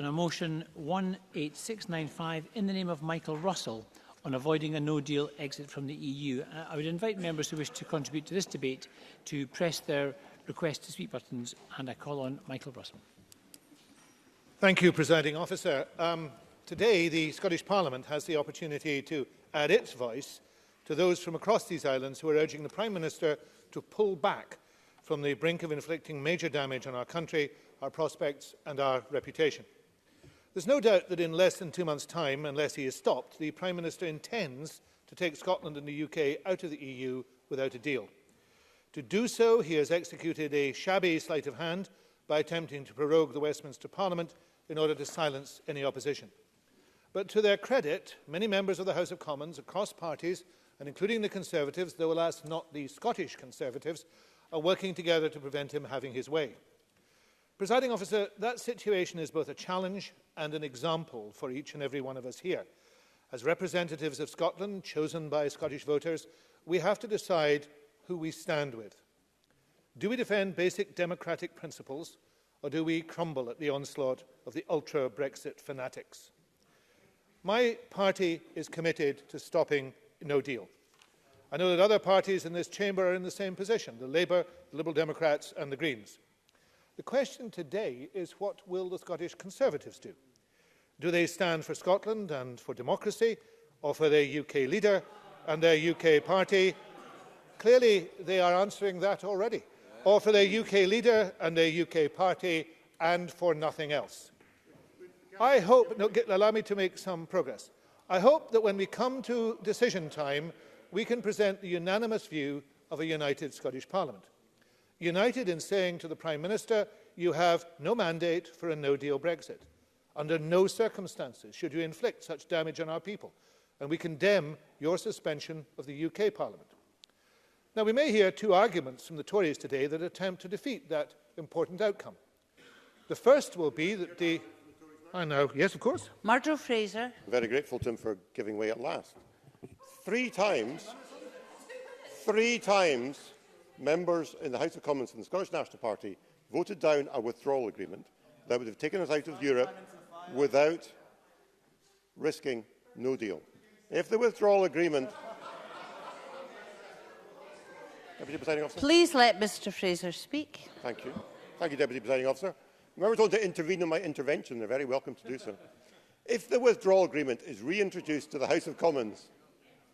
On a motion 18695 in the name of Michael Russell on avoiding a no-deal exit from the EU. I would invite members who wish to contribute to this debate to press their request to speak buttons, and I call on Michael Russell. Thank you, Presiding Officer. Today, the Scottish Parliament has the opportunity to add its voice to those from across these islands who are urging the Prime Minister to pull back from the brink of inflicting major damage on our country, our prospects and our reputation. There's no doubt that in less than 2 months' time, unless he is stopped, the Prime Minister intends to take Scotland and the UK out of the EU without a deal. To do so, he has executed a shabby sleight of hand by attempting to prorogue the Westminster Parliament in order to silence any opposition. But to their credit, many members of the House of Commons across parties, and including the Conservatives, though alas not the Scottish Conservatives, are working together to prevent him having his way. Presiding Officer, that situation is both a challenge and an example for each and every one of us here. As representatives of Scotland, chosen by Scottish voters, we have to decide who we stand with. Do we defend basic democratic principles, or do we crumble at the onslaught of the ultra-Brexit fanatics? My party is committed to stopping no deal. I know that other parties in this chamber are in the same position, the Labour, the Liberal Democrats and the Greens. The question today is, what will the Scottish Conservatives do? Do they stand for Scotland and for democracy, or for their UK leader and their UK party? Clearly, they are answering that already. Or for their UK leader and their UK party, and for nothing else. I hope, allow me to make some progress. I hope that when we come to decision time, we can present the unanimous view of a united Scottish Parliament. United in saying to the Prime Minister, you have no mandate for a no-deal Brexit. Under no circumstances should you inflict such damage on our people, and we condemn your suspension of the UK Parliament. Now, we may hear two arguments from the Tories today that attempt to defeat that important outcome. The first will be that the... I know, yes, of course. Murdo Fraser. I'm very grateful to him for giving way at last. Three times, members in the House of Commons from the Scottish National Party voted down a withdrawal agreement that would have taken us out of Europe without risking no deal. If the withdrawal agreement... Deputy Presiding Officer. Please let Mr Fraser speak. Thank you. Thank you, Deputy Presiding Officer. Members want to intervene in my intervention. They're very welcome to do so. If the withdrawal agreement is reintroduced to the House of Commons,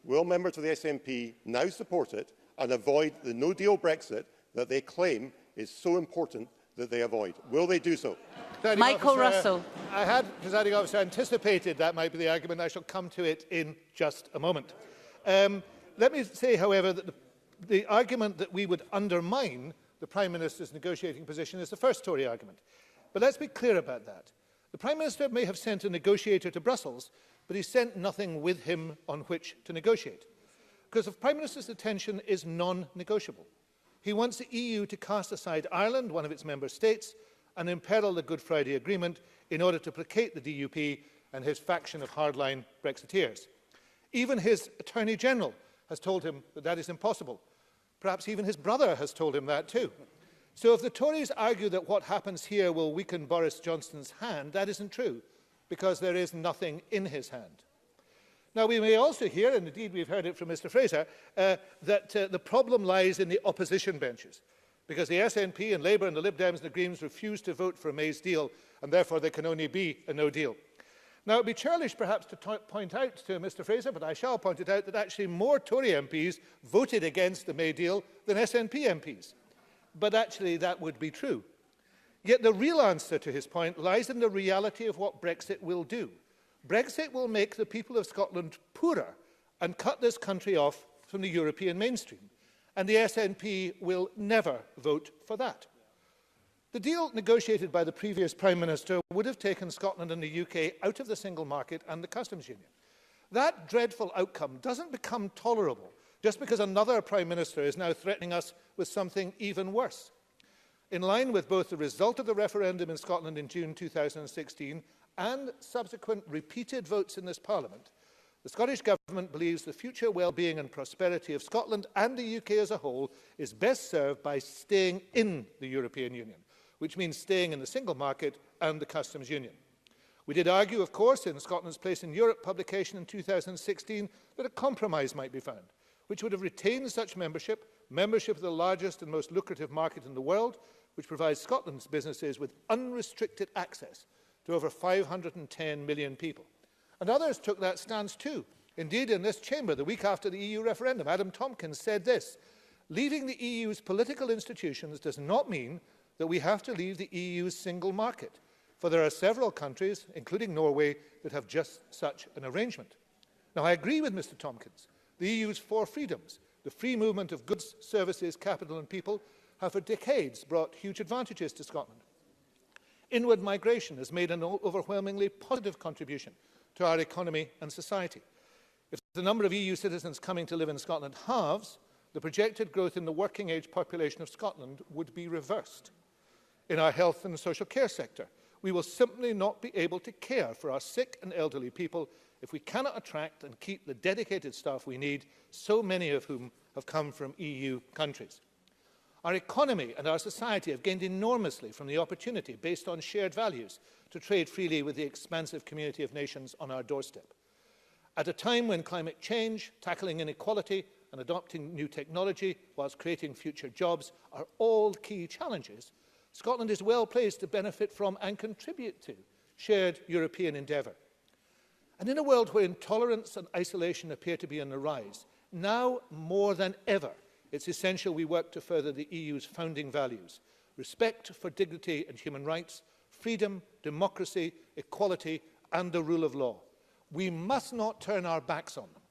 will members of the SNP now support it and avoid the no-deal Brexit that they claim is so important that they avoid? Will they do so? Michael Russell. I had, Presiding Officer, anticipated that might be the argument. I shall come to it in just a moment. Let me say, however, that the argument that we would undermine the Prime Minister's negotiating position is the first Tory argument. But let's be clear about that. The Prime Minister may have sent a negotiator to Brussels, but he sent nothing with him on which to negotiate. Because the Prime Minister's attention is non-negotiable. He wants the EU to cast aside Ireland, one of its member states, and imperil the Good Friday Agreement in order to placate the DUP and his faction of hardline Brexiteers. Even his Attorney General has told him that that is impossible. Perhaps even his brother has told him that too. So if the Tories argue that what happens here will weaken Boris Johnson's hand, that isn't true, because there is nothing in his hand. Now, we may also hear, and indeed we've heard it from Mr Fraser, that the problem lies in the opposition benches, because the SNP and Labour and the Lib Dems and the Greens refuse to vote for May's deal, and therefore there can only be a no deal. Now, it would be churlish perhaps to point out to Mr Fraser, but I shall point it out, that actually more Tory MPs voted against the May deal than SNP MPs. But actually that would be true. Yet the real answer to his point lies in the reality of what Brexit will do. Brexit will make the people of Scotland poorer and cut this country off from the European mainstream. And the SNP will never vote for that. The deal negotiated by the previous Prime Minister would have taken Scotland and the UK out of the single market and the customs union. That dreadful outcome doesn't become tolerable just because another Prime Minister is now threatening us with something even worse. In line with both the result of the referendum in Scotland in June 2016 and subsequent repeated votes in this Parliament, the Scottish Government believes the future well-being and prosperity of Scotland and the UK as a whole is best served by staying in the European Union, which means staying in the single market and the customs union. We did argue, of course, in Scotland's Place in Europe publication in 2016 that a compromise might be found, which would have retained such membership of the largest and most lucrative market in the world, which provides Scotland's businesses with unrestricted access to over 510 million people. And others took that stance too. Indeed, in this chamber, the week after the EU referendum, Adam Tompkins said this: "Leaving the EU's political institutions does not mean that we have to leave the EU's single market, for there are several countries, including Norway, that have just such an arrangement." Now, I agree with Mr Tompkins. The EU's four freedoms, the free movement of goods, services, capital and people, have for decades brought huge advantages to Scotland. Inward migration has made an overwhelmingly positive contribution to our economy and society. If the number of EU citizens coming to live in Scotland halves, the projected growth in the working-age population of Scotland would be reversed. In our health and social care sector, we will simply not be able to care for our sick and elderly people if we cannot attract and keep the dedicated staff we need, so many of whom have come from EU countries. Our economy and our society have gained enormously from the opportunity, based on shared values, to trade freely with the expansive community of nations on our doorstep. At a time when climate change, tackling inequality and adopting new technology whilst creating future jobs are all key challenges, Scotland is well placed to benefit from and contribute to shared European endeavour. And in a world where intolerance and isolation appear to be on the rise, now more than ever, it's essential we work to further the EU's founding values: respect for dignity and human rights, freedom, democracy, equality and the rule of law. We must not turn our backs on them.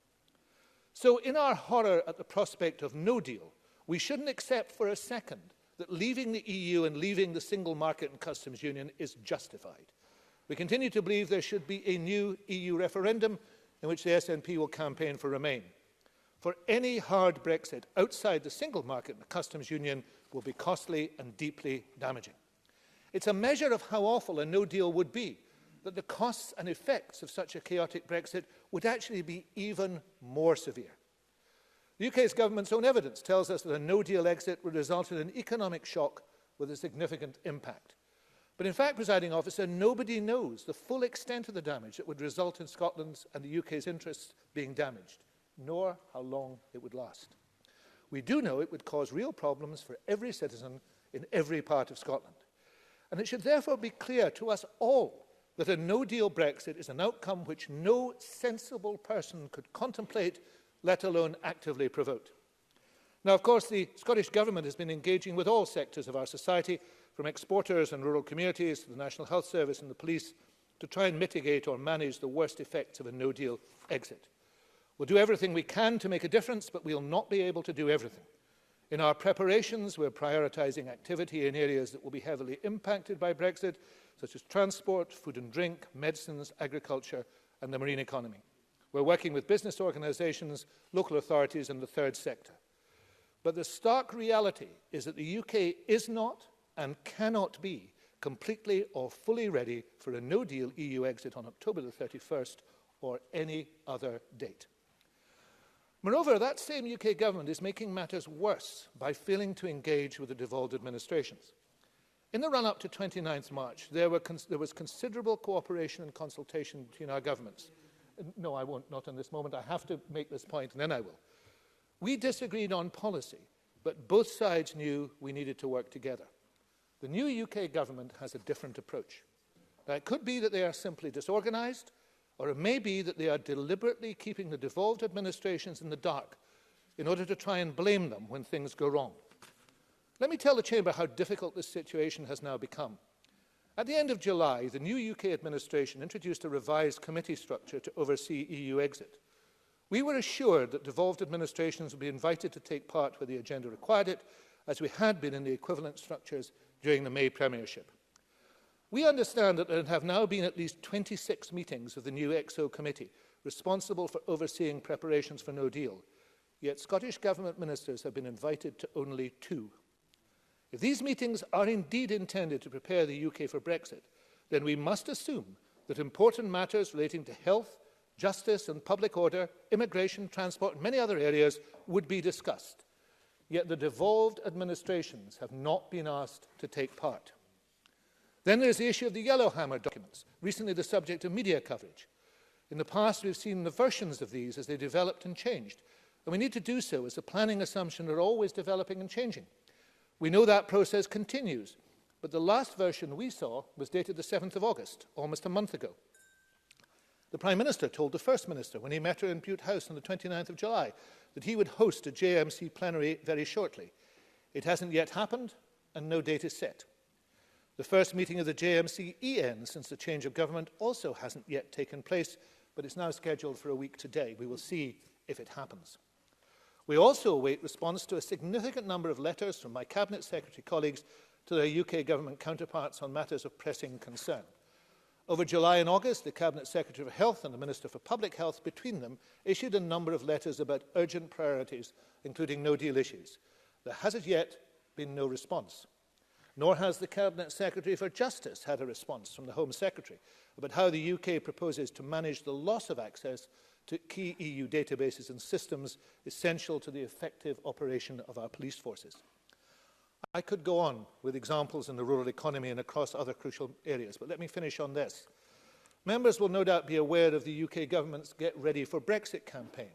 So in our horror at the prospect of no deal, we shouldn't accept for a second that leaving the EU and leaving the single market and customs union is justified. We continue to believe there should be a new EU referendum in which the SNP will campaign for Remain. For any hard Brexit outside the single market and the customs union will be costly and deeply damaging. It's a measure of how awful a no deal would be that the costs and effects of such a chaotic Brexit would actually be even more severe. The UK's government's own evidence tells us that a no-deal exit would result in an economic shock with a significant impact. But in fact, Presiding Officer, nobody knows the full extent of the damage that would result in Scotland's and the UK's interests being damaged, nor how long it would last. We do know it would cause real problems for every citizen in every part of Scotland. And it should therefore be clear to us all that a no-deal Brexit is an outcome which no sensible person could contemplate, let alone actively promote. Now, of course, the Scottish Government has been engaging with all sectors of our society, from exporters and rural communities to the National Health Service and the police, to try and mitigate or manage the worst effects of a no-deal exit. We'll do everything we can to make a difference, but we'll not be able to do everything. In our preparations, we're prioritising activity in areas that will be heavily impacted by Brexit, such as transport, food and drink, medicines, agriculture and the marine economy. We're working with business organisations, local authorities and the third sector. But the stark reality is that the UK is not and cannot be completely or fully ready for a no-deal EU exit on October the 31st or any other date. Moreover, that same UK government is making matters worse by failing to engage with the devolved administrations. In the run-up to 29th March, there was considerable cooperation and consultation between our governments. No, I won't, not in this moment. I have to make this point, and then I will. We disagreed on policy, but both sides knew we needed to work together. The new UK government has a different approach. Now, it could be that they are simply disorganised, or it may be that they are deliberately keeping the devolved administrations in the dark in order to try and blame them when things go wrong. Let me tell the Chamber how difficult this situation has now become. At the end of July, the new UK administration introduced a revised committee structure to oversee EU exit. We were assured that devolved administrations would be invited to take part where the agenda required it, as we had been in the equivalent structures during the May Premiership. We understand that there have now been at least 26 meetings of the new EXO committee, responsible for overseeing preparations for no deal, yet Scottish Government ministers have been invited to only 2. If these meetings are indeed intended to prepare the UK for Brexit, then we must assume that important matters relating to health, justice and public order, immigration, transport and many other areas would be discussed. Yet the devolved administrations have not been asked to take part. Then there is the issue of the Yellowhammer documents, recently the subject of media coverage. In the past, we've seen the versions of these as they developed and changed, and we need to do so as the planning assumptions are always developing and changing. We know that process continues, but the last version we saw was dated the 7th of August, almost a month ago. The Prime Minister told the First Minister when he met her in Bute House on the 29th of July that he would host a JMC plenary very shortly. It hasn't yet happened, and no date is set. The first meeting of the JMC EN since the change of government also hasn't yet taken place, but it's now scheduled for a week today. We will see if it happens. We also await response to a significant number of letters from my Cabinet Secretary colleagues to their UK government counterparts on matters of pressing concern. Over July and August, the Cabinet Secretary for Health and the Minister for Public Health, between them, issued a number of letters about urgent priorities, including no-deal issues. There has as yet been no response. Nor has the Cabinet Secretary for Justice had a response from the Home Secretary about how the UK proposes to manage the loss of access to key EU databases and systems essential to the effective operation of our police forces. I could go on with examples in the rural economy and across other crucial areas, but let me finish on this. Members will no doubt be aware of the UK government's Get Ready for Brexit campaign.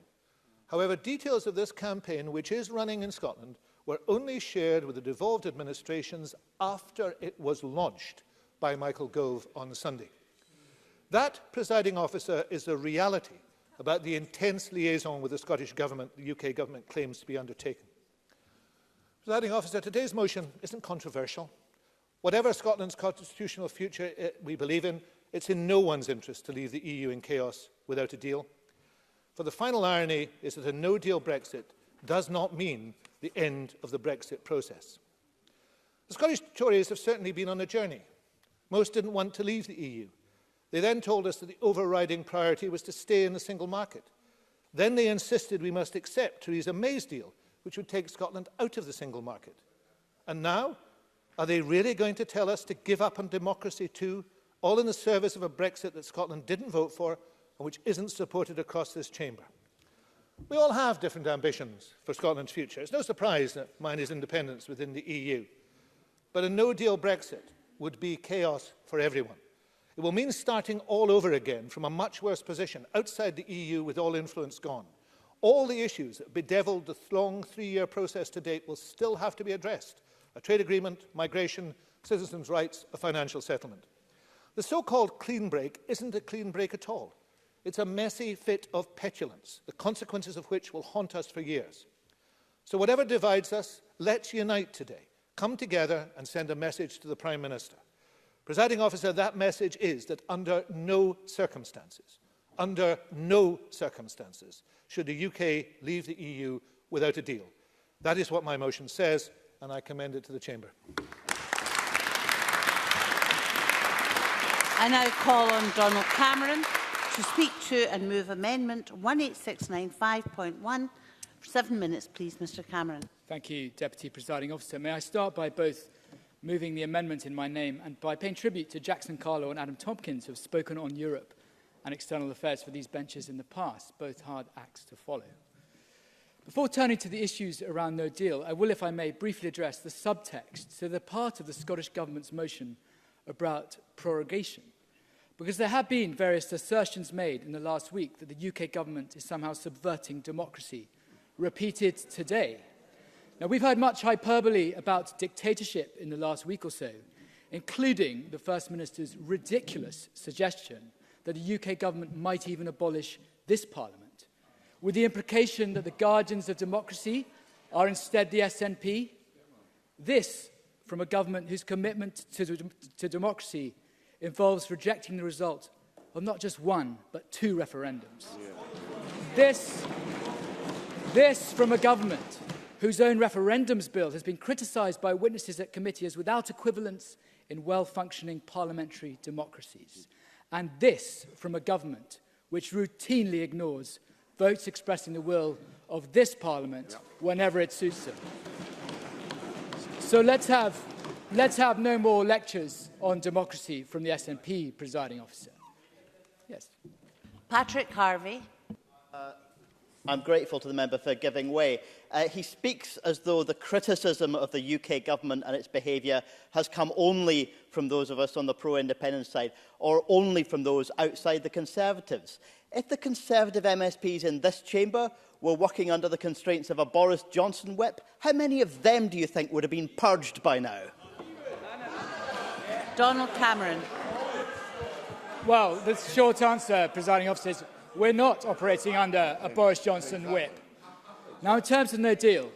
However, details of this campaign, which is running in Scotland, were only shared with the devolved administrations after it was launched by Michael Gove on Sunday. That, presiding officer, is the reality about the intense liaison with the Scottish Government the UK Government claims to be undertaking. Presiding officer, today's motion isn't controversial. Whatever Scotland's constitutional future we believe in, it's in no one's interest to leave the EU in chaos without a deal. For the final irony is that a no-deal Brexit does not mean the end of the Brexit process. The Scottish Tories have certainly been on a journey. Most didn't want to leave the EU. They then told us that the overriding priority was to stay in the single market. Then they insisted we must accept Theresa May's deal, which would take Scotland out of the single market. And now, are they really going to tell us to give up on democracy too, all in the service of a Brexit that Scotland didn't vote for and which isn't supported across this chamber? We all have different ambitions for Scotland's future. It's no surprise that mine is independence within the EU. But a no-deal Brexit would be chaos for everyone. It will mean starting all over again from a much worse position outside the EU with all influence gone. All the issues that bedeviled the long three-year process to date will still have to be addressed. A trade agreement, migration, citizens' rights, a financial settlement. The so-called clean break isn't a clean break at all. It's a messy fit of petulance, the consequences of which will haunt us for years. So whatever divides us, let's unite today. Come together and send a message to the Prime Minister. Presiding officer, that message is that under no circumstances, should the UK leave the EU without a deal. That is what my motion says, and I commend it to the Chamber. I now call on Donald Cameron to speak to and move Amendment 18695.1. For 7 minutes, please, Mr Cameron. Thank you, Deputy Presiding Officer. May I start by both moving the amendment in my name and by paying tribute to Jackson Carlo and Adam Tompkins, who have spoken on Europe and external affairs for these benches in the past, both hard acts to follow. Before turning to the issues around no deal, I will, if I may, briefly address the subtext to the part of the Scottish Government's motion about prorogation, because there have been various assertions made in the last week that the UK Government is somehow subverting democracy, repeated today. Now, we've heard much hyperbole about dictatorship in the last week or so, including the First Minister's ridiculous suggestion that the UK Government might even abolish this Parliament, with the implication that the guardians of democracy are instead the SNP. This from a government whose commitment to democracy involves rejecting the result of not just one, but 2 referendums. This from a government whose own referendums bill has been criticised by witnesses at committee as without equivalence in well-functioning parliamentary democracies. And this from a government which routinely ignores votes expressing the will of this Parliament whenever it suits them. So let's have no more lectures on democracy from the SNP, Presiding Officer. Yes. Patrick Harvey. I'm grateful to the member for giving way. He speaks as though the criticism of the UK government and its behaviour has come only from those of us on the pro-independence side, or only from those outside the Conservatives. If the Conservative MSPs in this chamber were working under the constraints of a Boris Johnson whip, how many of them do you think would have been purged by now? Donald Cameron. Well, the short answer, presiding officer, is we're not operating under a Boris Johnson whip. Now, in terms of no deal,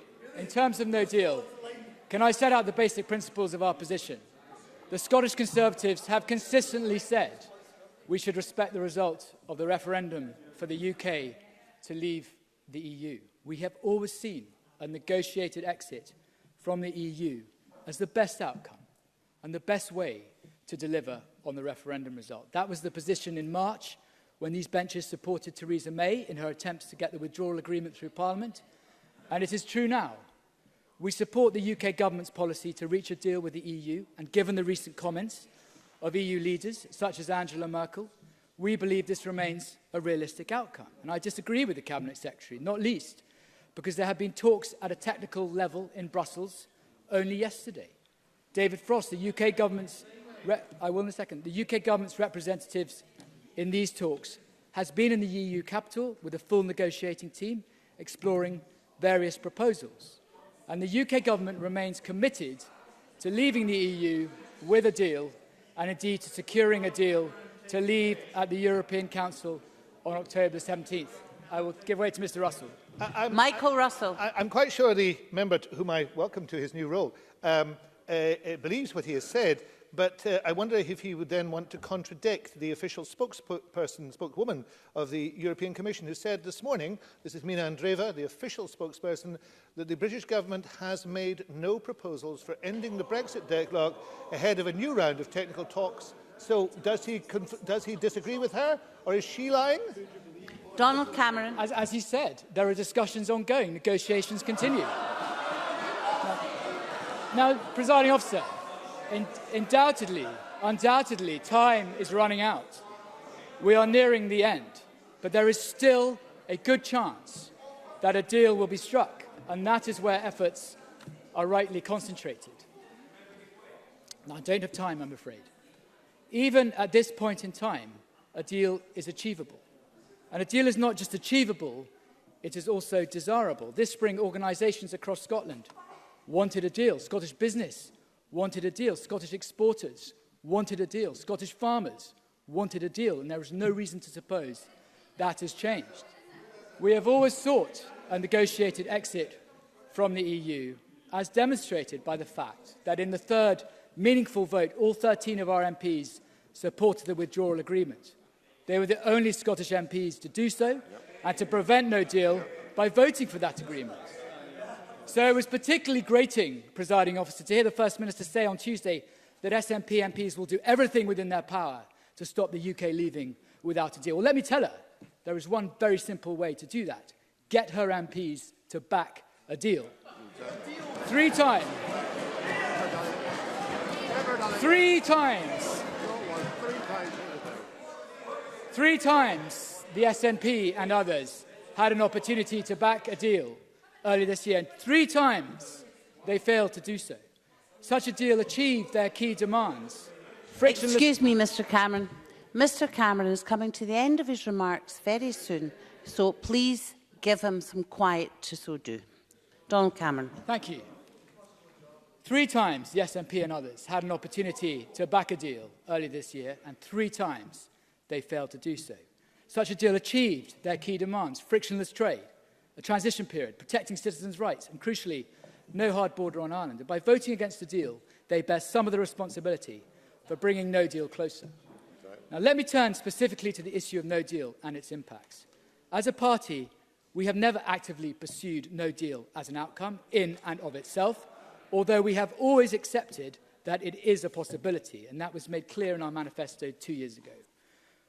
can I set out the basic principles of our position? The Scottish Conservatives have consistently said we should respect the result of the referendum for the UK to leave the EU. We have always seen a negotiated exit from the EU as the best outcome and the best way to deliver on the referendum result. That was the position in March when these benches supported Theresa May in her attempts to get the withdrawal agreement through Parliament. And it is true now. We support the UK government's policy to reach a deal with the EU, and given the recent comments of EU leaders, such as Angela Merkel, we believe this remains a realistic outcome. And I disagree with the Cabinet Secretary, not least because there have been talks at a technical level in Brussels only yesterday. David Frost, the UK government's representatives in these talks, has been in the EU capital with a full negotiating team exploring various proposals. And the UK government remains committed to leaving the EU with a deal, and indeed to securing a deal to leave at the European Council on October the 17th. I will give way to Mr. Russell. Michael Russell. I'm quite sure the member, whom I welcome to his new role, believes what he has said, but I wonder if he would then want to contradict the official spokeswoman of the European Commission, who said this morning, this is Mina Andreeva, the official spokesperson, that the British government has made no proposals for ending the Brexit deadlock ahead of a new round of technical talks. So does he disagree with her, or is she lying? Donald Cameron. As he said, there are discussions ongoing, negotiations continue. Now, presiding officer, undoubtedly, time is running out. We are nearing the end, but there is still a good chance that a deal will be struck, and that is where efforts are rightly concentrated. Now, I don't have time, I'm afraid. Even at this point in time, a deal is achievable. And a deal is not just achievable, it is also desirable. This spring, organisations across Scotland wanted a deal. Scottish business wanted a deal. Scottish exporters wanted a deal. Scottish farmers wanted a deal. And there is no reason to suppose that has changed. We have always sought a negotiated exit from the EU, as demonstrated by the fact that in the third meaningful vote, all 13 of our MPs supported the withdrawal agreement. They were the only Scottish MPs to do so and to prevent no deal by voting for that agreement. So it was particularly grating, presiding officer, to hear the First Minister say on Tuesday that SNP MPs will do everything within their power to stop the UK leaving without a deal. Well, let me tell her, there is one very simple way to do that. Get her MPs to back a deal. 3 times. 3 times. 3 times the SNP and others had an opportunity to back a deal earlier this year, and 3 times they failed to do so. Such a deal achieved their key demands. Excuse me, Mr. Cameron. Mr. Cameron is coming to the end of his remarks very soon, so please give him some quiet to so do. Donald Cameron. Thank you. 3 times the SNP and others had an opportunity to back a deal earlier this year, and 3 times they failed to do so. Such a deal achieved their key demands: frictionless trade, a transition period, protecting citizens' rights, and crucially, no hard border on Ireland. And by voting against the deal, they bear some of the responsibility for bringing no deal closer. Now, let me turn specifically to the issue of no deal and its impacts. As a party, we have never actively pursued no deal as an outcome in and of itself, although we have always accepted that it is a possibility, and that was made clear in our manifesto 2 years ago.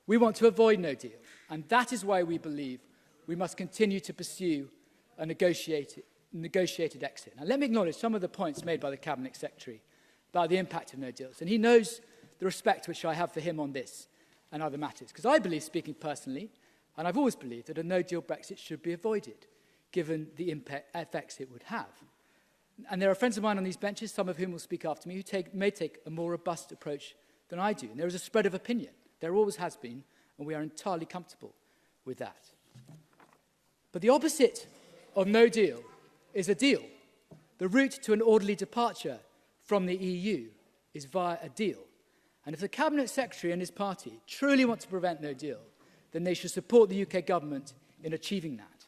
We want to avoid no deal, and that is why we believe we must continue to pursue a negotiated exit. Now, let me acknowledge some of the points made by the Cabinet Secretary about the impact of no deals, and he knows the respect which I have for him on this and other matters, because I believe, speaking personally, And I've always believed that a no-deal Brexit should be avoided, given the effects it would have. And there are friends of mine on these benches, some of whom will speak after me, who may take a more robust approach than I do. And there is a spread of opinion. There always has been, and we are entirely comfortable with that. But the opposite of no deal is a deal. The route to an orderly departure from the EU is via a deal. And if the Cabinet Secretary and his party truly want to prevent no deal, then they should support the UK government in achieving that.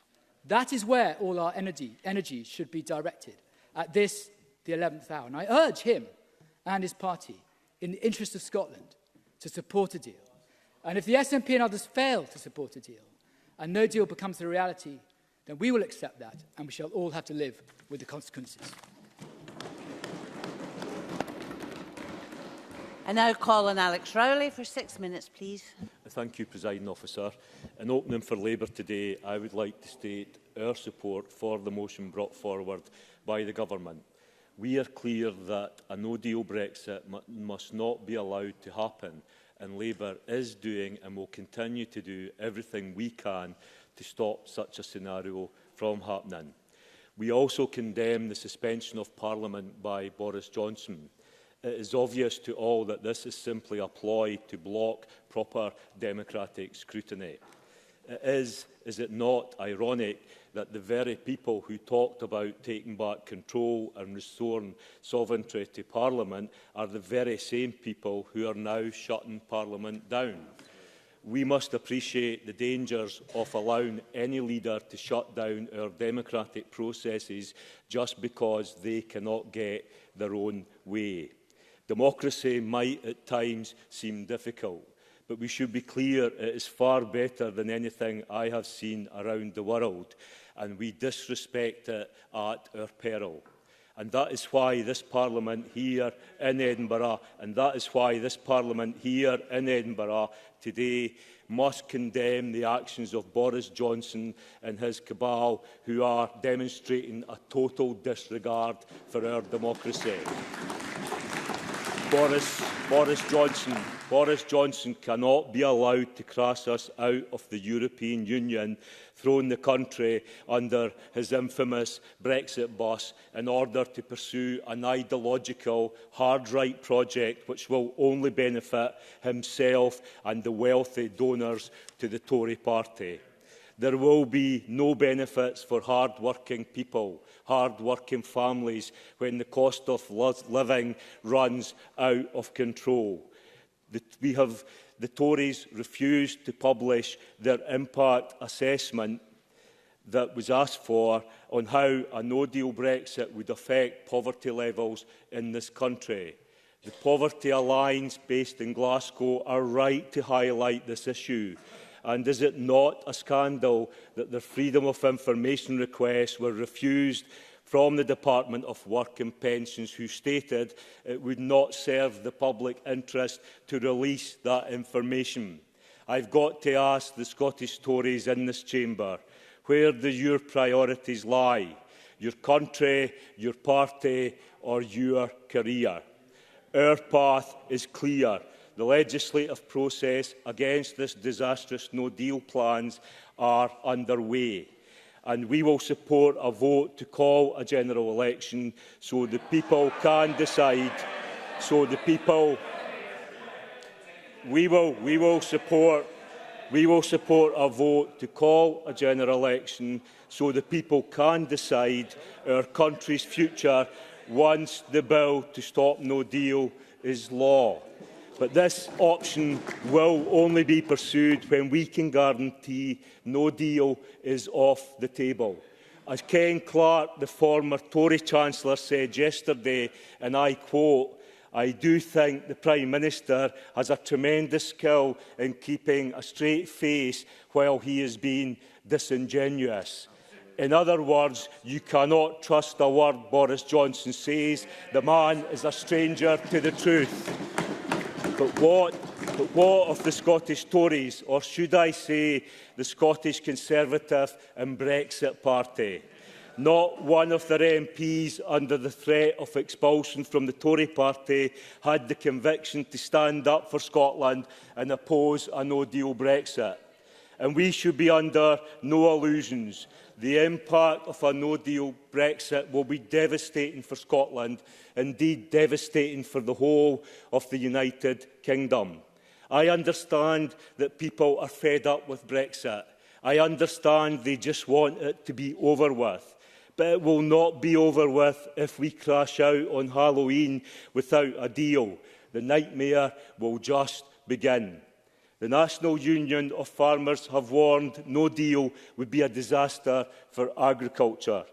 That is where all our energy should be directed, at this, the 11th hour. And I urge him and his party, in the interest of Scotland, to support a deal. And if the SNP and others fail to support a deal, and no deal becomes the reality, then we will accept that, and we shall all have to live with the consequences. I now call on Alex Rowley for 6 minutes, please. Thank you, Presiding Officer. In opening for Labour today, I would like to state our support for the motion brought forward by the Government. We are clear that a no-deal Brexit must not be allowed to happen, and Labour is doing and will continue to do everything we can to stop such a scenario from happening. We also condemn the suspension of Parliament by Boris Johnson. It is obvious to all that this is simply a ploy to block proper democratic scrutiny. It is it not ironic that the very people who talked about taking back control and restoring sovereignty to Parliament are the very same people who are now shutting Parliament down? We must appreciate the dangers of allowing any leader to shut down our democratic processes just because they cannot get their own way. Democracy might at times seem difficult, but we should be clear it is far better than anything I have seen around the world, and we disrespect it at our peril. And that is why this Parliament here in Edinburgh, today must condemn the actions of Boris Johnson and his cabal, who are demonstrating a total disregard for our democracy. Boris Johnson cannot be allowed to crash us out of the European Union, throwing the country under his infamous Brexit bus in order to pursue an ideological, hard-right project which will only benefit himself and the wealthy donors to the Tory party. There will be no benefits for hard-working people, hard-working families, when the cost of living runs out of control. The Tories refused to publish their impact assessment that was asked for on how a no-deal Brexit would affect poverty levels in this country. The Poverty Alliance, based in Glasgow, are right to highlight this issue. And is it not a scandal that their Freedom of Information requests were refused from the Department of Work and Pensions, who stated it would not serve the public interest to release that information? I've got to ask the Scottish Tories in this chamber, where do your priorities lie? Your country, your party, or your career? Our path is clear. The legislative process against this disastrous no-deal plans are underway, and we will support a vote to call a general election so the people can decide. We will support a vote to call a general election so the people can decide our country's future once the bill to stop no deal is law. But this option will only be pursued when we can guarantee no deal is off the table. As Ken Clarke, the former Tory Chancellor, said yesterday, and I quote, "I do think the Prime Minister has a tremendous skill in keeping a straight face while he is being disingenuous." In other words, you cannot trust a word Boris Johnson says. The man is a stranger to the truth. But what of the Scottish Tories, or should I say the Scottish Conservative and Brexit Party? Not one of their MPs, under the threat of expulsion from the Tory party, had the conviction to stand up for Scotland and oppose a no-deal Brexit. and we should be under no illusions. The impact of a no-deal Brexit will be devastating for Scotland, indeed devastating for the whole of the United Kingdom. I understand that people are fed up with Brexit. I understand they just want it to be over with. But it will not be over with if we crash out on Halloween without a deal. The nightmare will just begin. The National Union of Farmers have warned no deal would be a disaster for agriculture.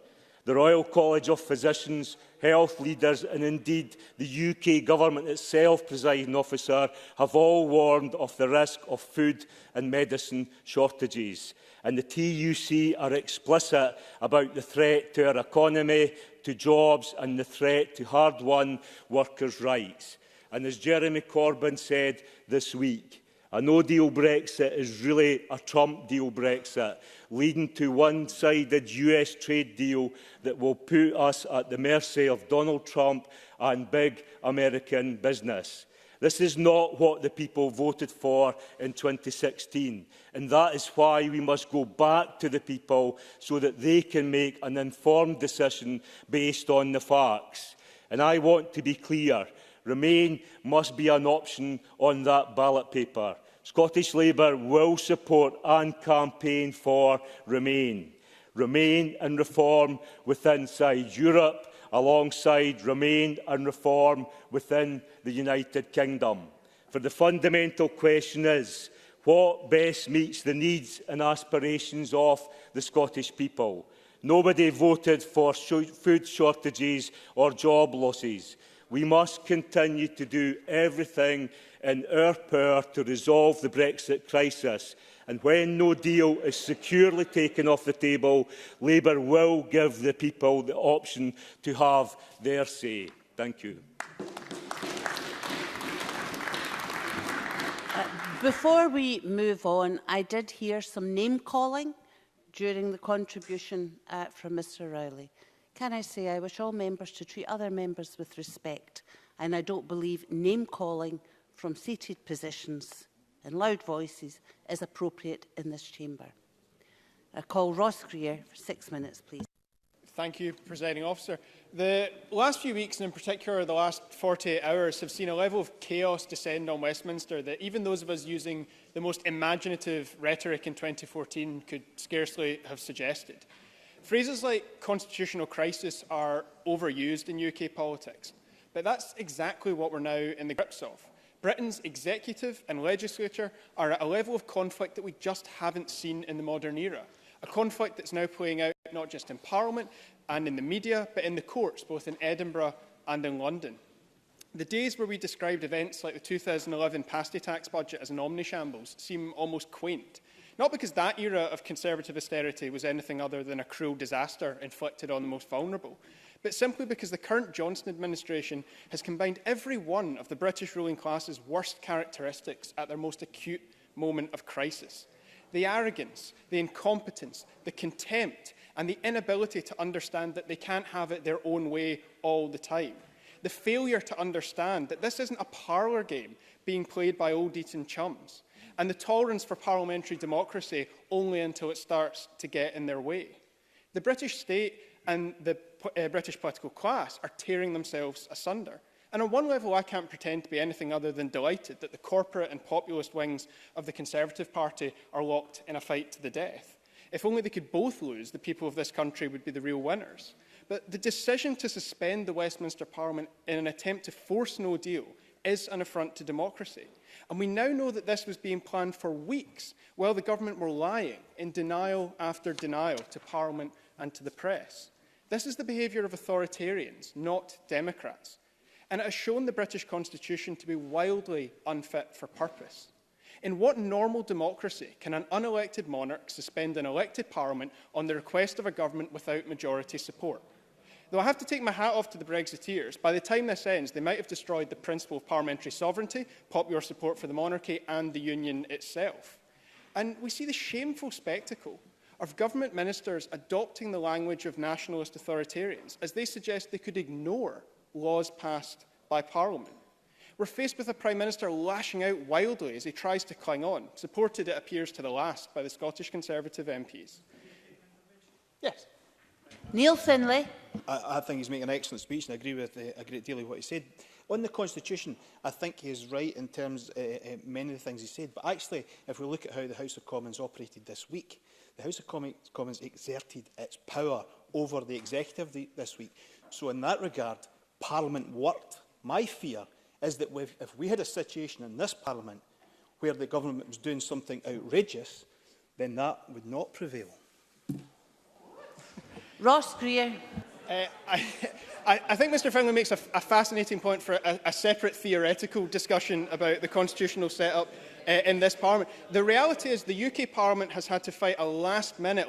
The Royal College of Physicians, health leaders and indeed the UK Government itself, Presiding Officer, have all warned of the risk of food and medicine shortages. And the TUC are explicit about the threat to our economy, to jobs and the threat to hard-won workers' rights. And as Jeremy Corbyn said this week, a no-deal Brexit is really a Trump-deal Brexit, leading to one-sided US trade deal that will put us at the mercy of Donald Trump and big American business. This is not what the people voted for in 2016, and that is why we must go back to the people so that they can make an informed decision based on the facts. And I want to be clear, Remain must be an option on that ballot paper. Scottish Labour will support and campaign for Remain. Remain and reform within inside Europe, alongside Remain and reform within the United Kingdom. For the fundamental question is, what best meets the needs and aspirations of the Scottish people? Nobody voted for food shortages or job losses. We must continue to do everything in our power to resolve the Brexit crisis. And when no deal is securely taken off the table, Labour will give the people the option to have their say. Thank you. Before we move on, I did hear some name-calling during the contribution from Mr Rowley. Can I say I wish all members to treat other members with respect, and I don't believe name-calling from seated positions and loud voices is appropriate in this chamber. I call Ross Greer for 6 minutes, please. Thank you, Presiding Officer. The last few weeks, and in particular the last 48 hours, have seen a level of chaos descend on Westminster that even those of us using the most imaginative rhetoric in 2014 could scarcely have suggested. Phrases like constitutional crisis are overused in UK politics, but that's exactly what we're now in the grips of. Britain's executive and legislature are at a level of conflict that we just haven't seen in the modern era. A conflict that's now playing out not just in Parliament and in the media, but in the courts, both in Edinburgh and in London. The days where we described events like the 2011 pasty tax budget as an omnishambles seem almost quaint. Not because that era of Conservative austerity was anything other than a cruel disaster inflicted on the most vulnerable, but simply because the current Johnson administration has combined every one of the British ruling class's worst characteristics at their most acute moment of crisis. The arrogance, the incompetence, the contempt, and the inability to understand that they can't have it their own way all the time. The failure to understand that this isn't a parlour game being played by old Eton chums. And the tolerance for parliamentary democracy only until it starts to get in their way. The British state and the British political class are tearing themselves asunder. And on one level, I can't pretend to be anything other than delighted that the corporate and populist wings of the Conservative Party are locked in a fight to the death. If only they could both lose, the people of this country would be the real winners. But the decision to suspend the Westminster Parliament in an attempt to force no deal is an affront to democracy. And we now know that this was being planned for weeks while the government were lying in denial after denial to Parliament and to the press. This is the behaviour of authoritarians, not democrats. And it has shown the British Constitution to be wildly unfit for purpose. In what normal democracy can an unelected monarch suspend an elected Parliament on the request of a government without majority support? Though I have to take my hat off to the Brexiteers, by the time this ends, they might have destroyed the principle of parliamentary sovereignty, popular support for the monarchy and the Union itself. And we see the shameful spectacle of government ministers adopting the language of nationalist authoritarians as they suggest they could ignore laws passed by Parliament. We're faced with a Prime Minister lashing out wildly as he tries to cling on, supported, it appears, to the last by the Scottish Conservative MPs. Yes. Neil Findlay. I think he's making an excellent speech, and I agree with a great deal of what he said. On the Constitution, I think he is right in terms of many of the things he said. But actually, if we look at how the House of Commons operated this week, the House of Commons exerted its power over the Executive this week. So in that regard, Parliament worked. My fear is that if we had a situation in this Parliament where the government was doing something outrageous, then that would not prevail. Ross Greer. I think Mr Findlay makes a fascinating point for a separate theoretical discussion about the constitutional setup in this Parliament. The reality is the UK Parliament has had to fight a last-minute,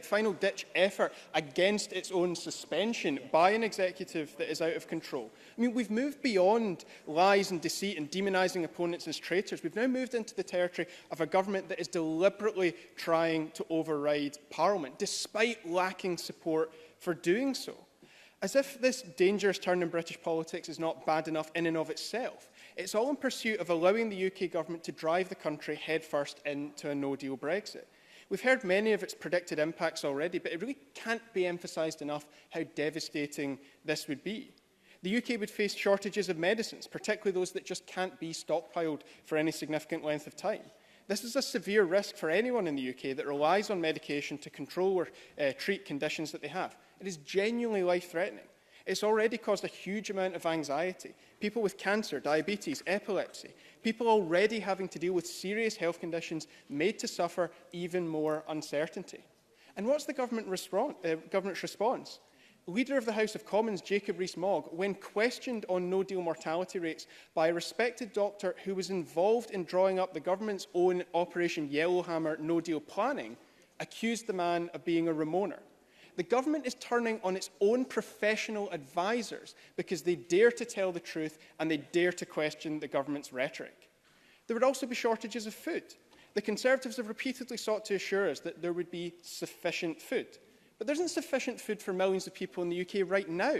final-ditch effort against its own suspension by an executive that is out of control. I mean, we've moved beyond lies and deceit and demonising opponents as traitors. We've now moved into the territory of a government that is deliberately trying to override Parliament, despite lacking support for doing so. As if this dangerous turn in British politics is not bad enough in and of itself. It's all in pursuit of allowing the UK government to drive the country headfirst into a no-deal Brexit. We've heard many of its predicted impacts already, but it really can't be emphasised enough how devastating this would be. The UK would face shortages of medicines, particularly those that just can't be stockpiled for any significant length of time. This is a severe risk for anyone in the UK that relies on medication to control or treat conditions that they have. It is genuinely life-threatening. It's already caused a huge amount of anxiety. People with cancer, diabetes, epilepsy, people already having to deal with serious health conditions made to suffer even more uncertainty. And what's the government's response? Leader of the House of Commons, Jacob Rees-Mogg, when questioned on no-deal mortality rates by a respected doctor who was involved in drawing up the government's own Operation Yellowhammer no-deal planning, accused the man of being a Ramoner. The government is turning on its own professional advisers because they dare to tell the truth and they dare to question the government's rhetoric. There would also be shortages of food. The Conservatives have repeatedly sought to assure us that there would be sufficient food. But there isn't sufficient food for millions of people in the UK right now.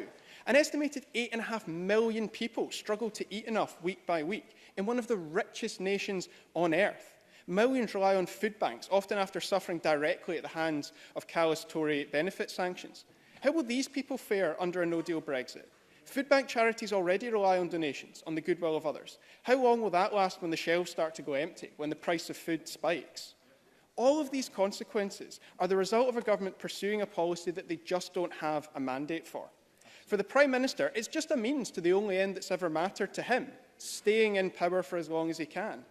An estimated 8.5 million people struggle to eat enough week by week in one of the richest nations on earth. Millions rely on food banks, often after suffering directly at the hands of callous Tory benefit sanctions. How will these people fare under a no-deal Brexit? Food bank charities already rely on donations, on the goodwill of others. How long will that last when the shelves start to go empty, when the price of food spikes? All of these consequences are the result of a government pursuing a policy that they just don't have a mandate for. For the Prime Minister, it's just a means to the only end that's ever mattered to him, staying in power for as long as he can.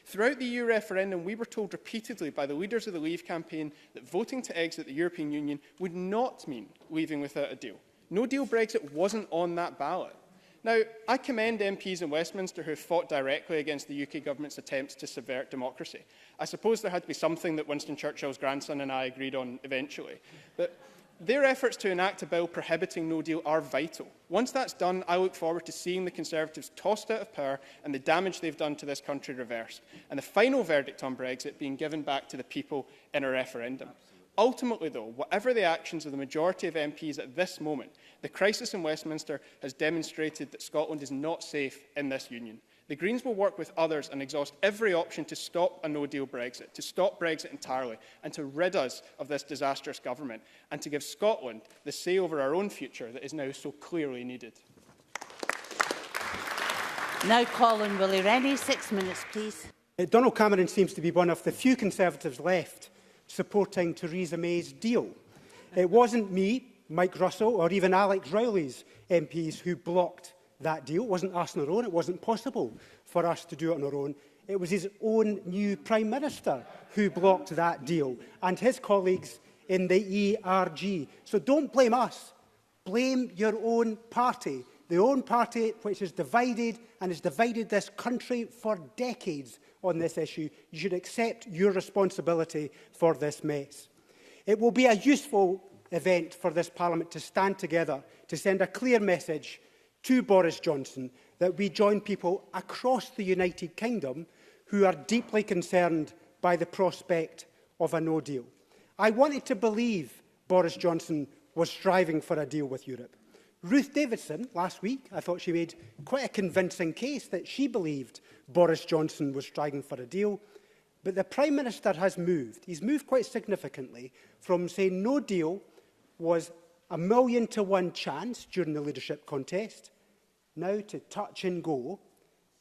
Throughout the EU referendum, we were told repeatedly by the leaders of the Leave campaign that voting to exit the European Union would not mean leaving without a deal. No-deal Brexit wasn't on that ballot. Now, I commend MPs in Westminster who have fought directly against the UK government's attempts to subvert democracy. I suppose there had to be something that Winston Churchill's grandson and I agreed on eventually. But their efforts to enact a bill prohibiting no deal are vital. Once that's done, I look forward to seeing the Conservatives tossed out of power and the damage they've done to this country reversed, and the final verdict on Brexit being given back to the people in a referendum. Ultimately, though, whatever the actions of the majority of MPs at this moment, the crisis in Westminster has demonstrated that Scotland is not safe in this union. The Greens will work with others and exhaust every option to stop a no-deal Brexit, to stop Brexit entirely, and to rid us of this disastrous government, and to give Scotland the say over our own future that is now so clearly needed. Now Colin Willie-Rennie, 6 minutes, please. Donald Cameron seems to be one of the few Conservatives left supporting Theresa May's deal. It wasn't me, Mike Russell, or even Alex Rowley's MPs who blocked that deal. It wasn't us on our own. It wasn't possible for us to do it on our own. It was his own new Prime Minister who blocked that deal, and his colleagues in the ERG. So don't blame us. Blame your own party. The own party which is divided and has divided this country for decades on this issue. You should accept your responsibility for this mess. It will be a useful event for this Parliament to stand together to send a clear message to Boris Johnson that we join people across the United Kingdom who are deeply concerned by the prospect of a no deal. I wanted to believe Boris Johnson was striving for a deal with Europe. Ruth Davidson, last week, I thought she made quite a convincing case that she believed Boris Johnson was striding for a deal. But the Prime Minister has moved. He's moved quite significantly from saying no deal was a 1,000,000 to 1 chance during the leadership contest, now to touch and go.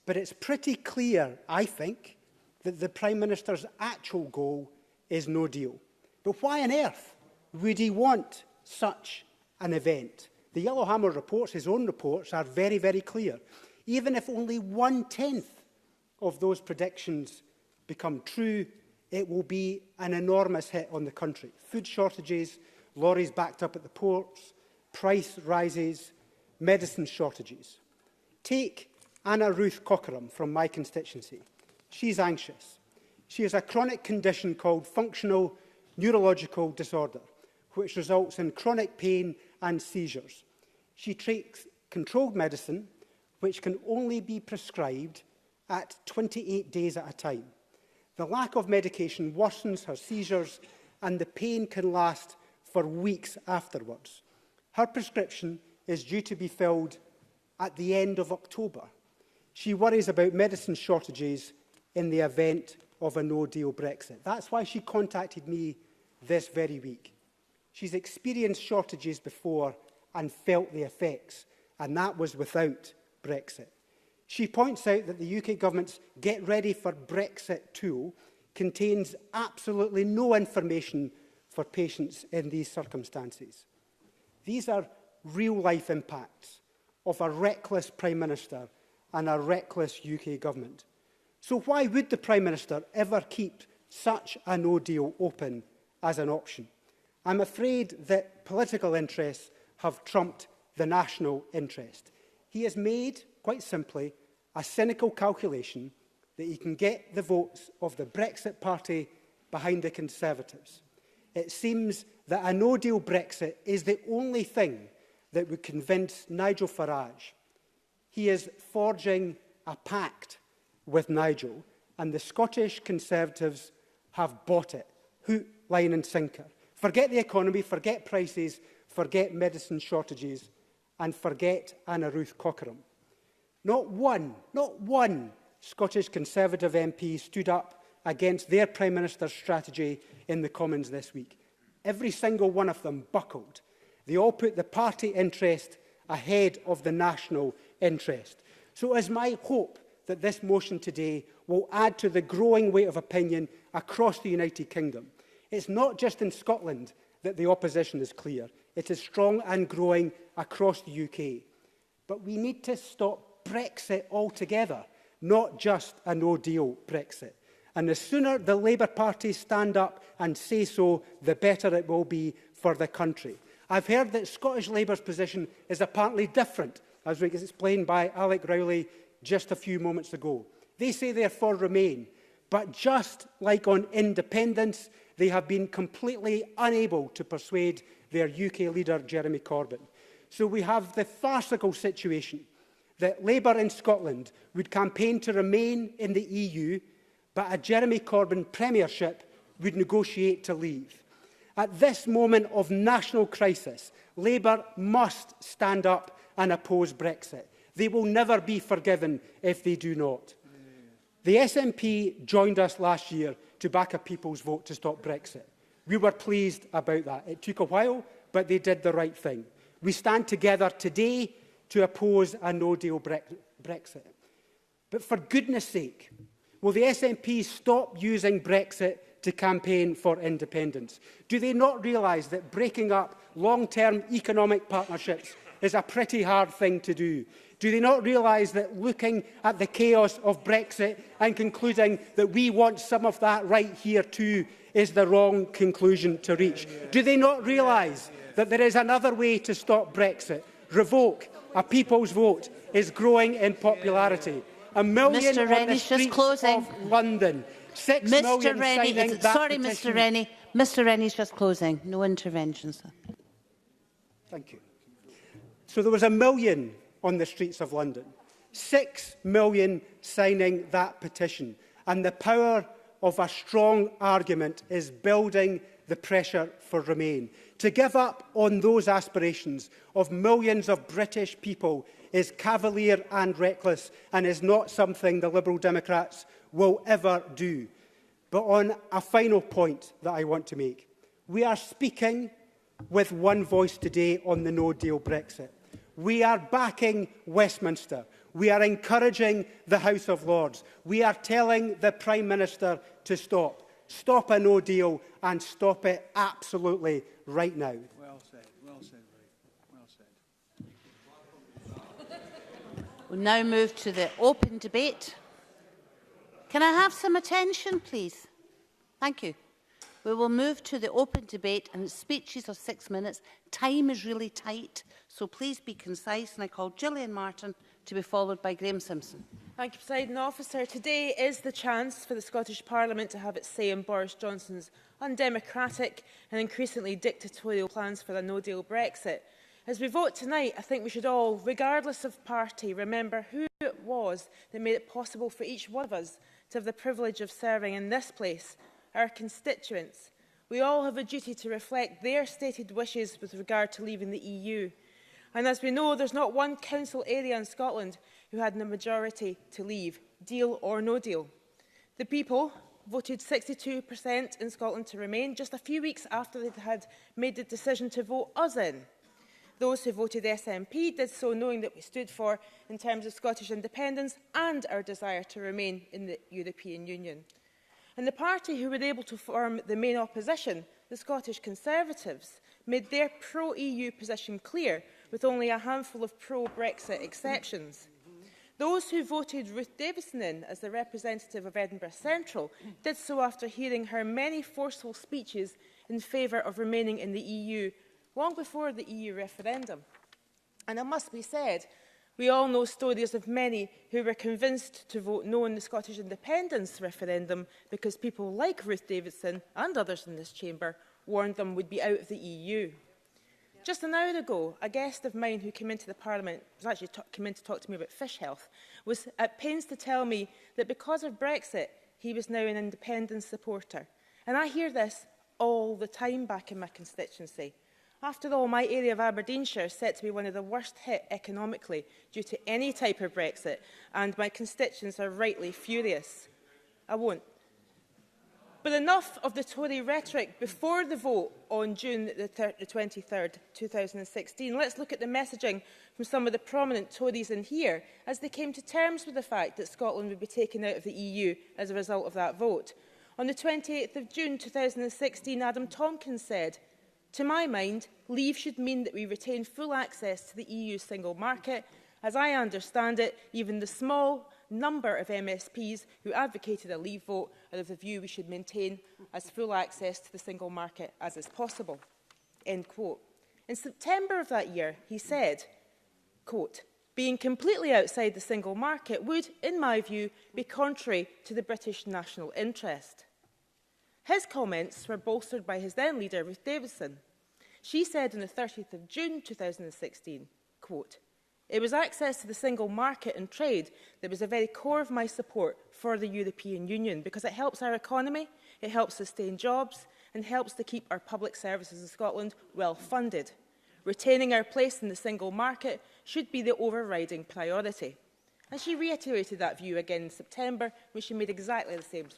But it's pretty clear, I think, that the Prime Minister's actual goal is no deal. But why on earth would he want such an event? The Yellowhammer reports, his own reports, are very, very clear. Even if only 1/10 of those predictions become true, it will be an enormous hit on the country. Food shortages, lorries backed up at the ports, price rises, medicine shortages. Take Anna Ruth Cockerham from my constituency. She's anxious. She has a chronic condition called functional neurological disorder, which results in chronic pain and seizures. She takes controlled medicine, which can only be prescribed at 28 days at a time. The lack of medication worsens her seizures, and the pain can last for weeks afterwards. Her prescription is due to be filled at the end of October. She worries about medicine shortages in the event of a no-deal Brexit. That's why she contacted me this very week. She's experienced shortages before and felt the effects, and that was without Brexit. She points out that the UK government's Get Ready for Brexit tool contains absolutely no information for patients in these circumstances. These are real-life impacts of a reckless Prime Minister and a reckless UK government. So why would the Prime Minister ever keep such a no-deal open as an option? I'm afraid that political interests have trumped the national interest. He has made, quite simply, a cynical calculation that he can get the votes of the Brexit Party behind the Conservatives. It seems that a no-deal Brexit is the only thing that would convince Nigel Farage. He is forging a pact with Nigel, and the Scottish Conservatives have bought it, hook, line and sinker. Forget the economy, forget prices, forget medicine shortages, and forget Anna Ruth Cockerham. Not one Scottish Conservative MP stood up against their Prime Minister's strategy in the Commons this week. Every single one of them buckled. They all put the party interest ahead of the national interest. So it is my hope that this motion today will add to the growing weight of opinion across the United Kingdom. It's not just in Scotland that the opposition is clear. It is strong and growing across the UK. But we need to stop Brexit altogether, not just a no-deal Brexit. And the sooner the Labour Party stand up and say so, the better it will be for the country. I've heard that Scottish Labour's position is apparently different, as was explained by Alec Rowley just a few moments ago. They say they're for Remain, but just like on independence, they have been completely unable to persuade their UK leader, Jeremy Corbyn. So we have the farcical situation that Labour in Scotland would campaign to remain in the EU, but a Jeremy Corbyn premiership would negotiate to leave. At this moment of national crisis, Labour must stand up and oppose Brexit. They will never be forgiven if they do not. The SNP joined us last year to back a people's vote to stop Brexit. We were pleased about that. It took a while, but they did the right thing. We stand together today to oppose a no-deal Brexit. But for goodness sake, will the SNP stop using Brexit to campaign for independence? Do they not realise that breaking up long-term economic partnerships is a pretty hard thing to do? Do they not realise that looking at the chaos of Brexit and concluding that we want some of that right here too is the wrong conclusion to reach? Do they not realise that there is another way to stop Brexit? Revoke a people's vote is growing in popularity. 1 million Mr. on the streets of London. 6 million signing that Sorry, petition. Mr. Rennie. Mr. Rennie's just closing. No intervention, sir. Thank you. So there was 1 million on the streets of London. 6 million signing that petition. And the power of a strong argument is building the pressure for Remain. To give up on those aspirations of millions of British people is cavalier and reckless and is not something the Liberal Democrats will ever do. But on a final point that I want to make, we are speaking with one voice today on the no-deal Brexit. We are backing Westminster. We are encouraging the House of Lords. We are telling the Prime Minister to stop. Stop a no-deal and stop it absolutely right now. Well said, well said, well said. We'll now move to the open debate. Can I have some attention, please? Thank you. We will move to the open debate, and speeches of 6 minutes. Time is really tight, so please be concise. And I call Gillian Martin to be followed by Graham Simpson. Thank you, Presiding Officer. Today is the chance for the Scottish Parliament to have its say in Boris Johnson's undemocratic and increasingly dictatorial plans for a no-deal Brexit. As we vote tonight, I think we should all, regardless of party, remember who it was that made it possible for each one of us to have the privilege of serving in this place, our constituents. We all have a duty to reflect their stated wishes with regard to leaving the EU. And as we know, there's not one council area in Scotland who had a majority to leave, deal or no deal. The people voted 62% in Scotland to remain, just a few weeks after they had made the decision to vote us in. Those who voted SNP did so knowing that we stood for in terms of Scottish independence and our desire to remain in the European Union. And the party who were able to form the main opposition, the Scottish Conservatives, made their pro-EU position clear, with only a handful of pro-Brexit exceptions. Those who voted Ruth Davidson in as the representative of Edinburgh Central did so after hearing her many forceful speeches in favour of remaining in the EU, long before the EU referendum. And it must be said, we all know stories of many who were convinced to vote no in the Scottish independence referendum because people like Ruth Davidson and others in this chamber warned them would be out of the EU. Just an hour ago, a guest of mine who came into the Parliament, was actually came in to talk to me about fish health, was at pains to tell me that because of Brexit, he was now an independence supporter. And I hear this all the time back in my constituency. After all, my area of Aberdeenshire is set to be one of the worst hit economically due to any type of Brexit, and my constituents are rightly furious. I won't. But enough of the Tory rhetoric before the vote on June the 23rd, 2016. Let's look at the messaging from some of the prominent Tories in here as they came to terms with the fact that Scotland would be taken out of the EU as a result of that vote. On the 28th of June 2016, Adam Tompkins said, "To my mind, leave should mean that we retain full access to the EU single market. As I understand it, even the small number of MSPs who advocated a leave vote are of the view we should maintain as full access to the single market as is possible." End quote. In September of that year, he said, quote, "Being completely outside the single market would, in my view, be contrary to the British national interest." His comments were bolstered by his then leader, Ruth Davidson. She said on the 30th of June 2016, quote, "It was access to the single market and trade that was the very core of my support for the European Union because it helps our economy, it helps sustain jobs and helps to keep our public services in Scotland well funded. Retaining our place in the single market should be the overriding priority." And she reiterated that view again in September when she made exactly the same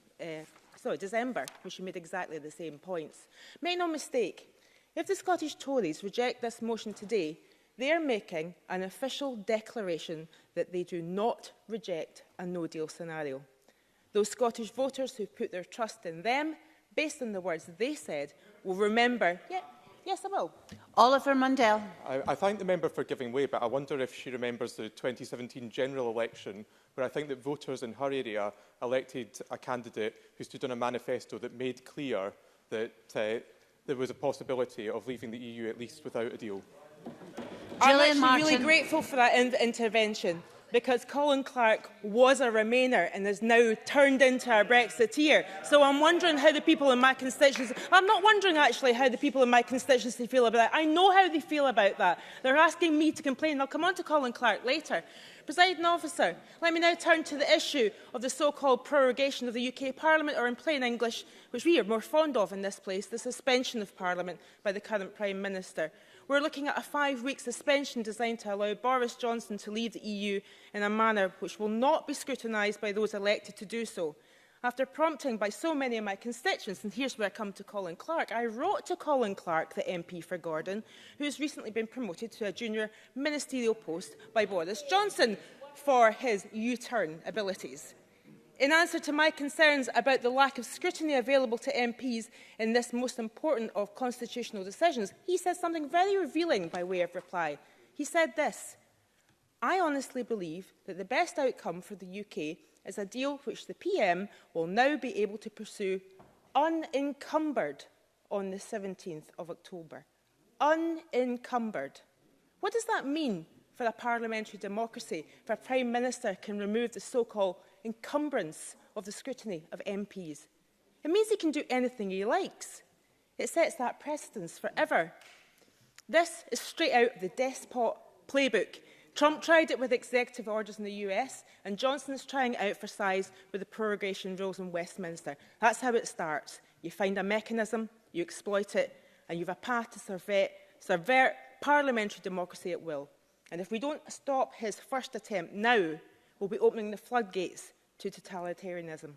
December, when she made exactly the same points. Make no mistake, if the Scottish Tories reject this motion today, they are making an official declaration that they do not reject a no-deal scenario. Those Scottish voters who put their trust in them, based on the words they said, will remember... Yes, I will. Oliver Mundell. I thank the member for giving way, but I wonder if she remembers the 2017 general election, where I think that voters in her area elected a candidate who stood on a manifesto that made clear that there was a possibility of leaving the EU at least without a deal. I'm actually really grateful for that intervention, because Colin Clark was a Remainer and is now turned into a Brexiteer. So I'm wondering how the people in my constituency... I'm not wondering actually how the people in my constituency feel about that. I know how they feel about that. They're asking me to complain. I'll come on to Colin Clark later. Presiding Officer, let me now turn to the issue of the so-called prorogation of the UK Parliament, or in plain English, which we are more fond of in this place, the suspension of Parliament by the current Prime Minister. We're looking at a 5-week suspension designed to allow Boris Johnson to leave the EU in a manner which will not be scrutinised by those elected to do so. After prompting by so many of my constituents, and here's where I come to Colin Clark, I wrote to Colin Clark, the MP for Gordon, who has recently been promoted to a junior ministerial post by Boris Johnson for his U-turn abilities. In answer to my concerns about the lack of scrutiny available to MPs in this most important of constitutional decisions, he said something very revealing by way of reply. He said this: "I honestly believe that the best outcome for the UK is a deal which the PM will now be able to pursue unencumbered on the 17th of October. Unencumbered. What does that mean for a parliamentary democracy if a Prime Minister can remove the so-called encumbrance of the scrutiny of MPs? It means he can do anything he likes. It sets that precedence forever. This is straight out of the despot playbook. Trump tried it with executive orders in the US, and Johnson is trying it out for size with the prorogation rules in Westminster. That's how it starts. You find a mechanism, you exploit it, and you have a path to subvert parliamentary democracy at will. And if we don't stop his first attempt now, we'll be opening the floodgates to totalitarianism.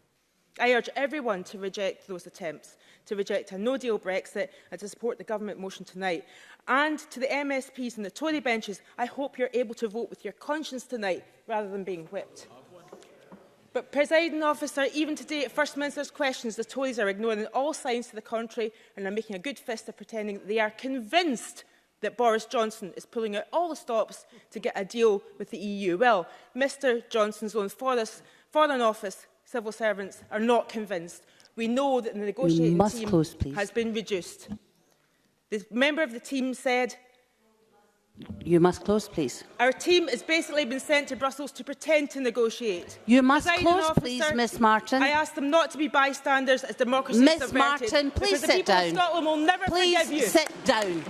I urge everyone to reject those attempts, to reject a no-deal Brexit and to support the government motion tonight. And to the MSPs and the Tory benches, I hope you're able to vote with your conscience tonight rather than being whipped. But, Presiding Officer, even today at First Minister's questions, the Tories are ignoring all signs to the contrary and are making a good fist of pretending that they are convinced that Boris Johnson is pulling out all the stops to get a deal with the EU. Well, Mr Johnson's own Foreign Office civil servants are not convinced. We know that the negotiating team has been reduced. The member of the team said, "You must close, please." "Our team has basically been sent to Brussels to pretend to negotiate." You must close, Officer, please, Miss Martin. I asked them not to be bystanders as democracy is Miss subverted. Martin, please sit down. down. Scotland will never forgive you. Please sit down.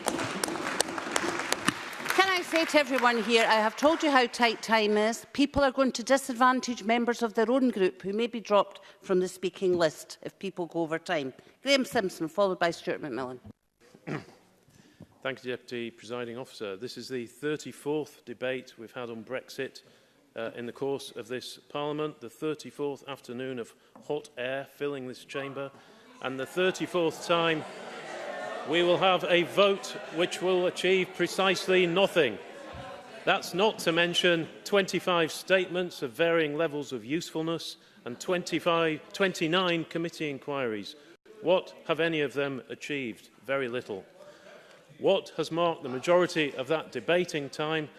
Can I say to everyone here, I have told you how tight time is. People are going to disadvantage members of their own group who may be dropped from the speaking list if people go over time. Graham Simpson, followed by Stuart McMillan. Thank you, Deputy Presiding Officer. This is the 34th debate we've had on Brexit in the course of this Parliament, the 34th afternoon of hot air filling this chamber, and the 34th time we will have a vote which will achieve precisely nothing. That's not to mention 25 statements of varying levels of usefulness and 29 committee inquiries. What have any of them achieved? Very little. What has marked the majority of that debating time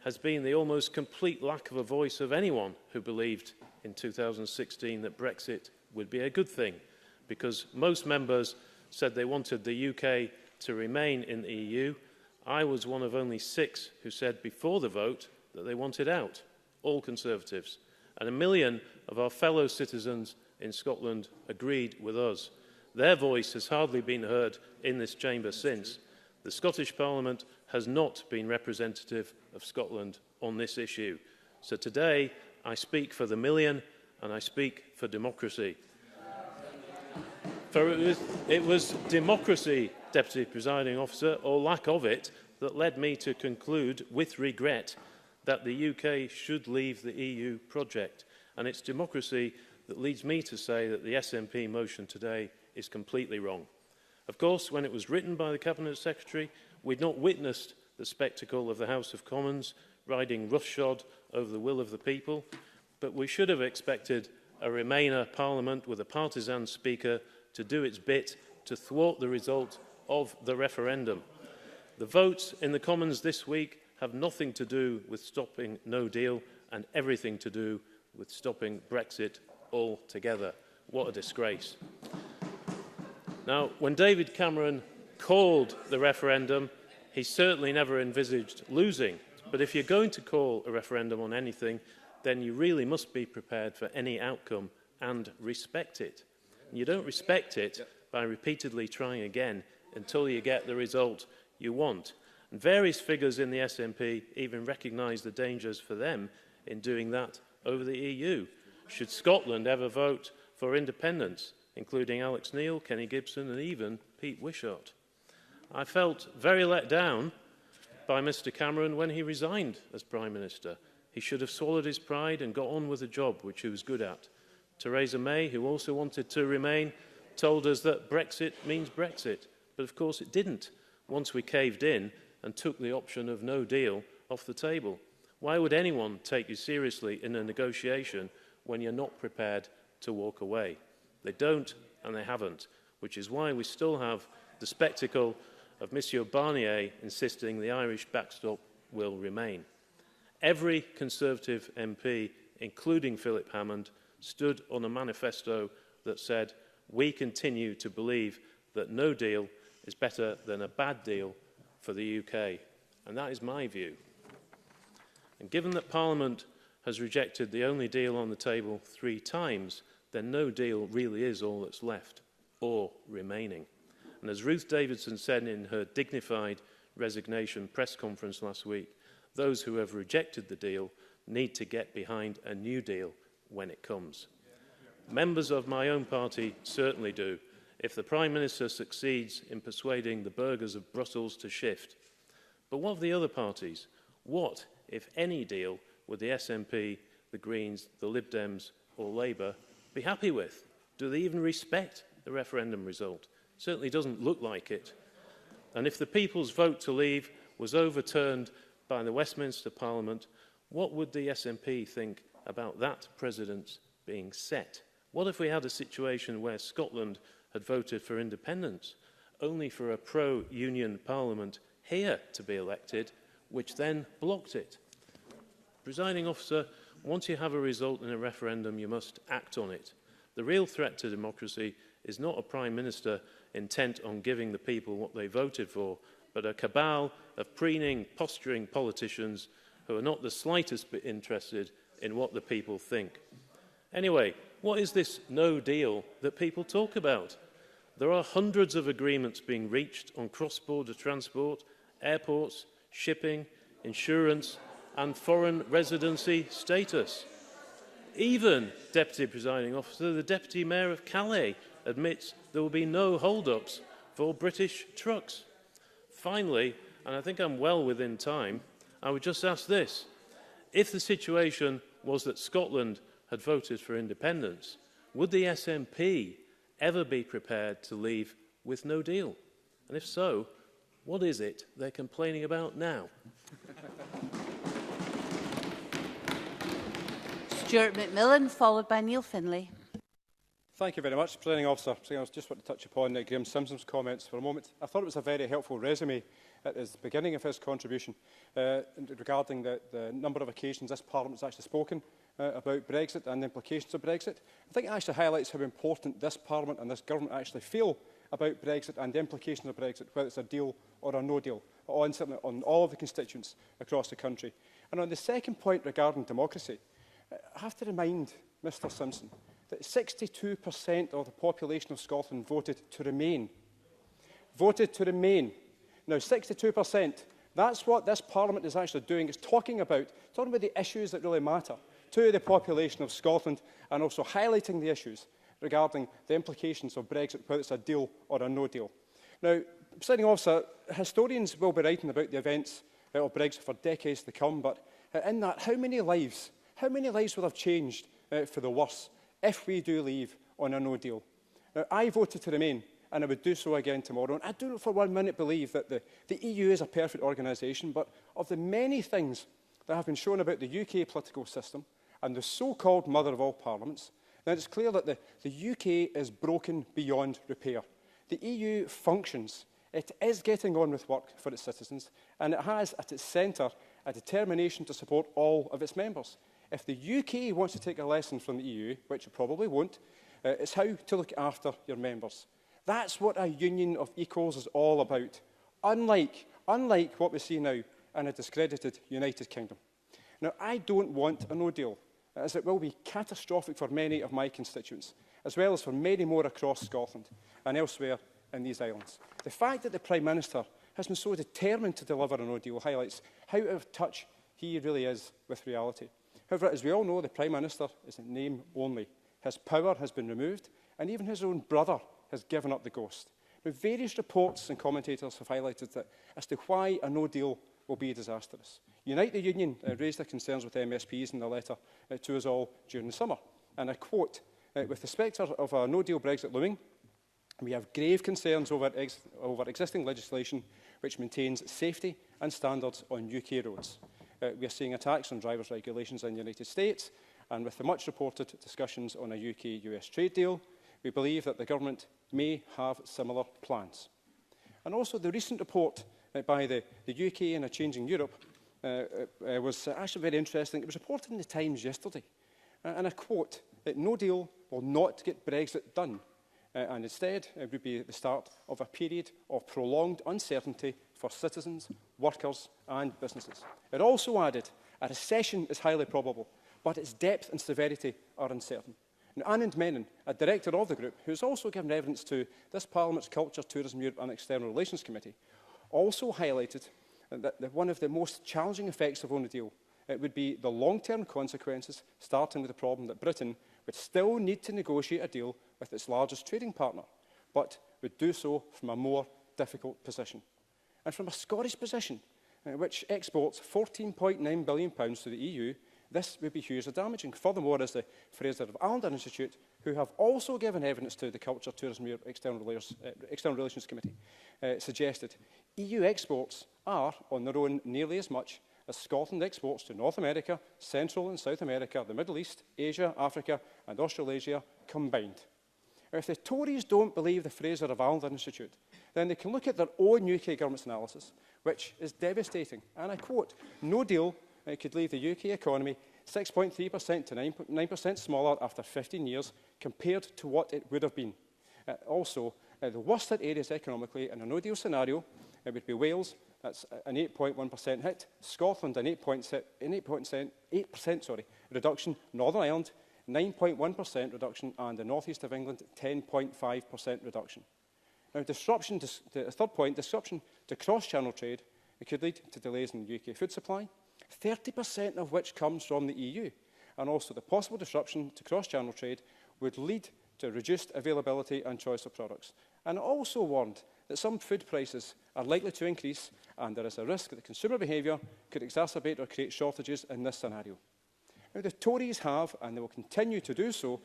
has been the almost complete lack of a voice of anyone who believed in 2016 that Brexit would be a good thing, because most members said they wanted the UK to remain in the EU. I was one of only 6 who said before the vote that they wanted out, all Conservatives. And 1 million of our fellow citizens in Scotland agreed with us. Their voice has hardly been heard in this chamber since. The Scottish Parliament has not been representative of Scotland on this issue. So today I speak for the million and I speak for democracy. For it was democracy, Deputy Presiding Officer, or lack of it, that led me to conclude with regret that the UK should leave the EU project. And it's democracy that leads me to say that the SNP motion today is completely wrong. Of course, when it was written by the Cabinet Secretary, we'd not witnessed the spectacle of the House of Commons riding roughshod over the will of the people, but we should have expected a Remainer Parliament with a partisan Speaker to do its bit to thwart the result of the referendum. The votes in the Commons this week have nothing to do with stopping no deal and everything to do with stopping Brexit altogether. What a disgrace. Now, when David Cameron called the referendum, he certainly never envisaged losing. But if you're going to call a referendum on anything, then you really must be prepared for any outcome and respect it. You don't respect it by repeatedly trying again until you get the result you want. And various figures in the SNP even recognise the dangers for them in doing that over the EU? Should Scotland ever vote for independence, including Alex Neil, Kenny Gibson and even Pete Wishart? I felt very let down by Mr Cameron when he resigned as Prime Minister. He should have swallowed his pride and got on with the job which he was good at. Theresa May, who also wanted to remain, told us that Brexit means Brexit. But of course it didn't, once we caved in and took the option of no deal off the table. Why would anyone take you seriously in a negotiation when you're not prepared to walk away? They don't and they haven't, which is why we still have the spectacle of Monsieur Barnier insisting the Irish backstop will remain. Every Conservative MP, including Philip Hammond, stood on a manifesto that said, "We continue to believe that no deal is better than a bad deal for the UK." And that is my view. And given that Parliament has rejected the only deal on the table 3 times, then no deal really is all that's left or remaining. And as Ruth Davidson said in her dignified resignation press conference last week, those who have rejected the deal need to get behind a new deal when it comes. Members of my own party certainly do, if the Prime Minister succeeds in persuading the burghers of Brussels to shift. But what of the other parties? What, if any deal, would the SNP, the Greens, the Lib Dems or Labour be happy with? Do they even respect the referendum result? Certainly doesn't look like it. And if the people's vote to leave was overturned by the Westminster Parliament, what would the SNP think about that precedent being set? What if we had a situation where Scotland had voted for independence, only for a pro-union Parliament here to be elected, which then blocked it? Presiding Officer, once you have a result in a referendum, you must act on it. The real threat to democracy is not a Prime Minister intent on giving the people what they voted for, but a cabal of preening, posturing politicians who are not the slightest bit interested in what the people think. Anyway, what is this no deal that people talk about? There are hundreds of agreements being reached on cross-border transport, airports, shipping, insurance and foreign residency status. Even, Deputy Presiding Officer, the Deputy Mayor of Calais admits there will be no hold-ups for British trucks. Finally, and I think I'm well within time, I would just ask this. If the situation was that Scotland had voted for independence, would the SNP ever be prepared to leave with no deal? And if so, what is it they're complaining about now? Stuart McMillan, followed by Neil Findlay. Thank you very much, Presiding Officer. I just want to touch upon Graham Simpson's comments for a moment. I thought it was a very helpful resume at the beginning of his contribution regarding the number of occasions this Parliament has actually spoken about Brexit and the implications of Brexit. I think it actually highlights how important this Parliament and this government actually feel about Brexit and the implications of Brexit, whether it's a deal or a no deal, certainly on all of the constituents across the country. And on the second point regarding democracy, I have to remind Mr Simpson that 62% of the population of Scotland voted to remain. Voted to remain. Now, 62%, that's what this Parliament is actually doing. It's talking about the issues that really matter to the population of Scotland and also highlighting the issues regarding the implications of Brexit, whether it's a deal or a no deal. Now, Presiding Officer, historians will be writing about the events of Brexit for decades to come, but in that, how many lives will have changed for the worse if we do leave on a no deal? Now, I voted to remain, and I would do so again tomorrow. And I do not for 1 minute believe that the EU is a perfect organisation, but of the many things that have been shown about the UK political system and the so-called mother of all parliaments, then it's clear that the UK is broken beyond repair. The EU functions. It is getting on with work for its citizens, and it has at its centre a determination to support all of its members. If the UK wants to take a lesson from the EU, which it probably won't, it's how to look after your members. That's what a union of equals is all about, unlike what we see now in a discredited United Kingdom. Now, I don't want a no deal, as it will be catastrophic for many of my constituents, as well as for many more across Scotland and elsewhere in these islands. The fact that the Prime Minister has been so determined to deliver a no deal highlights how out of touch he really is with reality. However, as we all know, the Prime Minister is in name only. His power has been removed, and even his own brother has given up the ghost. Now, various reports and commentators have highlighted that as to why a no deal will be disastrous. Unite the Union raised their concerns with MSPs in a letter to us all during the summer. And I quote, with the spectre of a no-deal Brexit looming, we have grave concerns over existing legislation which maintains safety and standards on UK roads. We are seeing attacks on drivers' regulations in the United States, and with the much reported discussions on a UK-US trade deal, we believe that the government may have similar plans. And also the recent report by the UK in a Changing Europe was actually very interesting. It was reported in the Times yesterday. And I quote, that no deal will not get Brexit done. And instead, it would be the start of a period of prolonged uncertainty for citizens, workers and businesses. It also added, a recession is highly probable, but its depth and severity are uncertain. Now, Anand Menon, a director of the group, who has also given evidence to this Parliament's Culture, Tourism, Europe and External Relations Committee, also highlighted that one of the most challenging effects of no deal would be the long-term consequences, starting with the problem that Britain would still need to negotiate a deal with its largest trading partner, but would do so from a more difficult position. And from a Scottish position, which exports £14.9 billion to the EU, this would be hugely damaging. Furthermore, as the Fraser of Allender Institute, who have also given evidence to the Culture, Tourism, Europe, External Relations Committee, suggested, EU exports are, on their own, nearly as much as Scotland exports to North America, Central and South America, the Middle East, Asia, Africa and Australasia combined. Now, if the Tories don't believe the Fraser of Allender Institute, then they can look at their own UK government's analysis, which is devastating. And I quote, no deal could leave the UK economy 6.3% to 9% smaller after 15 years compared to what it would have been. Also, the worst hit areas economically in a no-deal scenario would be Wales, that's an 8.1% hit, Scotland an 8% reduction, Northern Ireland 9.1% reduction, and the North East of England 10.5% reduction. Now, the third point, disruption to cross-channel trade could lead to delays in UK food supply, 30% of which comes from the EU. And also the possible disruption to cross-channel trade would lead to reduced availability and choice of products. And it also warned that some food prices are likely to increase, and there is a risk that consumer behaviour could exacerbate or create shortages in this scenario. Now, the Tories have, and they will continue to do so,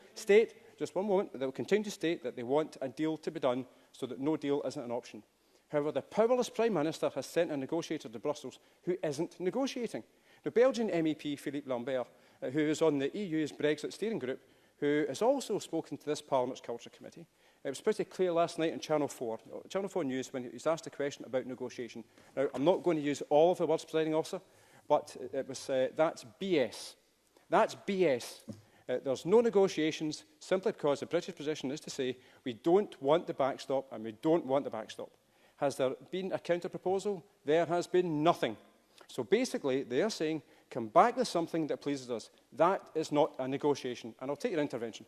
just one moment, they will continue to state that they want a deal to be done so that no deal isn't an option. However, the powerless Prime Minister has sent a negotiator to Brussels who isn't negotiating. The Belgian MEP, Philippe Lambert, who is on the EU's Brexit steering group, who has also spoken to this Parliament's Culture Committee, it was pretty clear last night on Channel 4 News when he was asked a question about negotiation. Now, I'm not going to use all of the words, Presiding Officer, but it was, that's BS. That's BS. There's no negotiations simply because the British position is to say we don't want the backstop and we don't want the backstop. Has there been a counter-proposal? There has been nothing. So basically, they are saying, come back with something that pleases us. That is not a negotiation. And I'll take your intervention.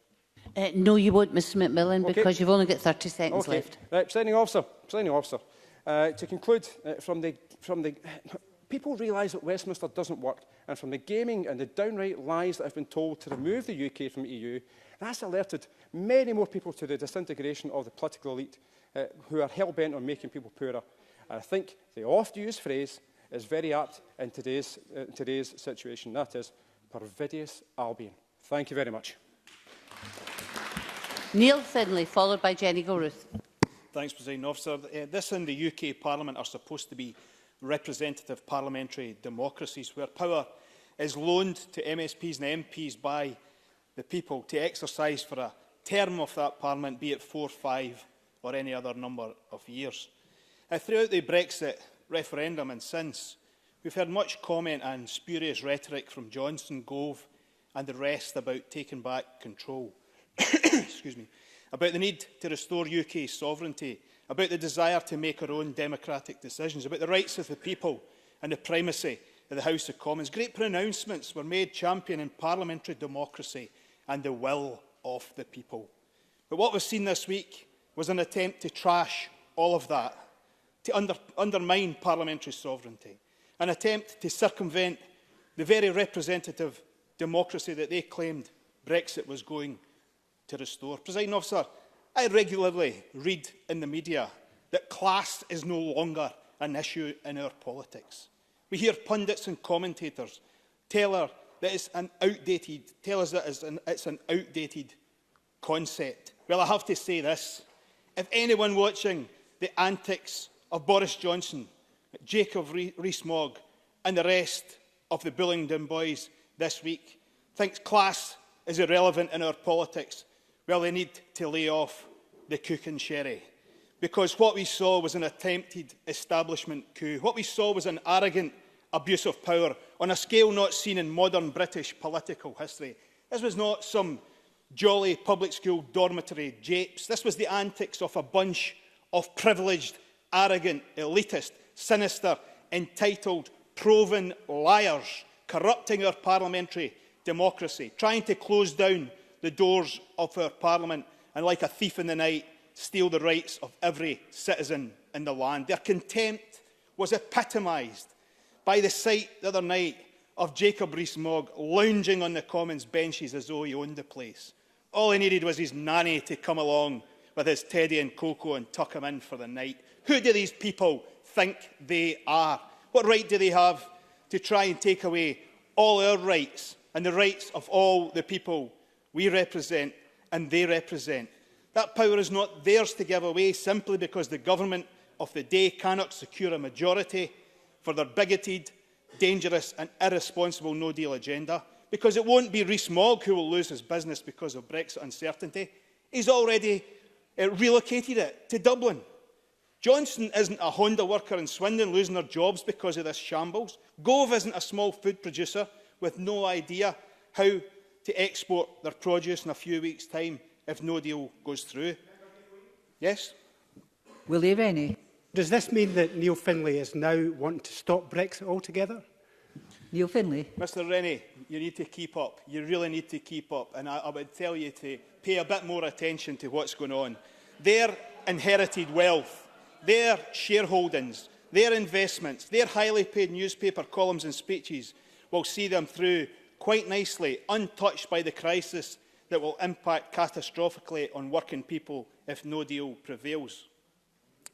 No, you won't, Mr McMillan, because you've only got 30 seconds left. Right, Presiding Officer. To conclude, from the people realise that Westminster doesn't work, and from the gaming and the downright lies that have been told to remove the UK from the EU, that's alerted many more people to the disintegration of the political elite who are hell-bent on making people poorer. And I think the oft-used phrase is very apt in today's situation. That is, perfidious Albion. Thank you very much. Neil Findlay, followed by Jenny Gilruth. Thanks, Presiding Officer. This and the UK Parliament are supposed to be representative parliamentary democracies where power is loaned to MSPs and MPs by the people to exercise for a term of that Parliament, be it 4, 5 or any other number of years. Throughout the Brexit referendum and since, we've heard much comment and spurious rhetoric from Johnson, Gove and the rest about taking back control. Excuse me. About the need to restore UK sovereignty, about the desire to make our own democratic decisions, about the rights of the people and the primacy of the House of Commons. Great pronouncements were made championing parliamentary democracy and the will of the people. But what was seen this week was an attempt to trash all of that, to undermine parliamentary sovereignty, an attempt to circumvent the very representative democracy that they claimed Brexit was going to restore. Presiding Officer, I regularly read in the media that class is no longer an issue in our politics. We hear pundits and commentators tell us that it's an outdated concept. Well, I have to say this. If anyone watching the antics of Boris Johnson, Jacob Rees-Mogg and the rest of the Bullingdon boys this week thinks class is irrelevant in our politics, well, they need to lay off the cook and sherry. Because what we saw was an attempted establishment coup. What we saw was an arrogant abuse of power on a scale not seen in modern British political history. This was not some jolly public school dormitory japes. This was the antics of a bunch of privileged, arrogant, elitist, sinister, entitled, proven liars, corrupting our parliamentary democracy, trying to close down the doors of our parliament and, like a thief in the night, steal the rights of every citizen in the land. Their contempt was epitomised by the sight the other night of Jacob Rees-Mogg lounging on the Commons benches as though he owned the place. All he needed was his nanny to come along with his Teddy and Coco and tuck him in for the night. Who do these people think they are? What right do they have to try and take away all our rights and the rights of all the people we represent and they represent? That power is not theirs to give away simply because the government of the day cannot secure a majority for their bigoted, dangerous and irresponsible no-deal agenda, because it won't be Rees-Mogg who will lose his business because of Brexit uncertainty. He's already relocated it to Dublin. Johnson isn't a Honda worker in Swindon losing their jobs because of this shambles. Gove isn't a small food producer with no idea how to export their produce in a few weeks' time if no deal goes through. Yes? Willie Rennie. Does this mean that Neil Finlay is now wanting to stop Brexit altogether? Neil Finlay. Mr Rennie, you need to keep up. You really need to keep up. And I would tell you to pay a bit more attention to what's going on. Their inherited wealth, their shareholdings, their investments, their highly paid newspaper columns and speeches will see them through quite nicely, untouched by the crisis that will impact catastrophically on working people if no deal prevails.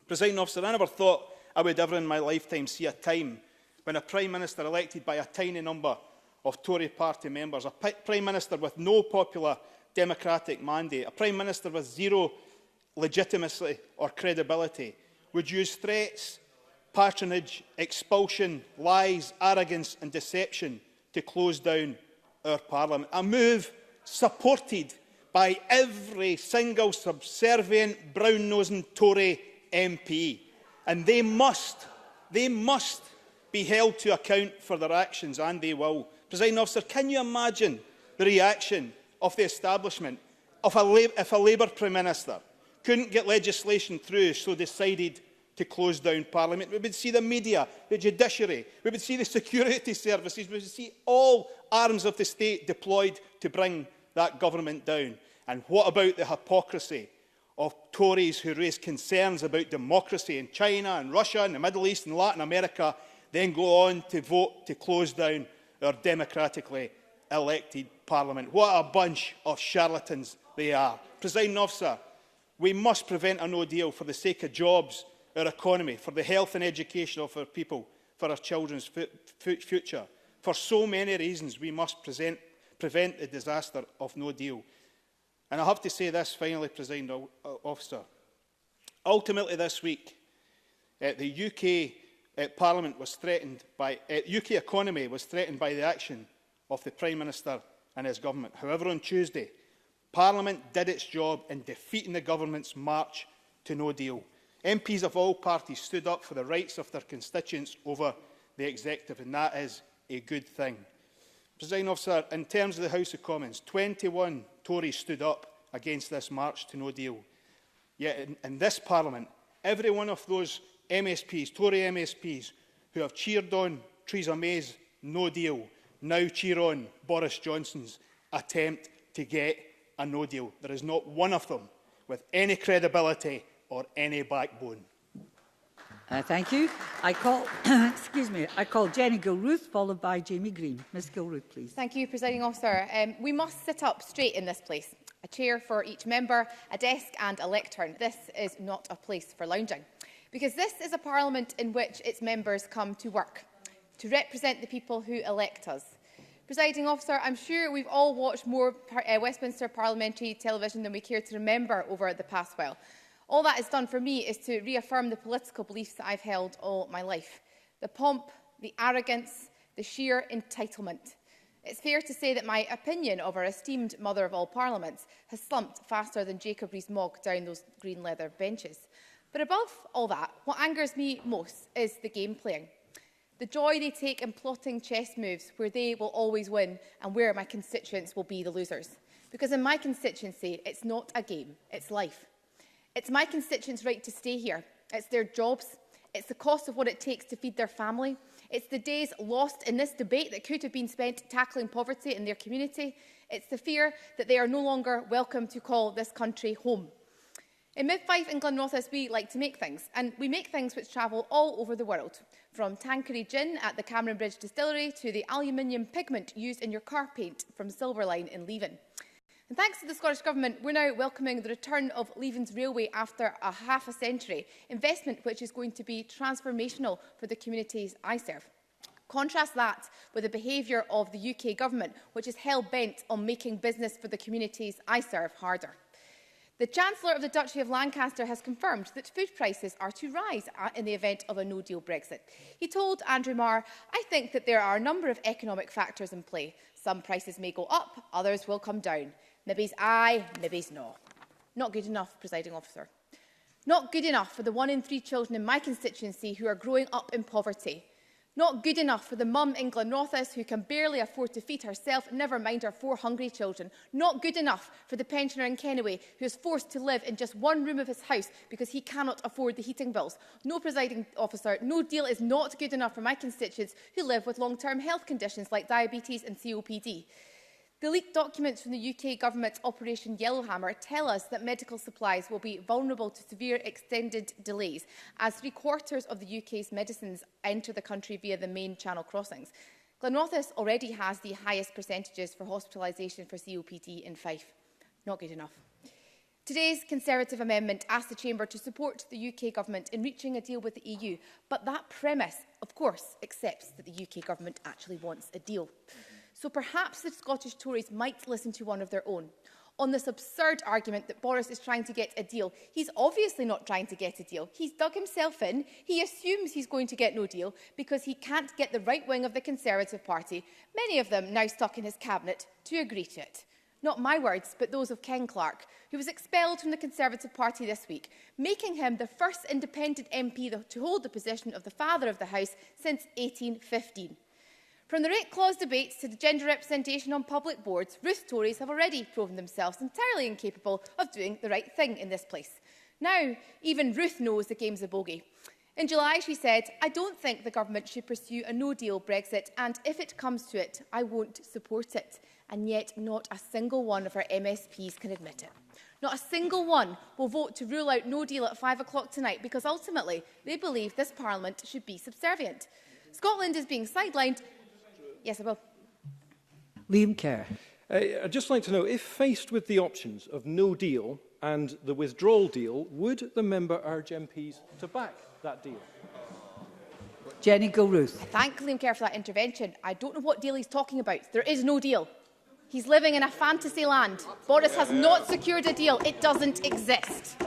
Presiding Officer, I never thought I would ever in my lifetime see a time when a Prime Minister elected by a tiny number of Tory party members, a Prime Minister with no popular democratic mandate, a Prime Minister with zero legitimacy or credibility, would use threats, patronage, expulsion, lies, arrogance and deception to close down our Parliament. A move supported by every single subservient, brown-nosing Tory MP. And they must be held to account for their actions, and they will. Presiding Officer, can you imagine the reaction of the establishment if a Labour Prime Minister couldn't get legislation through, so decided to close down Parliament? We would see the media, the judiciary, we would see the security services, we would see all arms of the state deployed to bring that government down. And what about the hypocrisy of Tories who raise concerns about democracy in China and Russia and the Middle East and Latin America, then go on to vote to close down our democratically elected Parliament? What a bunch of charlatans they are. Presiding Officer, we must prevent a no deal for the sake of jobs, our economy, for the health and education of our people, for our children's future. For so many reasons, we must prevent the disaster of no deal. And I have to say this finally, Presiding Officer. Ultimately this week, the UK Parliament was threatened by, UK economy was threatened by the action of the Prime Minister and his government. However, on Tuesday, Parliament did its job in defeating the government's march to no deal. MPs of all parties stood up for the rights of their constituents over the executive, and that is a good thing. Presiding Officer, in terms of the House of Commons, 21 Tories stood up against this march to no deal. Yet in this Parliament, every one of those MSPs, Tory MSPs, who have cheered on Theresa May's no deal, now cheer on Boris Johnson's attempt to get a no deal. There is not one of them with any credibility or any backbone. Thank you. I call, excuse me, I call Jenny Gilruth, followed by Jamie Green. Ms Gilruth, please. Thank you, Presiding Officer. We must sit up straight in this place. A chair for each member, a desk and a lectern. This is not a place for lounging. Because this is a parliament in which its members come to work, to represent the people who elect us. Presiding Officer, I'm sure we've all watched more Westminster parliamentary television than we care to remember over the past while. All that has done for me is to reaffirm the political beliefs that I've held all my life. The pomp, the arrogance, the sheer entitlement. It's fair to say that my opinion of our esteemed mother of all parliaments has slumped faster than Jacob Rees-Mogg down those green leather benches. But above all that, what angers me most is the game playing. The joy they take in plotting chess moves where they will always win and where my constituents will be the losers. Because in my constituency, it's not a game, it's life. It's my constituents' right to stay here. It's their jobs. It's the cost of what it takes to feed their family. It's the days lost in this debate that could have been spent tackling poverty in their community. It's the fear that they are no longer welcome to call this country home. In Mid-Fife and Glenrothes, we like to make things, and we make things which travel all over the world, from Tanqueray gin at the Cameron Bridge Distillery to the aluminium pigment used in your car paint from Silverline in Leven. And thanks to the Scottish Government, we're now welcoming the return of Leven's Railway after half a century, investment which is going to be transformational for the communities I serve. Contrast that with the behaviour of the UK Government, which is hell-bent on making business for the communities I serve harder. The Chancellor of the Duchy of Lancaster has confirmed that food prices are to rise in the event of a no-deal Brexit. He told Andrew Marr, "I think that there are a number of economic factors in play. Some prices may go up, others will come down. Maybe's aye, maybe's no." Not good enough, Presiding Officer. Not good enough for the 1 in 3 children in my constituency who are growing up in poverty. Not good enough for the mum in Glenrothes who can barely afford to feed herself, never mind her 4 hungry children. Not good enough for the pensioner in Kenneway who is forced to live in just one room of his house because he cannot afford the heating bills. No, Presiding Officer, no deal is not good enough for my constituents who live with long-term health conditions like diabetes and COPD. The leaked documents from the UK Government's Operation Yellowhammer tell us that medical supplies will be vulnerable to severe extended delays as 3/4 of the UK's medicines enter the country via the main channel crossings. Glenrothes already has the highest percentages for hospitalisation for COPD in Fife. Not good enough. Today's Conservative amendment asks the Chamber to support the UK Government in reaching a deal with the EU, but that premise, of course, accepts that the UK Government actually wants a deal. So perhaps the Scottish Tories might listen to one of their own. On this absurd argument that Boris is trying to get a deal, he's obviously not trying to get a deal. He's dug himself in. He assumes he's going to get no deal because he can't get the right wing of the Conservative Party, many of them now stuck in his cabinet, to agree to it. Not my words, but those of Ken Clarke, who was expelled from the Conservative Party this week, making him the first independent MP to hold the position of the Father of the House since 1815. From the rate clause debates to the gender representation on public boards, Ruth Tories have already proven themselves entirely incapable of doing the right thing in this place. Now, even Ruth knows the game's a bogey. In July, she said, "I don't think the government should pursue a no-deal Brexit, and if it comes to it, I won't support it." And yet, not a single one of her MSPs can admit it. Not a single one will vote to rule out no deal at 5 o'clock tonight because ultimately they believe this Parliament should be subservient. Scotland is being sidelined. Yes, I will. Liam Kerr. I'd just like to know, if faced with the options of no deal and the withdrawal deal, would the member urge MPs to back that deal? Jenny Gilruth. Thank Liam Kerr for that intervention. I don't know what deal he's talking about. There is no deal. He's living in a fantasy land. Boris has not secured a deal. It doesn't exist.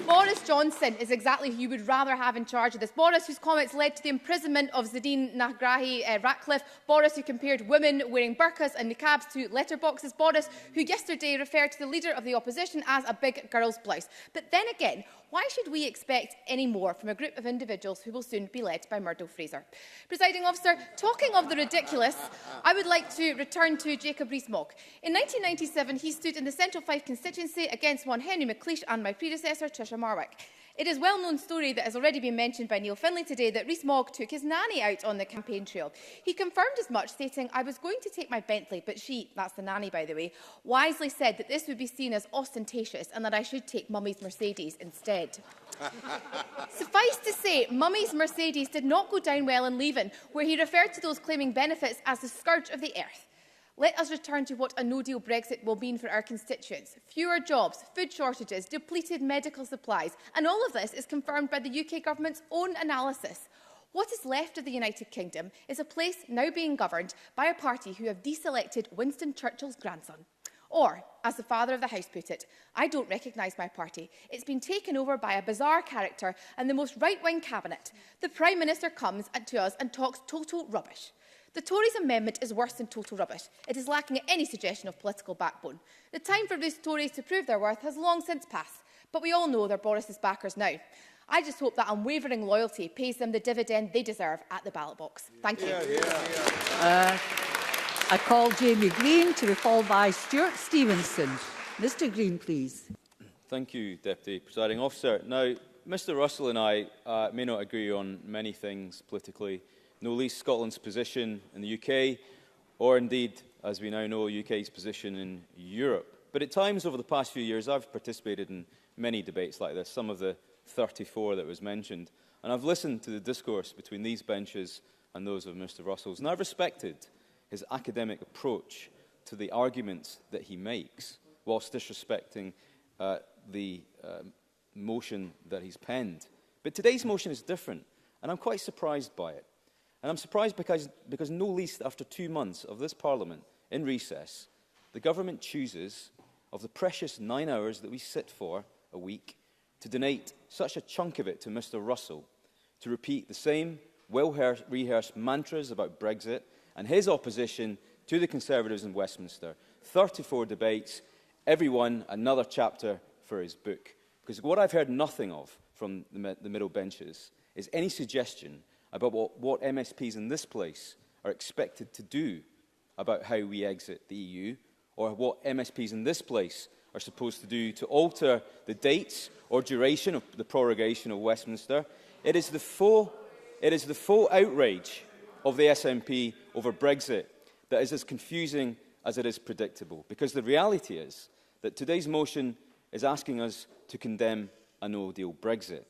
Boris Johnson is exactly who you would rather have in charge of this. Boris, whose comments led to the imprisonment of Zadine Nagrahi Ratcliffe. Boris, who compared women wearing burqas and niqabs to letterboxes. Boris, who yesterday referred to the leader of the opposition as a big girl's blouse. But then again, why should we expect any more from a group of individuals who will soon be led by Murdo Fraser? Presiding Officer, talking of the ridiculous, I would like to return to Jacob Rees-Mogg. In 1997, he stood in the Central Fife constituency against one Henry McLeish and my predecessor, Tricia Marwick. It is a well-known story that has already been mentioned by Neil Findlay today that Rees-Mogg took his nanny out on the campaign trail. He confirmed as much, stating, "I was going to take my Bentley, but she," that's the nanny by the way, "wisely said that this would be seen as ostentatious and that I should take Mummy's Mercedes instead." Suffice to say, Mummy's Mercedes did not go down well in Leven, where he referred to those claiming benefits as the scourge of the earth. Let us return to what a no-deal Brexit will mean for our constituents. Fewer jobs, food shortages, depleted medical supplies, and all of this is confirmed by the UK Government's own analysis. What is left of the United Kingdom is a place now being governed by a party who have deselected Winston Churchill's grandson. Or, as the father of the House put it, "I don't recognise my party. It's been taken over by a bizarre character and the most right-wing cabinet. The Prime Minister comes to us and talks total rubbish." The Tories' amendment is worse than total rubbish. It is lacking any suggestion of political backbone. The time for these Tories to prove their worth has long since passed, but we all know they're Boris's backers now. I just hope that unwavering loyalty pays them the dividend they deserve at the ballot box. Thank you. I call Jamie Green to be followed by Stuart Stevenson. Mr Green, please. Thank you, Deputy Presiding Officer. Now, Mr Russell and I may not agree on many things politically, no least Scotland's position in the UK, or indeed, as we now know, UK's position in Europe. But at times over the past few years, I've participated in many debates like this, some of the 34 that was mentioned, and I've listened to the discourse between these benches and those of Mr Russell's, and I've respected his academic approach to the arguments that he makes, whilst disrespecting the motion that he's penned. But today's motion is different, and I'm quite surprised by it. And I'm surprised because no least after 2 months of this Parliament in recess, the government chooses, of the precious 9 hours that we sit for a week, to donate such a chunk of it to Mr Russell, to repeat the same well-rehearsed mantras about Brexit and his opposition to the Conservatives in Westminster. 34 debates, every one another chapter for his book. Because what I've heard nothing of from the middle benches is any suggestion about what MSPs in this place are expected to do about how we exit the EU, or what MSPs in this place are supposed to do to alter the dates or duration of the prorogation of Westminster. It is the full outrage of the SNP over Brexit that is as confusing as it is predictable. Because the reality is that today's motion is asking us to condemn a no-deal Brexit.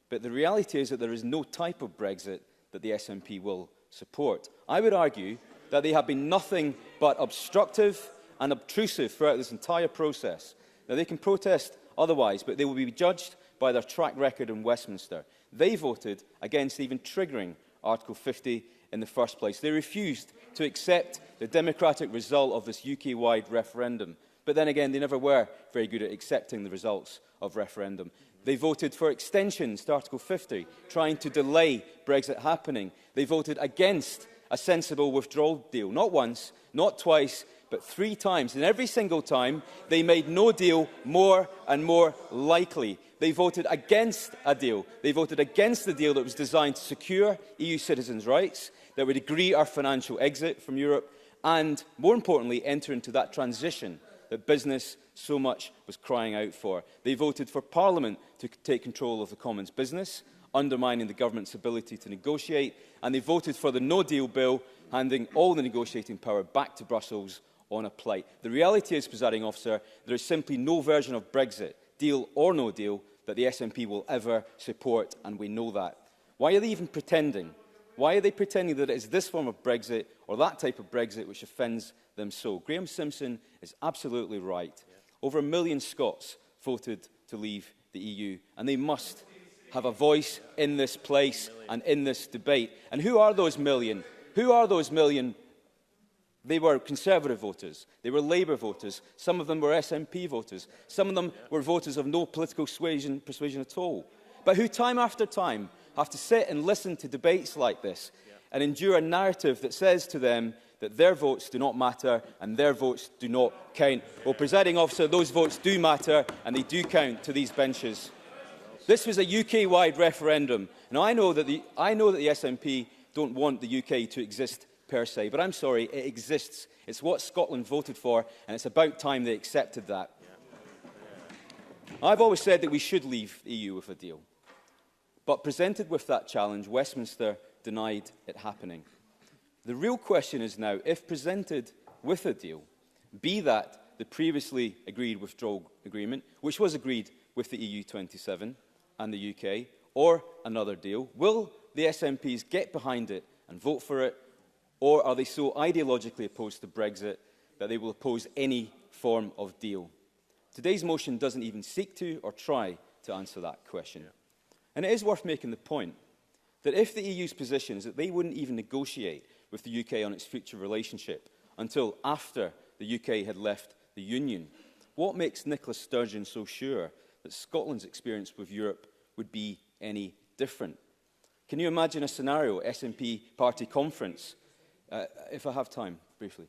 But the reality is that there is no type of Brexit that the SNP will support. I would argue that they have been nothing but obstructive and obtrusive throughout this entire process. Now, they can protest otherwise, but they will be judged by their track record in Westminster. They voted against even triggering Article 50 in the first place. They refused to accept the democratic result of this UK-wide referendum. But then again, they never were very good at accepting the results of referendum. They voted for extensions to Article 50, trying to delay Brexit happening. They voted against a sensible withdrawal deal, not once, not twice, but 3 times. And every single time, they made no deal more and more likely. They voted against a deal. They voted against the deal that was designed to secure EU citizens' rights, that would agree our financial exit from Europe, and, more importantly, enter into that transition that business so much was crying out for. They voted for Parliament to take control of the Commons business, undermining the government's ability to negotiate, and they voted for the no-deal bill, handing all the negotiating power back to Brussels on a plate. The reality is, Presiding Officer, there is simply no version of Brexit, deal or no deal, that the SNP will ever support, and we know that. Why are they even pretending? Why are they pretending that it is this form of Brexit or that type of Brexit which offends them so? Graham Simpson is absolutely right. Over 1 million Scots voted to leave the EU, and they must have a voice in this place and in this debate. And who are those million? Who are those million? They were Conservative voters, they were Labour voters, some of them were SNP voters, some of them were voters of no political persuasion at all, but who time after time have to sit and listen to debates like this and endure a narrative that says to them that their votes do not matter and their votes do not count. Well, Presiding Officer, those votes do matter and they do count to these benches. This was a UK-wide referendum. Now, I know that the SNP don't want the UK to exist per se, but I'm sorry, it exists. It's what Scotland voted for, and it's about time they accepted that. I've always said that we should leave the EU with a deal. But presented with that challenge, Westminster denied it happening. The real question is now, if presented with a deal, be that the previously agreed withdrawal agreement, which was agreed with the EU27 and the UK, or another deal, will the SNPs get behind it and vote for it, or are they so ideologically opposed to Brexit that they will oppose any form of deal? Today's motion doesn't even seek to or try to answer that question. And it is worth making the point that if the EU's position is that they wouldn't even negotiate with the UK on its future relationship until after the UK had left the Union, what makes Nicola Sturgeon so sure that Scotland's experience with Europe would be any different? Can you imagine a scenario, SNP party conference, if I have time, briefly?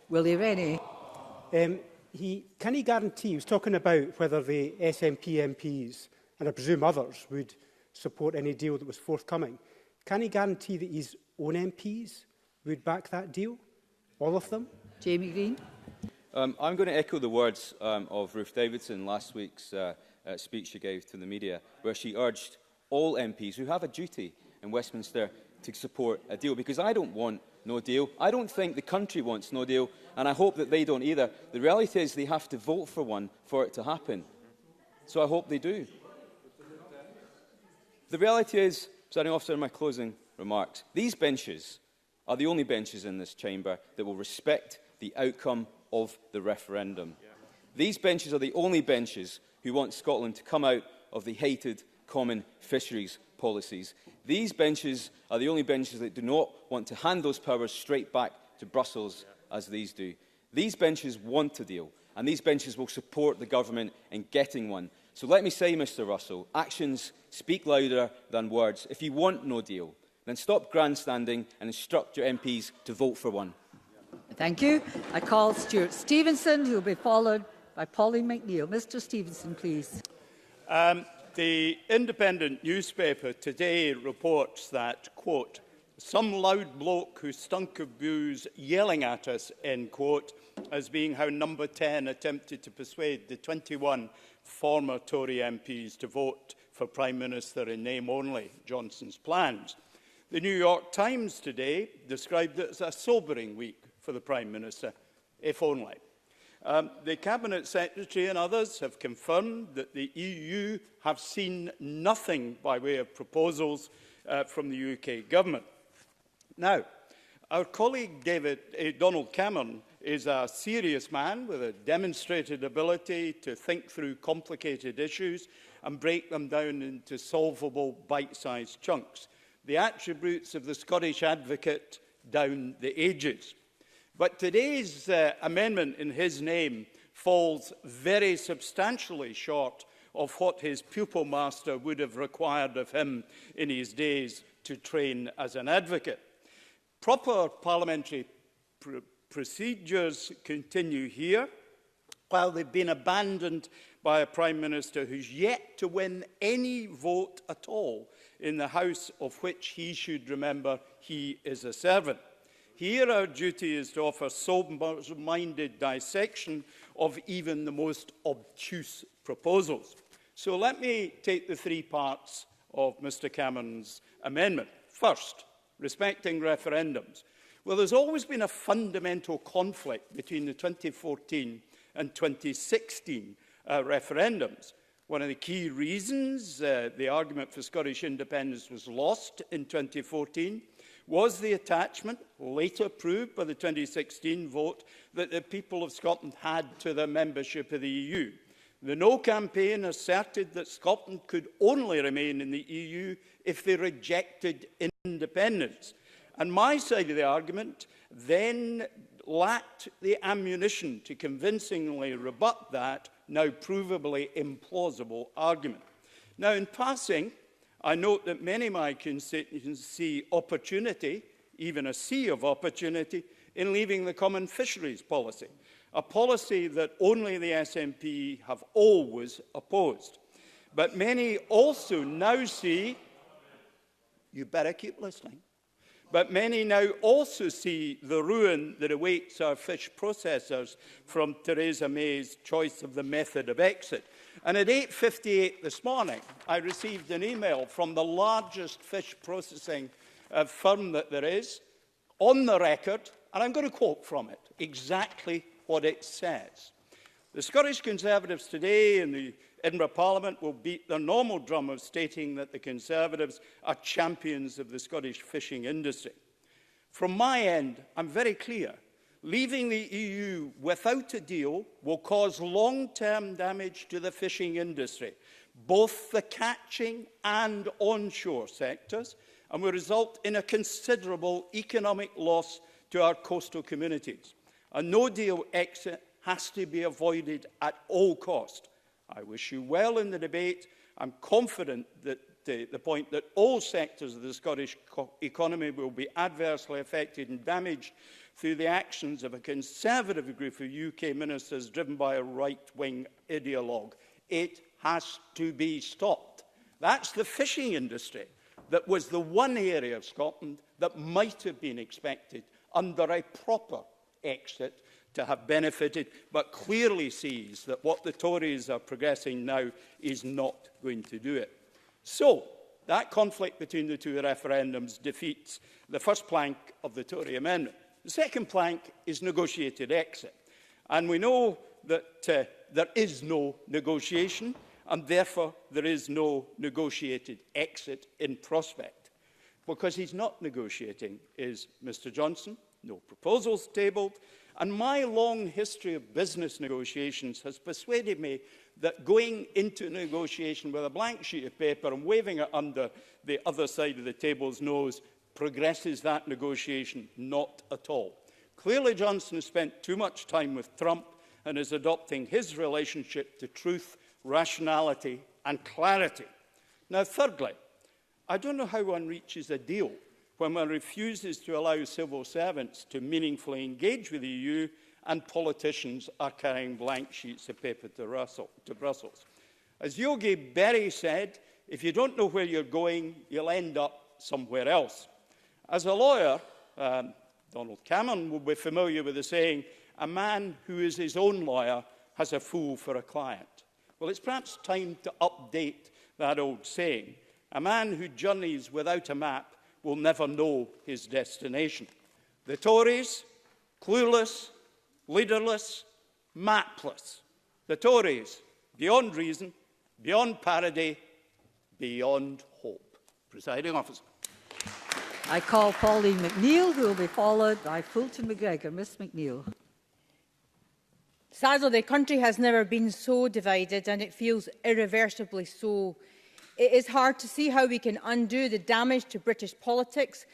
Willie Rennie. Can he guarantee, he was talking about whether the SNP MPs, and I presume others, would support any deal that was forthcoming. Can he guarantee that his own MPs would back that deal? All of them? Jamie Green. I'm going to echo the words of Ruth Davidson last week's speech she gave to the media, where she urged all MPs who have a duty in Westminster to support a deal, because I don't want no deal. I don't think the country wants no deal, and I hope that they don't either. The reality is they have to vote for one for it to happen. So I hope they do. The reality is, Presiding Officer, in my closing remarks, these benches are the only benches in this chamber that will respect the outcome of the referendum. These benches are the only benches who want Scotland to come out of the hated common fisheries policies. These benches are the only benches that do not want to hand those powers straight back to Brussels, as these do. These benches want a deal, and these benches will support the government in getting one. So let me say, Mr Russell, actions speak louder than words. If you want no deal, then stop grandstanding and instruct your MPs to vote for one. Thank you. I call Stuart Stevenson, who will be followed by Pauline McNeill. Mr Stevenson, please. The Independent newspaper today reports that, quote, some loud bloke who stunk of booze yelling at us, end quote, as being how Number 10 attempted to persuade the 21 former Tory MPs to vote for Prime Minister in name only, Johnson's plans. The New York Times today described it as a sobering week for the Prime Minister, if only. The Cabinet Secretary and others have confirmed that the EU have seen nothing by way of proposals from the UK Government. Now, our colleague Donald Cameron is a serious man with a demonstrated ability to think through complicated issues and break them down into solvable bite-sized chunks. The attributes of the Scottish advocate down the ages. But today's amendment in his name falls very substantially short of what his pupil master would have required of him in his days to train as an advocate. Proper parliamentary procedures continue here, while they've been abandoned by a Prime Minister who's yet to win any vote at all in the House of which he should remember he is a servant. Here our duty is to offer sober-minded dissection of even the most obtuse proposals. So let me take the three parts of Mr Cameron's amendment. First, respecting referendums. Well, there's always been a fundamental conflict between the 2014 and 2016 referendums. One of the key reasons the argument for Scottish independence was lost in 2014 was the attachment, later proved by the 2016 vote, that the people of Scotland had to their membership of the EU. The No campaign asserted that Scotland could only remain in the EU if they rejected independence. And my side of the argument then lacked the ammunition to convincingly rebut that now provably implausible argument. Now, in passing, I note that many of my constituents see opportunity, even a sea of opportunity, in leaving the common fisheries policy, a policy that only the SNP have always opposed. But many also now see, you better keep listening, But many now also see the ruin that awaits our fish processors from Theresa May's choice of the method of exit. And at 8:58 this morning, I received an email from the largest fish processing firm that there is, on the record, and I'm going to quote from it, exactly what it says. The Scottish Conservatives today in the Edinburgh Parliament will beat their normal drum of stating that the Conservatives are champions of the Scottish fishing industry. From my end, I'm very clear. Leaving the EU without a deal will cause long-term damage to the fishing industry, both the catching and onshore sectors, and will result in a considerable economic loss to our coastal communities. A no-deal exit has to be avoided at all cost. I wish you well in the debate. I'm confident that the point that all sectors of the Scottish economy will be adversely affected and damaged through the actions of a Conservative group of UK ministers driven by a right-wing ideologue. It has to be stopped. That's the fishing industry that was the one area of Scotland that might have been expected under a proper exit to have benefited, but clearly sees that what the Tories are progressing now is not going to do it. So, that conflict between the two referendums defeats the first plank of the Tory amendment. The second plank is negotiated exit. And we know that there is no negotiation, and therefore there is no negotiated exit in prospect. Because he's not negotiating is Mr Johnson, no proposals tabled, and my long history of business negotiations has persuaded me that going into negotiation with a blank sheet of paper and waving it under the other side of the table's nose progresses that negotiation not at all. Clearly, Johnson has spent too much time with Trump and is adopting his relationship to truth, rationality and clarity. Now, thirdly, I don't know how one reaches a deal when one refuses to allow civil servants to meaningfully engage with the EU and politicians are carrying blank sheets of paper to Brussels. As Yogi Berra said, if you don't know where you're going, you'll end up somewhere else. As a lawyer, Donald Cameron will be familiar with the saying, a man who is his own lawyer has a fool for a client. Well, it's perhaps time to update that old saying. A man who journeys without a map will never know his destination. The Tories, clueless, leaderless, mapless. The Tories, beyond reason, beyond parody, beyond hope. Presiding Officer. I call Pauline McNeill, who will be followed by Fulton McGregor. Miss McNeill. Sadly, the country has never been so divided, and it feels irreversibly so. It is hard to see how we can undo the damage to British politics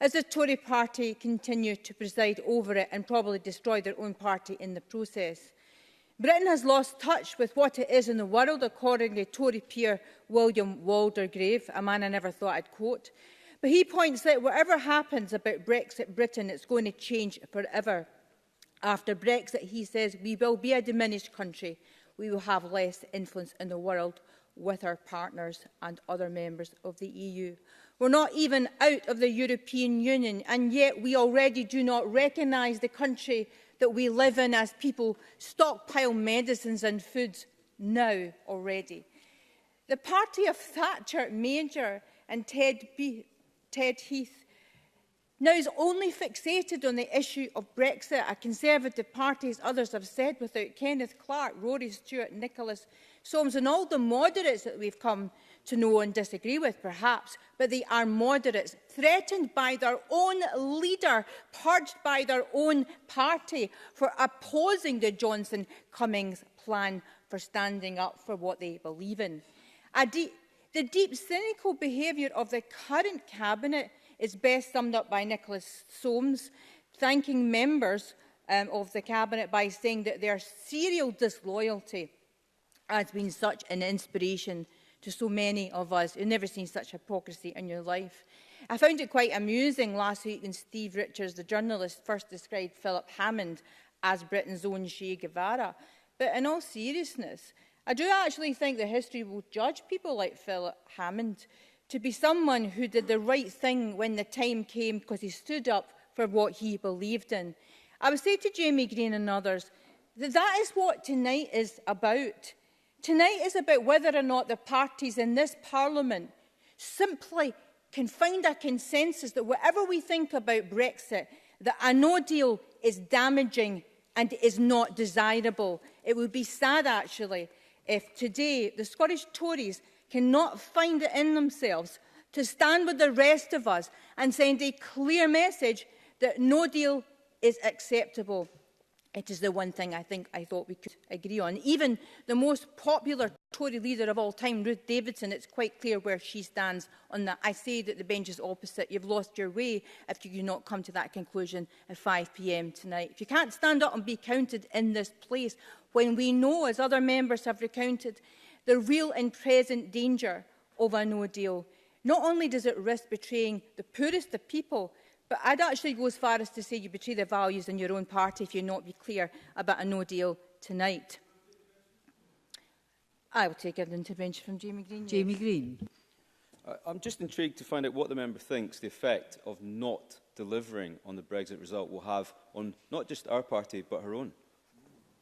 as the Tory party continue to preside over it and probably destroy their own party in the process. Britain has lost touch with what it is in the world, according to Tory peer William Waldegrave, a man I never thought I'd quote. But he points that whatever happens about Brexit Britain, it's going to change forever. After Brexit, he says, we will be a diminished country. We will have less influence in the world with our partners and other members of the EU. We're not even out of the European Union, and yet we already do not recognise the country that we live in as people stockpile medicines and foods now already. The party of Thatcher Major and Ted Heath now is only fixated on the issue of Brexit, a Conservative party, as others have said, without Kenneth Clarke, Rory Stewart, Nicholas Soames and all the moderates that we've come to know and disagree with, perhaps, but they are moderates, threatened by their own leader, purged by their own party for opposing the Johnson-Cummings plan for standing up for what they believe in. The deep cynical behaviour of the current Cabinet is best summed up by Nicholas Soames, thanking members of the Cabinet by saying that their serial disloyalty has been such an inspiration to so many of us who've never seen such hypocrisy in your life. I found it quite amusing last week when Steve Richards, the journalist, first described Philip Hammond as Britain's own Che Guevara. But in all seriousness, I do actually think that history will judge people like Philip Hammond, to be someone who did the right thing when the time came because he stood up for what he believed in. I would say to Jamie Green and others that that is what tonight is about. Tonight is about whether or not the parties in this Parliament simply can find a consensus that whatever we think about Brexit, that a no deal is damaging and is not desirable. It would be sad, actually, if today the Scottish Tories cannot find it in themselves to stand with the rest of us and send a clear message that no deal is acceptable. It is the one thing I thought we could agree on. Even the most popular Tory leader of all time, Ruth Davidson, it's quite clear where she stands on that. I say that the bench is opposite. You've lost your way if you do not come to that conclusion at 5 p.m. tonight. If you can't stand up and be counted in this place, when we know, as other members have recounted, the real and present danger of a no deal, not only does it risk betraying the poorest of people, but I'd actually go as far as to say you betray the values in your own party if you not be clear about a no deal tonight. I will take an intervention from Jamie Green. Jamie Green. I'm just intrigued to find out what the member thinks the effect of not delivering on the Brexit result will have on not just our party but her own.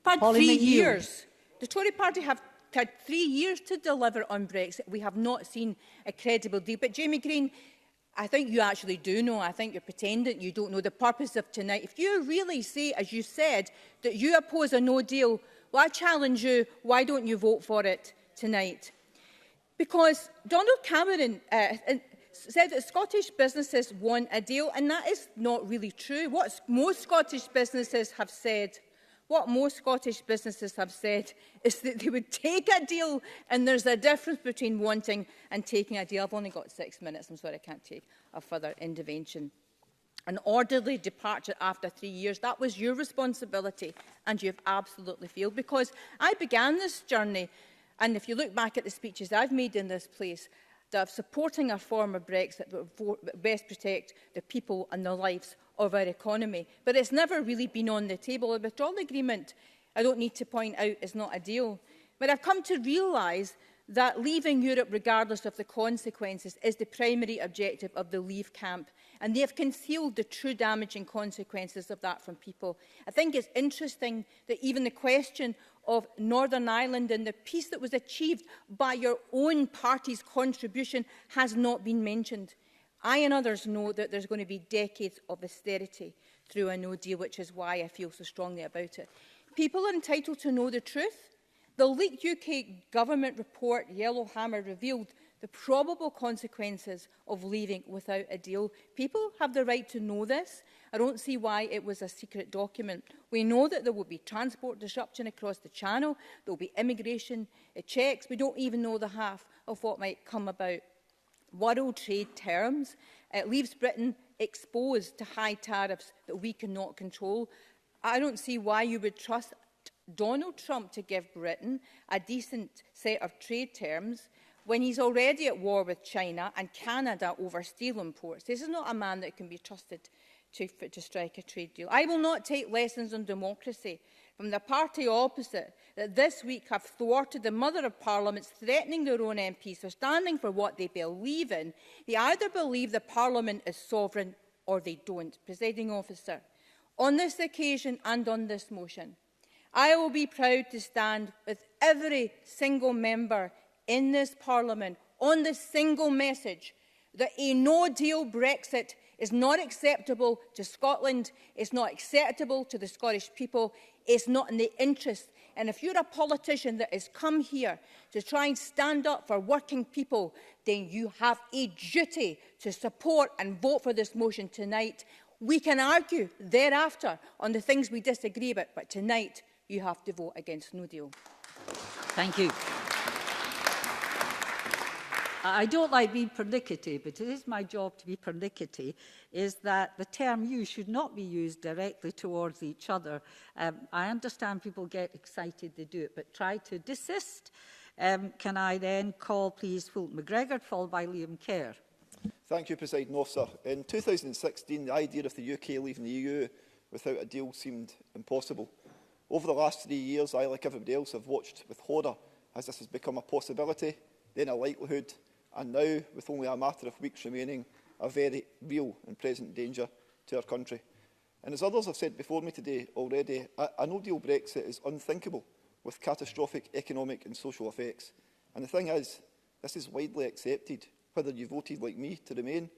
Had 3 years. The Tory party have had 3 years to deliver on Brexit. We have not seen a credible deal. But Jamie Green, I think you actually do know. I think you're pretending you don't know the purpose of tonight. If you really say, as you said, that you oppose a no deal, well, I challenge you, why don't you vote for it tonight? Because Donald Cameron said that Scottish businesses want a deal, and that is not really true. What most Scottish businesses have said is that they would take a deal, and there's a difference between wanting and taking a deal. I've only got 6 minutes. I'm sorry, I can't take a further intervention. An orderly departure after 3 years, that was your responsibility, and you've absolutely failed. Because I began this journey, and if you look back at the speeches I've made in this place, of supporting a form of Brexit that would best protect the people and the lives of our economy. But it's never really been on the table. The withdrawal agreement, I don't need to point out, is not a deal. But I've come to realise that leaving Europe, regardless of the consequences, is the primary objective of the Leave camp. And they have concealed the true damaging consequences of that from people. I think it's interesting that even the question of Northern Ireland and the peace that was achieved by your own party's contribution has not been mentioned. I and others know that there's going to be decades of austerity through a no deal, which is why I feel so strongly about it. People are entitled to know the truth. The leaked UK government report, Yellowhammer, revealed the probable consequences of leaving without a deal. People have the right to know this. I don't see why it was a secret document. We know that there will be transport disruption across the Channel. There will be immigration checks. We don't even know the half of what might come about. World trade terms leaves Britain exposed to high tariffs that we cannot control. I don't see why you would trust Donald Trump to give Britain a decent set of trade terms when he's already at war with China and Canada over steel imports. This is not a man that can be trusted to strike a trade deal. I will not take lessons on democracy from the party opposite that this week have thwarted the Mother of Parliaments, threatening their own MPs for standing for what they believe in. They either believe the Parliament is sovereign or they don't. Presiding Officer, on this occasion and on this motion, I will be proud to stand with every single member in this Parliament on the single message that a no-deal Brexit is not acceptable to Scotland, it's not acceptable to the Scottish people, it's not in the interest. And if you're a politician that has come here to try and stand up for working people, then you have a duty to support and vote for this motion tonight. We can argue thereafter on the things we disagree about, but tonight you have to vote against no deal. Thank you. I don't like being pernickety, but it is my job to be pernickety, is that the term "you" should not be used directly towards each other. I understand people get excited, they do it, but try to desist. Can I then call, please, Fulton McGregor, followed by Liam Kerr? Thank you, Presiding Officer. In 2016, the idea of the UK leaving the EU without a deal seemed impossible. Over the last 3 years, I, like everybody else, have watched with horror as this has become a possibility, then a likelihood, and now, with only a matter of weeks remaining, a very real and present danger to our country. And as others have said before me today already, a no-deal Brexit is unthinkable with catastrophic economic and social effects. And the thing is, this is widely accepted, whether you voted like me to remain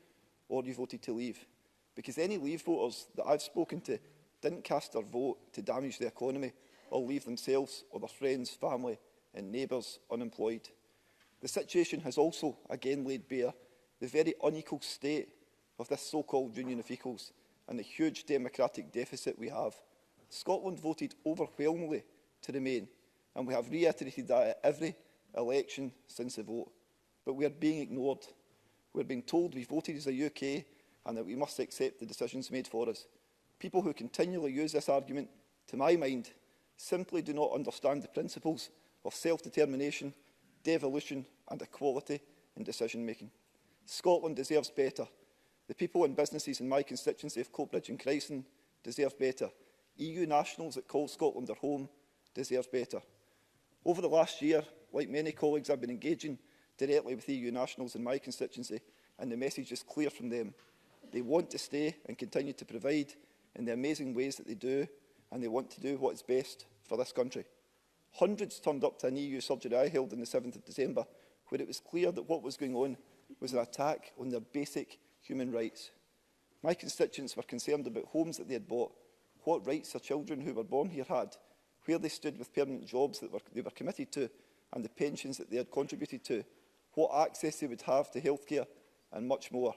or you voted to leave. Because any Leave voters that I've spoken to didn't cast their vote to damage the economy or leave themselves or their friends, family and neighbours unemployed. The situation has also again laid bare the very unequal state of this so-called union of equals and the huge democratic deficit we have. Scotland voted overwhelmingly to remain, and we have reiterated that at every election since the vote. But we are being ignored. We are being told we voted as a UK and that we must accept the decisions made for us. People who continually use this argument, to my mind, simply do not understand the principles of self-determination, devolution and equality in decision-making. Scotland deserves better. The people and businesses in my constituency of Coatbridge and Chryson deserve better. EU nationals that call Scotland their home deserve better. Over the last year, like many colleagues, I've been engaging directly with EU nationals in my constituency, and the message is clear from them. They want to stay and continue to provide in the amazing ways that they do, and they want to do what is best for this country. Hundreds turned up to an EU surgery I held on the 7th of December, where it was clear that what was going on was an attack on their basic human rights. My constituents were concerned about homes that they had bought, what rights their children who were born here had, where they stood with permanent jobs that they were committed to, and the pensions that they had contributed to, what access they would have to healthcare, and much more.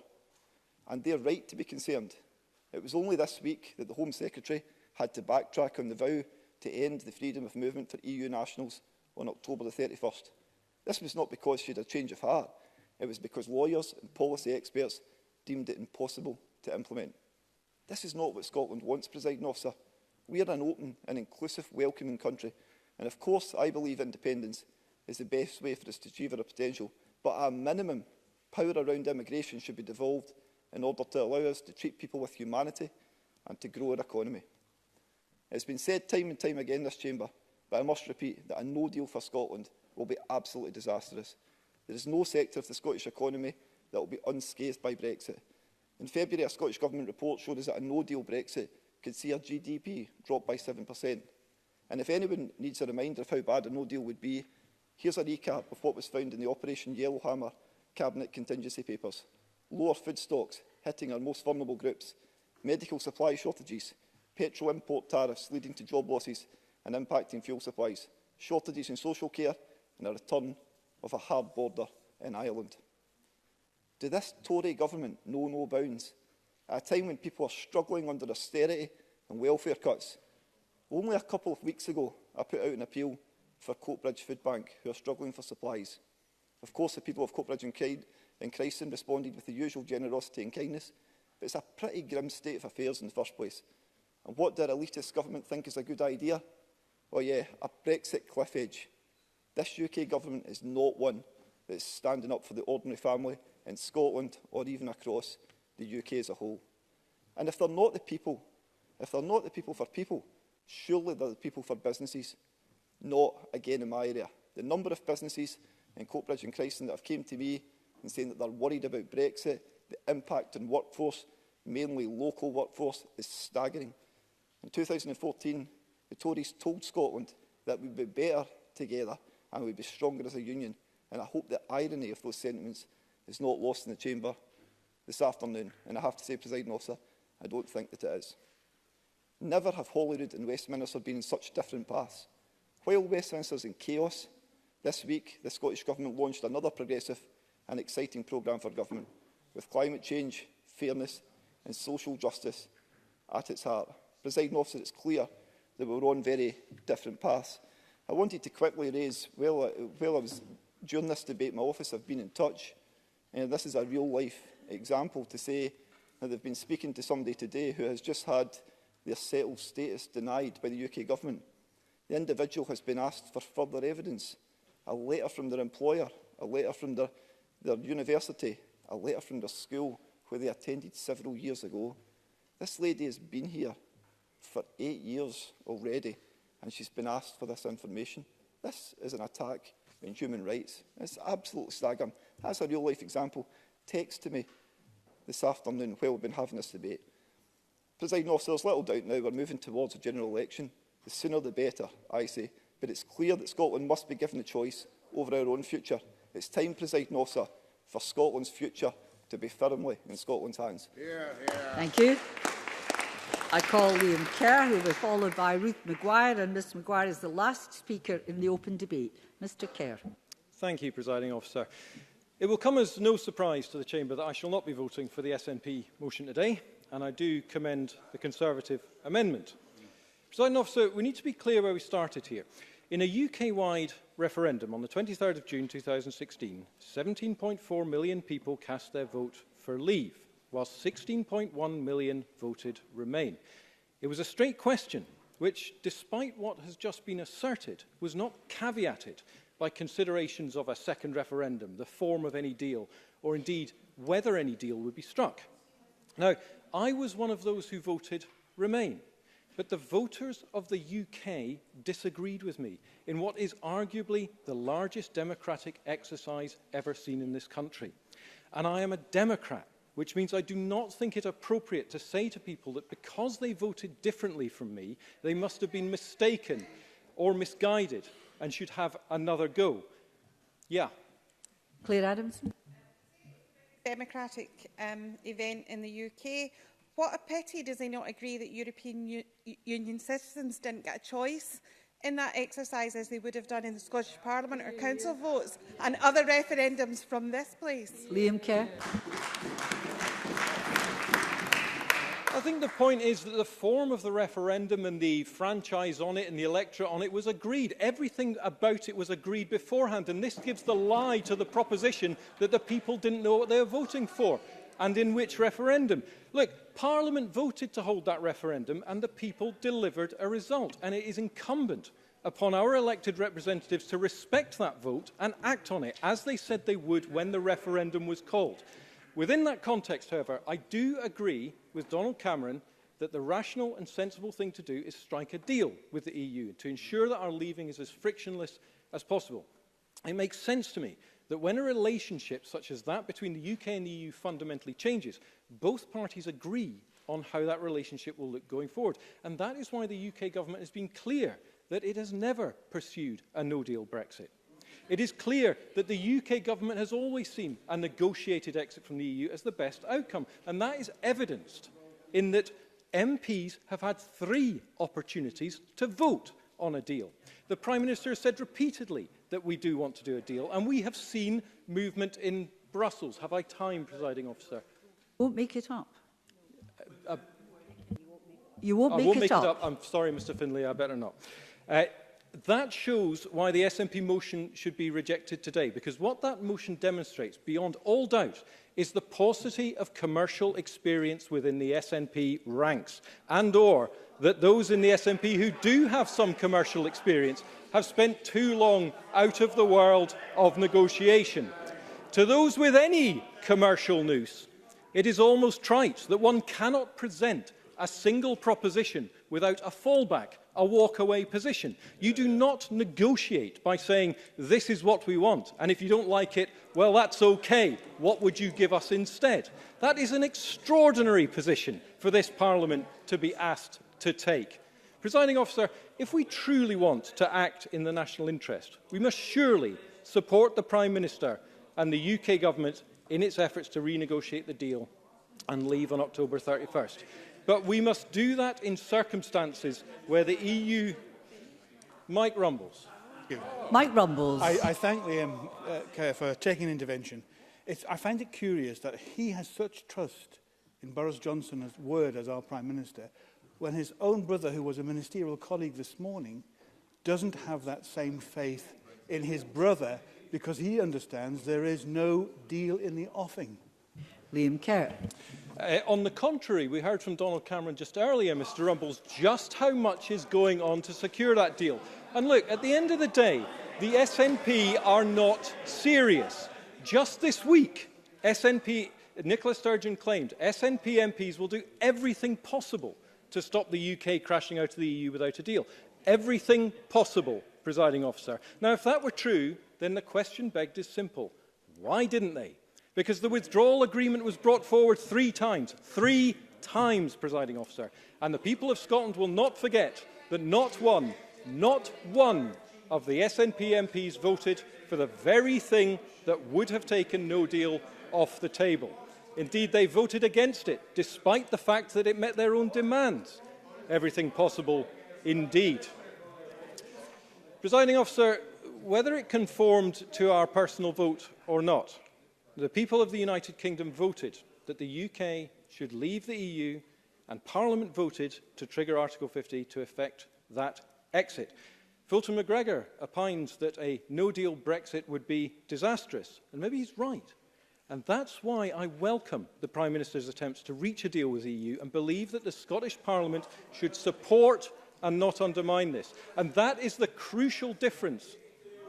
And they're right to be concerned. It was only this week that the Home Secretary had to backtrack on the vow to end the freedom of movement for EU nationals on October the 31st. This was not because she had a change of heart. It was because lawyers and policy experts deemed it impossible to implement. This is not what Scotland wants, Presiding Officer. We are an open and inclusive, welcoming country. And of course, I believe independence is the best way for us to achieve our potential. But at a minimum, power around immigration should be devolved in order to allow us to treat people with humanity and to grow our economy. It's been said time and time again in this chamber, but I must repeat that a no deal for Scotland will be absolutely disastrous. There is no sector of the Scottish economy that will be unscathed by Brexit. In February, a Scottish Government report showed us that a no-deal Brexit could see our GDP drop by 7%. And if anyone needs a reminder of how bad a no-deal would be, here's a recap of what was found in the Operation Yellowhammer Cabinet contingency papers. Lower food stocks hitting our most vulnerable groups, medical supply shortages, petrol import tariffs leading to job losses and impacting fuel supplies, shortages in social care and a return of a hard border in Ireland. Do this Tory government know no bounds? At a time when people are struggling under austerity and welfare cuts. Only a couple of weeks ago, I put out an appeal for Coatbridge Food Bank, who are struggling for supplies. Of course, the people of Coatbridge and Chryson responded with the usual generosity and kindness, but it's a pretty grim state of affairs in the first place. And what did our elitist government think is a good idea? Oh yeah, a Brexit cliff edge. This UK government is not one that is standing up for the ordinary family in Scotland or even across the UK as a whole. And if they're not the people, for people, surely they're the people for businesses. Not again in my area. The number of businesses in Coatbridge and Chryson that have came to me and saying that they're worried about Brexit, the impact on workforce, mainly local workforce, is staggering. In 2014, the Tories told Scotland that we'd be better together and we'd be stronger as a union. And I hope the irony of those sentiments is not lost in the chamber this afternoon. And I have to say, Presiding Officer, I don't think that it is. Never have Holyrood and Westminster been in such different paths. While Westminster's in chaos, this week the Scottish Government launched another progressive and exciting programme for government, with climate change, fairness and social justice at its heart. Presiding Officer, it's clear that we're on very different paths. I wanted to quickly raise, during this debate, my office have been in touch, and this is a real-life example to say that they've been speaking to somebody today who has just had their settled status denied by the UK Government. The individual has been asked for further evidence, a letter from their employer, a letter from their university, a letter from their school where they attended several years ago. This lady has been here for 8 years already, and she's been asked for this information. This is an attack in human rights. It's absolutely staggering. That's a real-life example. Text to me this afternoon while we've been having this debate. Presiding Officer, there's little doubt now we're moving towards a general election. The sooner the better, I say. But it's clear that Scotland must be given the choice over our own future. It's time, Presiding Officer, for Scotland's future to be firmly in Scotland's hands. Thank you. I call Liam Kerr, who will be followed by Ruth Maguire, and Ms Maguire is the last speaker in the open debate. Mr Kerr. Thank you, Presiding Officer. It will come as no surprise to the Chamber that I shall not be voting for the SNP motion today, and I do commend the Conservative amendment. Presiding Officer, we need to be clear where we started here. In a UK-wide referendum on the 23rd of June 2016, 17.4 million people cast their vote for Leave, whilst 16.1 million voted Remain. It was a straight question, which, despite what has just been asserted, was not caveated by considerations of a second referendum, the form of any deal, or indeed whether any deal would be struck. Now, I was one of those who voted Remain, but the voters of the UK disagreed with me in what is arguably the largest democratic exercise ever seen in this country. And I am a Democrat, which means I do not think it appropriate to say to people that because they voted differently from me, they must have been mistaken or misguided and should have another go. Yeah. Claire Adamson. Democratic event in the UK. What a pity does he not agree that European Union citizens didn't get a choice in that exercise as they would have done in the Scottish Parliament or Council votes and other referendums from this place? Liam Kerr. I think the point is that the form of the referendum and the franchise on it and the electorate on it was agreed. Everything about it was agreed beforehand, and this gives the lie to the proposition that the people didn't know what they were voting for and in which referendum. Look, Parliament voted to hold that referendum and the people delivered a result, and it is incumbent upon our elected representatives to respect that vote and act on it, as they said they would when the referendum was called. Within that context, however, I do agree with Donald Cameron that the rational and sensible thing to do is strike a deal with the EU to ensure that our leaving is as frictionless as possible. It makes sense to me that when a relationship such as that between the UK and the EU fundamentally changes, both parties agree on how that relationship will look going forward. And that is why the UK government has been clear that it has never pursued a no-deal Brexit. It is clear that the UK government has always seen a negotiated exit from the EU as the best outcome, and that is evidenced in that MPs have had 3 opportunities to vote on a deal. The Prime Minister has said repeatedly that we do want to do a deal, and we have seen movement in Brussels. Have I time, Presiding Officer? Won't make it up. You won't make it up. I'm sorry, Mr Finlay, I better not. That shows why the SNP motion should be rejected today, because what that motion demonstrates, beyond all doubt, is the paucity of commercial experience within the SNP ranks, and/or that those in the SNP who do have some commercial experience have spent too long out of the world of negotiation. To those with any commercial nous, it is almost trite that one cannot present a single proposition without a fallback, a walk-away position. You do not negotiate by saying, this is what we want, and if you don't like it, well, that's okay. What would you give us instead? That is an extraordinary position for this Parliament to be asked to take. Presiding Officer, if we truly want to act in the national interest, we must surely support the Prime Minister and the UK Government in its efforts to renegotiate the deal and leave on October 31st. But we must do that in circumstances where the EU... Mike Rumbles. Mike Rumbles. I thank Liam Kerr for taking an intervention. I find it curious that he has such trust in Boris Johnson's word as our Prime Minister, when his own brother, who was a ministerial colleague this morning, doesn't have that same faith in his brother, because he understands there is no deal in the offing. Liam Kerr. On the contrary, we heard from Donald Cameron just earlier, Mr Rumbles, just how much is going on to secure that deal. And look, at the end of the day, the SNP are not serious. Just this week, Nicola Sturgeon claimed SNP MPs will do everything possible to stop the UK crashing out of the EU without a deal. Everything possible, Presiding Officer. Now, if that were true, then the question begged is simple. Why didn't they? Because the withdrawal agreement was brought forward 3 times. 3 times, presiding officer. And the people of Scotland will not forget that not one of the SNP MPs voted for the very thing that would have taken no deal off the table. Indeed, they voted against it, despite the fact that it met their own demands. Everything possible indeed. Presiding officer, whether it conformed to our personal vote or not, the people of the United Kingdom voted that the UK should leave the EU, and Parliament voted to trigger Article 50 to effect that exit. Fulton McGregor opines that a no-deal Brexit would be disastrous, and maybe he's right. And that's why I welcome the Prime Minister's attempts to reach a deal with the EU and believe that the Scottish Parliament should support and not undermine this. And that is the crucial difference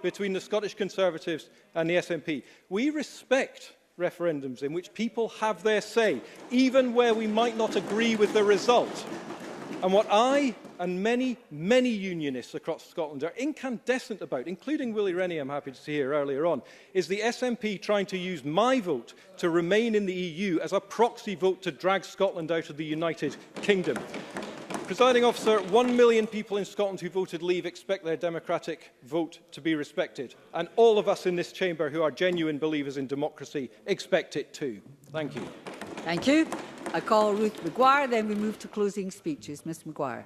between the Scottish Conservatives and the SNP. We respect referendums in which people have their say, even where we might not agree with the result. And what I and many unionists across Scotland are incandescent about, including Willie Rennie, I'm happy to hear earlier on, is the SNP trying to use my vote to remain in the EU as a proxy vote to drag Scotland out of the United Kingdom. Presiding officer, 1 million people in Scotland who voted leave expect their democratic vote to be respected. And all of us in this chamber who are genuine believers in democracy expect it too. Thank you. Thank you. I call Ruth Maguire, then we move to closing speeches. Ms Maguire.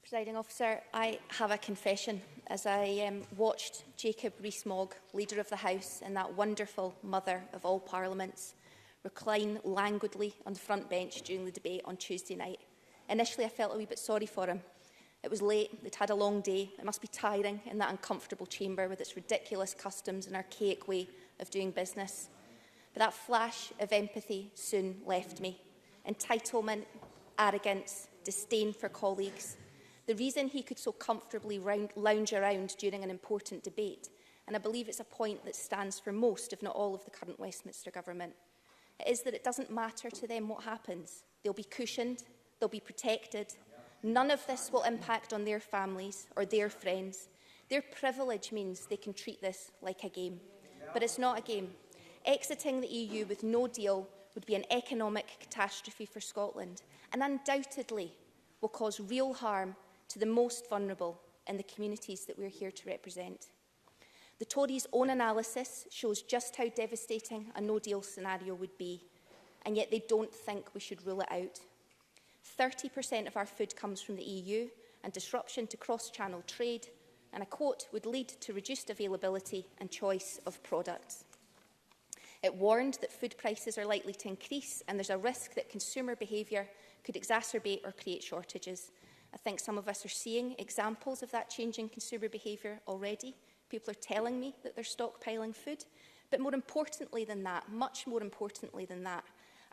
Presiding officer, I have a confession. As I watched Jacob Rees-Mogg, Leader of the House, and that wonderful mother of all parliaments, recline languidly on the front bench during the debate on Tuesday night. Initially, I felt a wee bit sorry for him. It was late, they'd had a long day, it must be tiring in that uncomfortable chamber with its ridiculous customs and archaic way of doing business. But that flash of empathy soon left me. Entitlement, arrogance, disdain for colleagues. The reason he could so comfortably lounge around during an important debate, and I believe it's a point that stands for most, if not all, of the current Westminster Government, it is that it doesn't matter to them what happens. They'll be cushioned, they'll be protected. None of this will impact on their families or their friends. Their privilege means they can treat this like a game. But it's not a game. Exiting the EU with no deal would be an economic catastrophe for Scotland and undoubtedly will cause real harm to the most vulnerable in the communities that we're here to represent. The Tories' own analysis shows just how devastating a no-deal scenario would be, and yet they don't think we should rule it out. 30% of our food comes from the EU, and disruption to cross-channel trade, and I quote, would lead to reduced availability and choice of products. It warned that food prices are likely to increase, and there's a risk that consumer behaviour could exacerbate or create shortages. I think some of us are seeing examples of that changing consumer behaviour already. People are telling me that they're stockpiling food. But more importantly than that, much more importantly than that,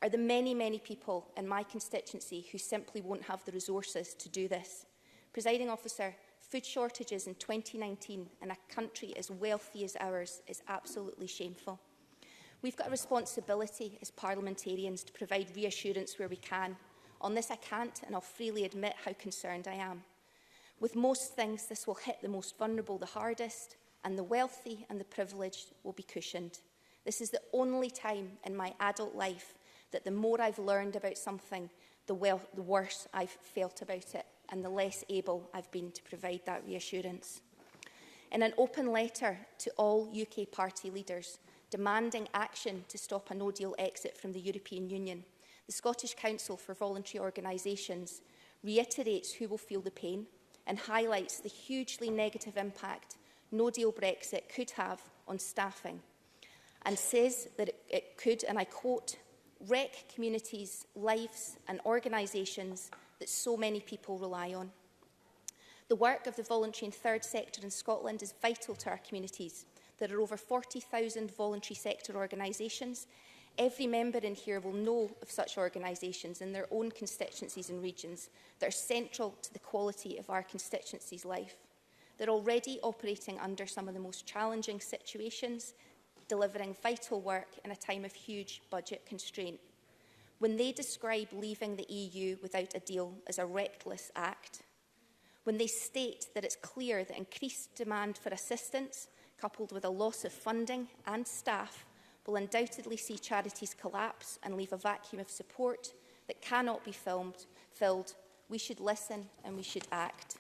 are the many people in my constituency who simply won't have the resources to do this. Presiding officer, food shortages in 2019 in a country as wealthy as ours is absolutely shameful. We've got a responsibility as parliamentarians to provide reassurance where we can. On this I can't, and I'll freely admit how concerned I am. With most things, this will hit the most vulnerable the hardest, and the wealthy and the privileged will be cushioned. This is the only time in my adult life that the more I've learned about something, the worse I've felt about it, and the less able I've been to provide that reassurance. In an open letter to all UK party leaders, demanding action to stop a no-deal exit from the European Union, the Scottish Council for Voluntary Organisations reiterates who will feel the pain and highlights the hugely negative impact no-deal Brexit could have on staffing, and says that it could, and I quote, wreck communities, lives and organisations that so many people rely on. The work of the voluntary and third sector in Scotland is vital to our communities. There are over 40,000 voluntary sector organisations. Every member in here will know of such organisations in their own constituencies and regions that are central to the quality of our constituency's life. They're already operating under some of the most challenging situations, delivering vital work in a time of huge budget constraint. When they describe leaving the EU without a deal as a reckless act, when they state that it's clear that increased demand for assistance coupled with a loss of funding and staff, will undoubtedly see charities collapse and leave a vacuum of support that cannot be filled. We should listen and we should act.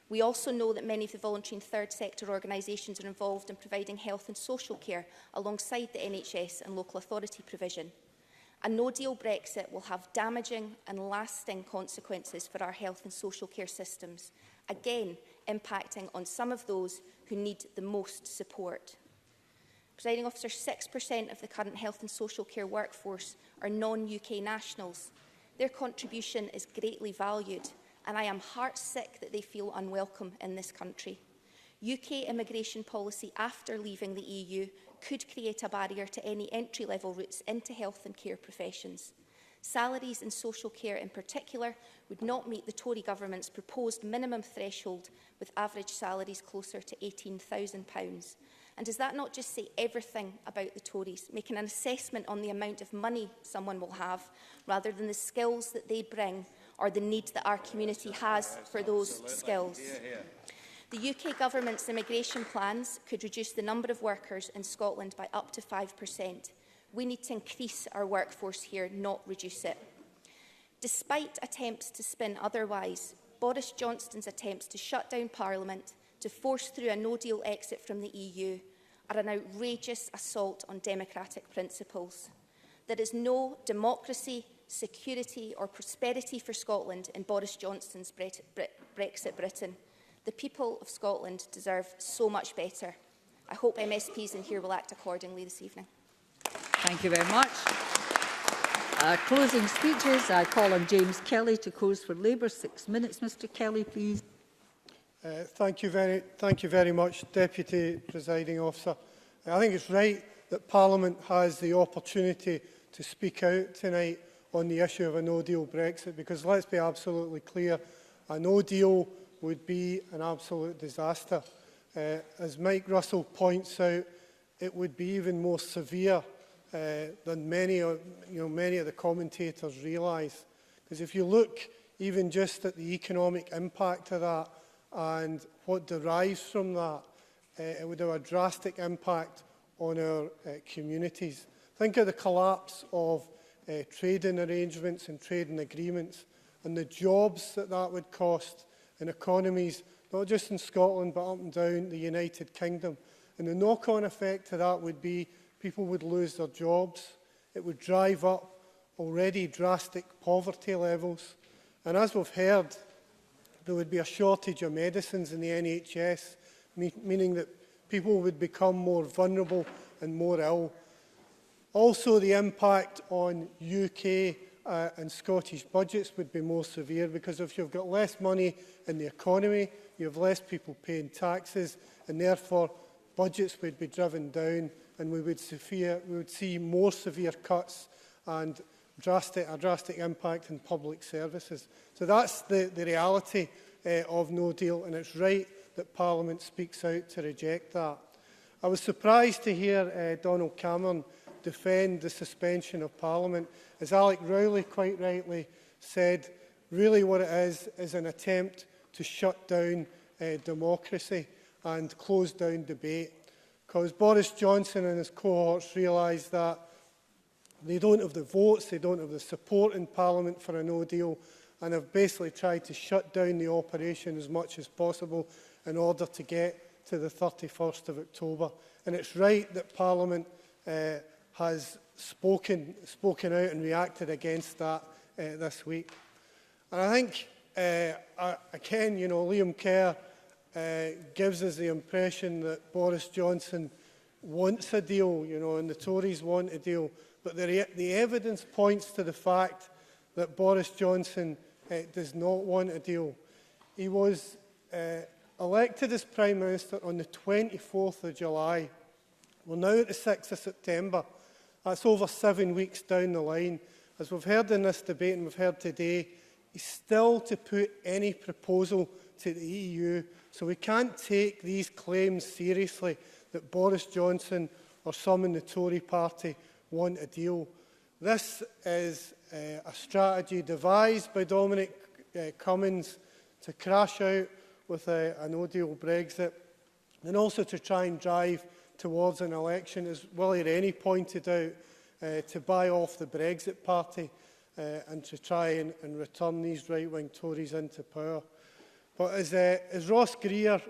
We also know that many of the voluntary and third sector organisations are involved in providing health and social care alongside the NHS and local authority provision. A no-deal Brexit will have damaging and lasting consequences for our health and social care systems, again impacting on some of those who need the most support. Presiding Officer, 6% of the current health and social care workforce are non-UK nationals. Their contribution is greatly valued, and I am heartsick that they feel unwelcome in this country. UK immigration policy after leaving the EU could create a barrier to any entry-level routes into health and care professions. Salaries in social care in particular would not meet the Tory government's proposed minimum threshold, with average salaries closer to £18,000. And does that not just say everything about the Tories, making an assessment on the amount of money someone will have, rather than the skills that they bring or the need that our community has for those skills? The UK Government's immigration plans could reduce the number of workers in Scotland by up to 5%. We need to increase our workforce here, not reduce it. Despite attempts to spin otherwise, Boris Johnson's attempts to shut down Parliament, to force through a no-deal exit from the EU, are an outrageous assault on democratic principles. There is no democracy, security or prosperity for Scotland in Boris Johnson's Brexit Britain. The people of Scotland deserve so much better. I hope MSPs in here will act accordingly this evening. Thank you very much. Closing speeches. I call on James Kelly to close for Labour. 6 minutes. Mr Kelly, please. Thank you very much, Deputy Presiding Officer. I think it's right that Parliament has the opportunity to speak out tonight on the issue of a no-deal Brexit, because let's be absolutely clear, a no-deal would be an absolute disaster. As Mike Russell points out, it would be even more severe than many of the commentators realise. Because if you look even just at the economic impact of that and what derives from that, it would have a drastic impact on our communities. Think of the collapse of trading arrangements and trading agreements and the jobs that would cost in economies, not just in Scotland, but up and down the United Kingdom. And the knock-on effect of that would be people would lose their jobs. It would drive up already drastic poverty levels. And as we've heard, there would be a shortage of medicines in the NHS, meaning that people would become more vulnerable and more ill. Also, the impact on UK and Scottish budgets would be more severe, because if you've got less money in the economy, you have less people paying taxes, and therefore budgets would be driven down, and we would see more severe cuts and a drastic impact in public services. So that's the reality of no deal, and it's right that Parliament speaks out to reject that. I was surprised to hear Donald Cameron defend the suspension of Parliament. As Alex Rowley quite rightly said, really what it is an attempt to shut down democracy and close down debate. Because Boris Johnson and his cohorts realise that they don't have the votes, they don't have the support in Parliament for a no deal, and have basically tried to shut down the operation as much as possible in order to get to the 31st of October. And it's right that Parliament has spoken out and reacted against that this week. And I think, again, Liam Kerr gives us the impression that Boris Johnson wants a deal, and the Tories want a deal. But the evidence points to the fact that Boris Johnson does not want a deal. He was elected as Prime Minister on the 24th of July. We're now at the 6th of September. That's over 7 weeks down the line. As we've heard in this debate and we've heard today, he's still to put any proposal to the EU. So we can't take these claims seriously that Boris Johnson or some in the Tory party want a deal. This is a strategy devised by Dominic Cummings to crash out with a no-deal Brexit. and also to try and drive towards an election, as Willie Rennie pointed out, to buy off the Brexit Party and to try and return these right-wing Tories into power. But as Ross Greer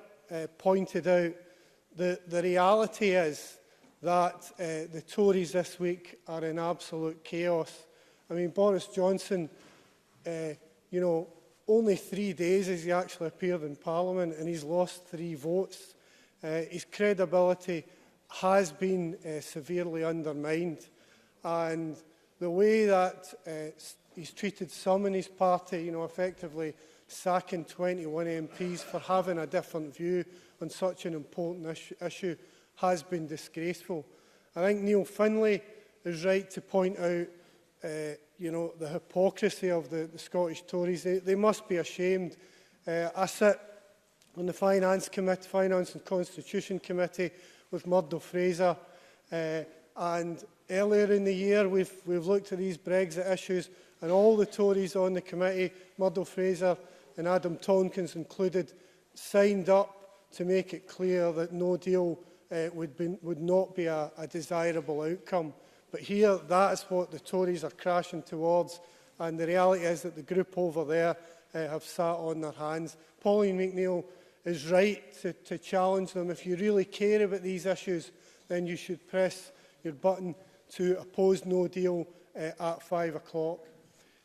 pointed out, the reality is that the Tories this week are in absolute chaos. I mean, Boris Johnson, only 3 days has he actually appeared in Parliament and he's lost 3 votes. His credibility has been severely undermined, and the way that he's treated some in his party, effectively sacking 21 MPs for having a different view on such an important issue has been disgraceful. I think Neil Findlay is right to point out the hypocrisy of the Scottish Tories. They must be ashamed. I sit on the Finance and Constitution Committee with Murdo Fraser, and earlier in the year we've looked at these Brexit issues, and all the Tories on the committee, Murdo Fraser and Adam Tonkins included, signed up to make it clear that no deal would not be a desirable outcome. But here, that is what the Tories are crashing towards, and the reality is that the group over there have sat on their hands. Pauline McNeill is right to challenge them. If you really care about these issues, then you should press your button to oppose no deal at 5 o'clock.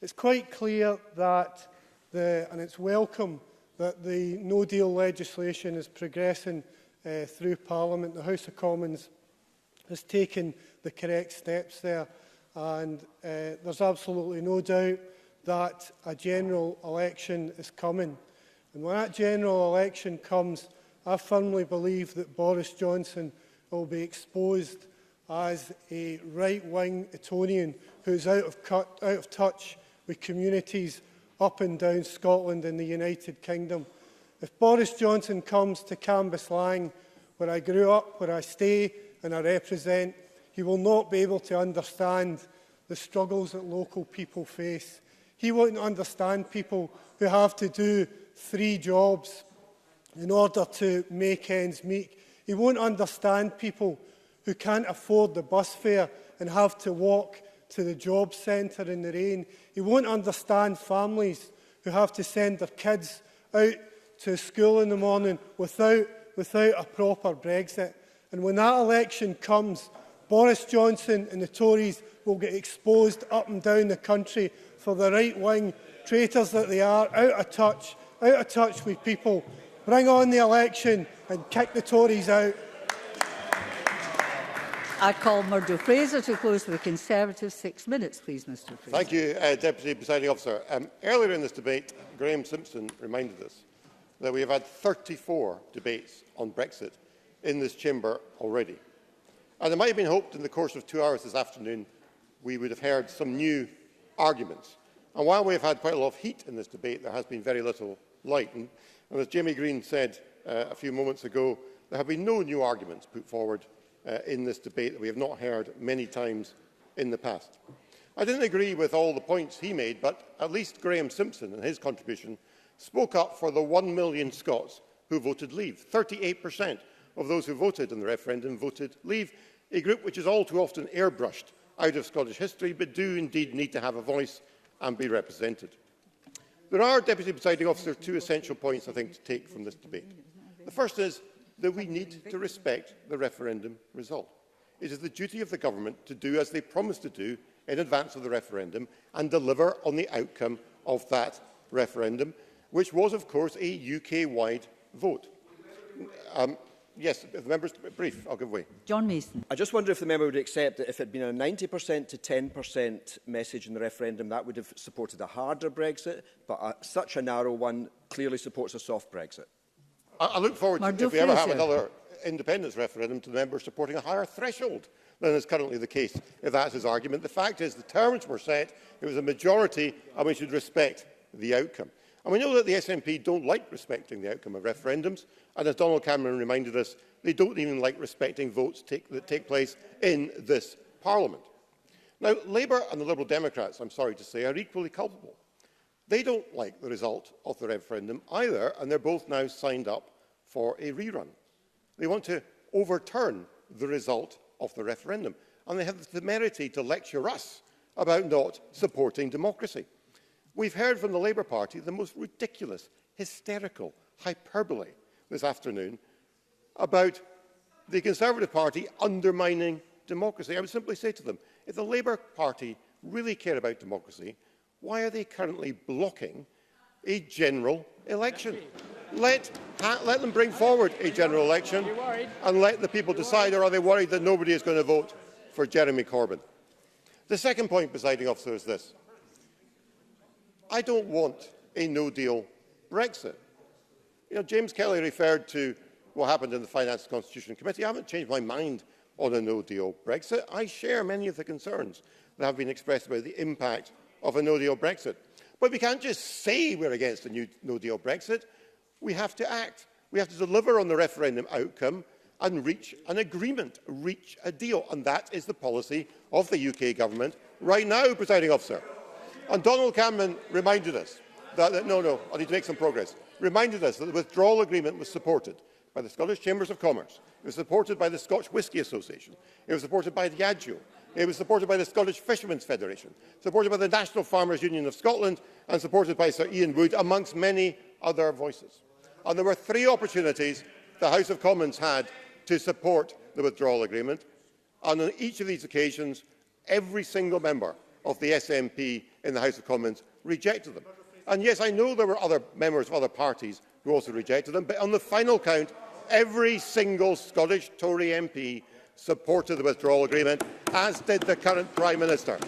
It's quite clear that, and it's welcome, that the no deal legislation is progressing through Parliament. The House of Commons has taken the correct steps there, and there's absolutely no doubt that a general election is coming. And when that general election comes, I firmly believe that Boris Johnson will be exposed as a right-wing Etonian who's out of touch with communities up and down Scotland and the United Kingdom. If Boris Johnson comes to Cambuslang, where I grew up, where I stay and I represent, he will not be able to understand the struggles that local people face. He won't understand people who have to do 3 jobs in order to make ends meet. He won't understand people who can't afford the bus fare and have to walk to the job centre in the rain. He won't understand families who have to send their kids out to school in the morning without a proper Brexit. And when that election comes, Boris Johnson and the Tories will get exposed up and down the country for the right-wing traitors that they are, out of touch with people. Bring on the election and kick the Tories out. I call Murdo Fraser to close for the Conservatives. 6 minutes, please, Mr Fraser. Thank you, Deputy Presiding Officer. Earlier in this debate, Graham Simpson reminded us that we have had 34 debates on Brexit in this chamber already. And it might have been hoped in the course of 2 hours this afternoon we would have heard some new arguments. And while we have had quite a lot of heat in this debate, there has been very little light. And as Jamie Green said a few moments ago, there have been no new arguments put forward in this debate that we have not heard many times in the past. I didn't agree with all the points he made, but at least Graham Simpson, in his contribution, spoke up for the 1 million Scots who voted Leave. 38% of those who voted in the referendum voted Leave, a group which is all too often airbrushed out of Scottish history, but do indeed need to have a voice and be represented. There are, Deputy Presiding Officer, 2 essential points I think to take from this debate. The first is that we need to respect the referendum result. It is the duty of the government to do as they promised to do in advance of the referendum and deliver on the outcome of that referendum, which was, of course, a UK-wide vote. Yes, if the member's brief, I'll give way. John Mason. I just wonder if the member would accept that if it had been a 90% to 10% message in the referendum, that would have supported a harder Brexit, but such a narrow one clearly supports a soft Brexit. I look forward to, if we ever have another independence referendum, to the member supporting a higher threshold than is currently the case, if that's his argument. The fact is the terms were set, it was a majority, and we should respect the outcome. And we know that the SNP don't like respecting the outcome of referendums, and as Donald Cameron reminded us, they don't even like respecting votes that take place in this Parliament. Now, Labour and the Liberal Democrats, I'm sorry to say, are equally culpable. They don't like the result of the referendum either, and they're both now signed up for a rerun. They want to overturn the result of the referendum. And they have the temerity to lecture us about not supporting democracy. We've heard from the Labour Party the most ridiculous, hysterical hyperbole this afternoon about the Conservative Party undermining democracy. I would simply say to them, if the Labour Party really care about democracy, why are they currently blocking a general election? Let them bring forward a general election and let the people decide, or are they worried that nobody is going to vote for Jeremy Corbyn? The second point, presiding officer, is this. I don't want a no-deal Brexit. James Kelly referred to what happened in the Finance and Constitution Committee. I haven't changed my mind on a no-deal Brexit. I share many of the concerns that have been expressed about the impact of a no-deal Brexit. But we can't just say we're against a no-deal Brexit. We have to act. We have to deliver on the referendum outcome and reach an agreement, reach a deal. And that is the policy of the UK government right now, presiding officer. And Donald Cameron reminded us that I need to make some progress. Reminded us that the withdrawal agreement was supported by the Scottish Chambers of Commerce. It was supported by the Scotch Whisky Association. It was supported by Diageo. It was supported by the Scottish Fishermen's Federation, supported by the National Farmers Union of Scotland, and supported by Sir Ian Wood, amongst many other voices. And there were 3 opportunities the House of Commons had to support the withdrawal agreement. And on each of these occasions, every single member of the SNP in the House of Commons rejected them. And yes, I know there were other members of other parties who also rejected them, but on the final count, every single Scottish Tory MP supported the withdrawal agreement, as did the current Prime Minister.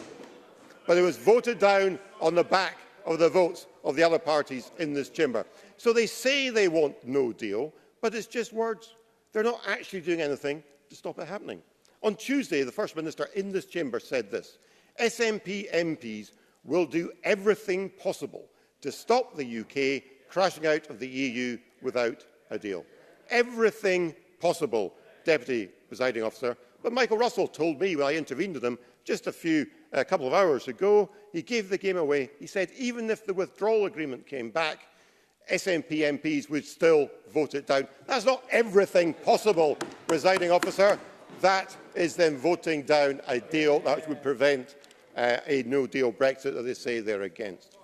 But it was voted down on the back of the votes of the other parties in this chamber. So they say they want no deal, but it's just words. They're not actually doing anything to stop it happening. On Tuesday, the First Minister in this chamber said this: SNP MPs will do everything possible to stop the UK crashing out of the EU without a deal. Everything possible, Deputy Presiding Officer. But Michael Russell told me when I intervened with him just a couple of hours ago, he gave the game away. He said even if the withdrawal agreement came back, SNP MPs would still vote it down. That's not everything possible, Presiding Officer. That is them voting down a deal that would prevent a no-deal Brexit that they say they're against.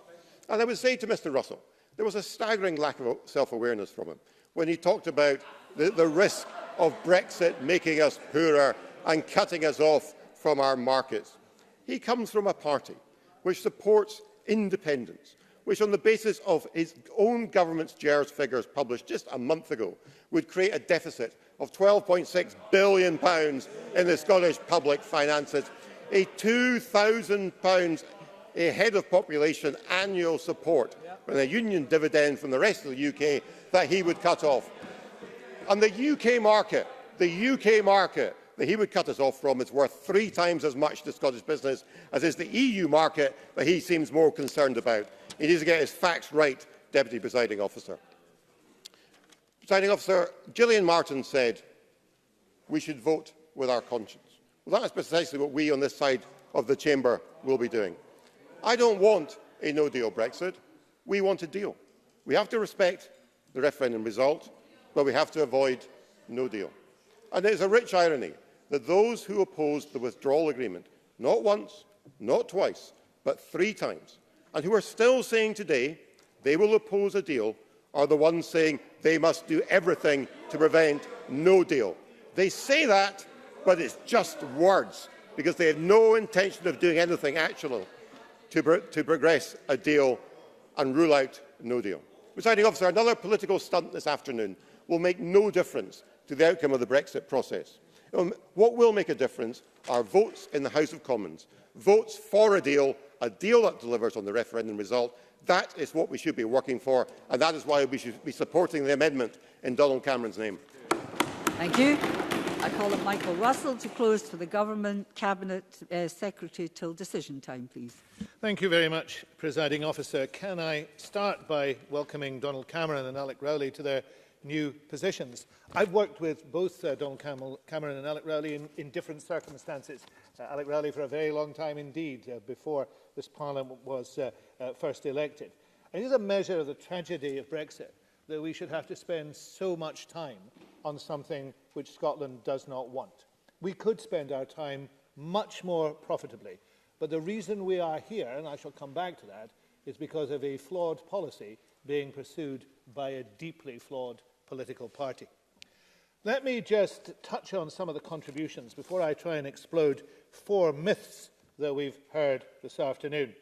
And I would say to Mr Russell, there was a staggering lack of self-awareness from him when he talked about the risk of Brexit making us poorer and cutting us off from our markets. He comes from a party which supports independence, which on the basis of his own government's GERS figures published just a month ago would create a deficit of £12.6 billion in the Scottish public finances, a £2,000 a head of population annual support and a union dividend from the rest of the UK that he would cut off. And the UK market that he would cut us off from is worth 3 times as much to Scottish business as is the EU market that he seems more concerned about. He needs to get his facts right, Deputy Presiding Officer. Presiding Officer, Gillian Martin said we should vote with our conscience. Well, that is precisely what we on this side of the chamber will be doing. I don't want a no-deal Brexit. We want a deal. We have to respect the referendum result, but we have to avoid no deal. And it is a rich irony that those who opposed the withdrawal agreement, not once, not twice, but 3 times, and who are still saying today they will oppose a deal, are the ones saying they must do everything to prevent no deal. They say that, but it's just words, because they have no intention of doing anything actual to progress a deal and rule out no deal. Presiding Officer, another political stunt this afternoon will make no difference to the outcome of the Brexit process. What will make a difference are votes in the House of Commons, votes for a deal that delivers on the referendum result. That is what we should be working for, and that is why we should be supporting the amendment in Donald Cameron's name. Thank you. I call on Michael Russell to close for the Government Cabinet Secretary till decision time, please. Thank you very much, Presiding Officer. Can I start by welcoming Donald Cameron and Alec Rowley to their new positions? I've worked with both Donald Cameron and Alec Rowley in different circumstances. Alec Rowley for a very long time indeed, before this Parliament was first elected. It is a measure of the tragedy of Brexit that we should have to spend so much time on something which Scotland does not want. We could spend our time much more profitably. But the reason we are here, and I shall come back to that, is because of a flawed policy being pursued by a deeply flawed political party. Let me just touch on some of the contributions before I try and explode 4 myths that we've heard this afternoon.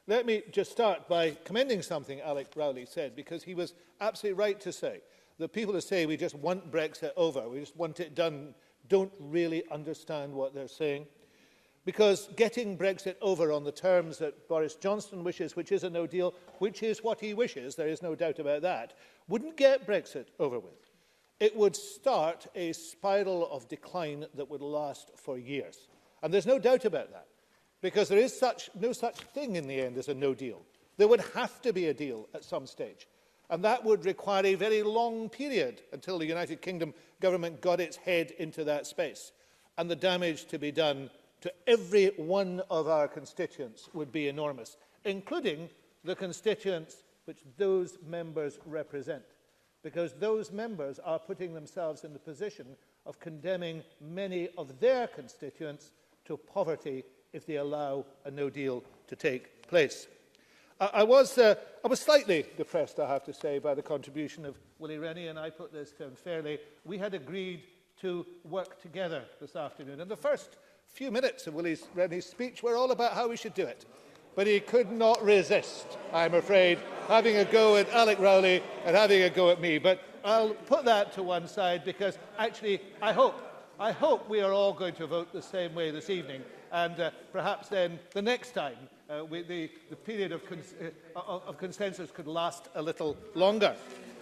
Let me just start by commending something Alec Rowley said, because he was absolutely right to say that people who say we just want Brexit over, we just want it done, don't really understand what they're saying. Because getting Brexit over on the terms that Boris Johnson wishes, which is a no deal, which is what he wishes, there is no doubt about that, wouldn't get Brexit over with. It would start a spiral of decline that would last for years. And there's no doubt about that, because there is no such thing in the end as a no deal. There would have to be a deal at some stage. And that would require a very long period until the United Kingdom government got its head into that space. And the damage to be done to every one of our constituents would be enormous, including the constituents which those members represent, because those members are putting themselves in the position of condemning many of their constituents to poverty if they allow a no deal to take place. I was slightly depressed, I have to say, by the contribution of Willie Rennie, and I put this to him fairly. We had agreed to work together this afternoon, and the first few minutes of Willie Rennie's speech were all about how we should do it. But he could not resist, I'm afraid, having a go at Alec Rowley and having a go at me. But I'll put that to one side, because actually I hope we are all going to vote the same way this evening, and perhaps then the next time the period of consensus could last a little longer.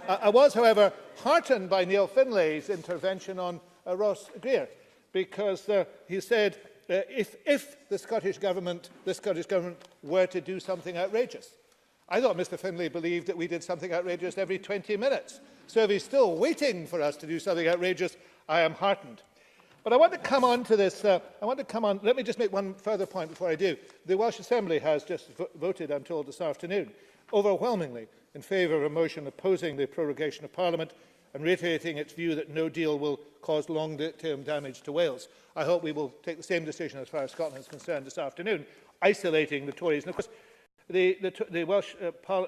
I was, however, heartened by Neil Finlay's intervention on Ross Greer, because he said if the Scottish Government were to do something outrageous. I thought Mr Finlay believed that we did something outrageous every 20 minutes. So if he's still waiting for us to do something outrageous, I am heartened. But I want to come on to this. Let me just make one further point before I do. The Welsh Assembly has just voted, I'm told, this afternoon, overwhelmingly in favour of a motion opposing the prorogation of Parliament and reiterating its view that no deal will cause long-term damage to Wales. I hope we will take the same decision as far as Scotland is concerned this afternoon, isolating the Tories. And of course, the Welsh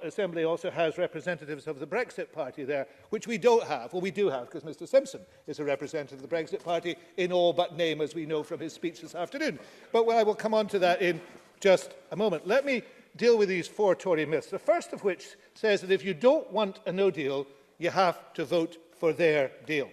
Assembly also has representatives of the Brexit Party there, which we don't have. Well, we do have, because Mr Simpson is a representative of the Brexit Party in all but name, as we know from his speech this afternoon. But I will come on to that in just a moment. Let me deal with these 4 Tory myths, the first of which says that if you don't want a no deal, you have to vote for their deal.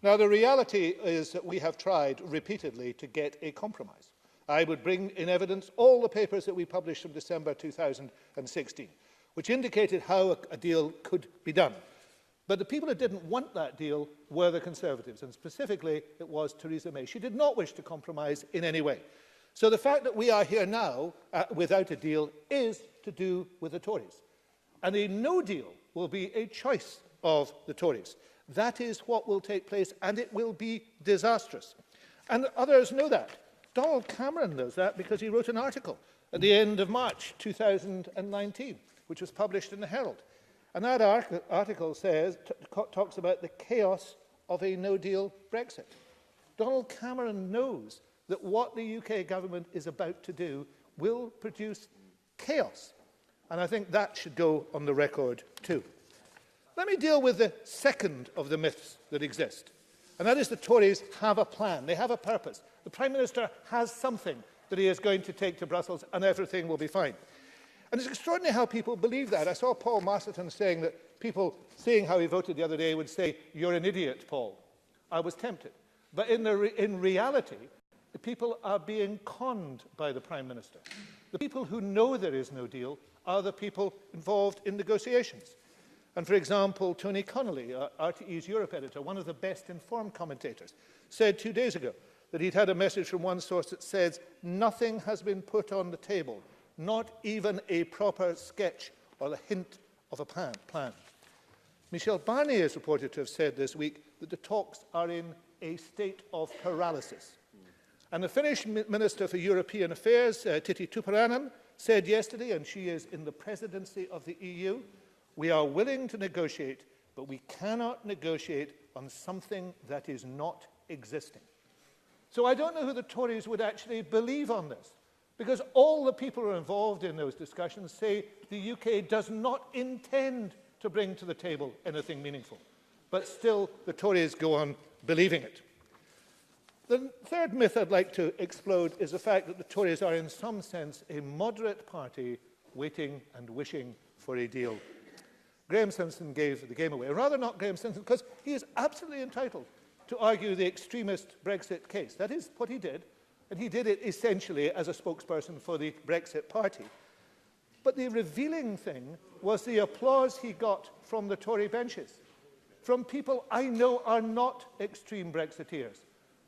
Now, the reality is that we have tried repeatedly to get a compromise. I would bring in evidence all the papers that we published from December 2016, which indicated how a deal could be done. But the people who didn't want that deal were the Conservatives, and specifically it was Theresa May. She did not wish to compromise in any way. So the fact that we are here now without a deal is to do with the Tories. And a no deal will be a choice of the Tories. That is what will take place, and it will be disastrous. And others know that. Donald Cameron knows that because he wrote an article at the end of March 2019, which was published in the Herald. And that article talks about the chaos of a no-deal Brexit. Donald Cameron knows that what the UK government is about to do will produce chaos. And I think that should go on the record too. Let me deal with the second of the myths that exist. And that is the Tories have a plan. They have a purpose. The Prime Minister has something that he is going to take to Brussels and everything will be fine. And it's extraordinary how people believe that. I saw Paul Masterton saying that people seeing how he voted the other day would say, "You're an idiot, Paul." I was tempted. But in reality, the people are being conned by the Prime Minister. The people who know there is no deal are the people involved in negotiations. And, for example, Tony Connolly, RTE's Europe editor, one of the best-informed commentators, said 2 days ago that he'd had a message from one source that says nothing has been put on the table, not even a proper sketch or the hint of a plan. Michel Barnier is reported to have said this week that the talks are in a state of paralysis. And the Finnish Minister for European Affairs, Tytti Tuppurainen, said yesterday, and she is in the presidency of the EU, "We are willing to negotiate, but we cannot negotiate on something that is not existing. So I don't know who the Tories would actually believe on this, because all the people who are involved in those discussions say the UK does not intend to bring to the table anything meaningful. But still, the Tories go on believing it. The third myth I'd like to explode is the fact that the Tories are in some sense a moderate party waiting and wishing for a deal. Graham Simpson gave the game away. Rather not Graham Simpson, because he is absolutely entitled to argue the extremist Brexit case. That is what he did, and he did it essentially as a spokesperson for the Brexit party. But the revealing thing was the applause he got from the Tory benches, from people I know are not extreme Brexiteers,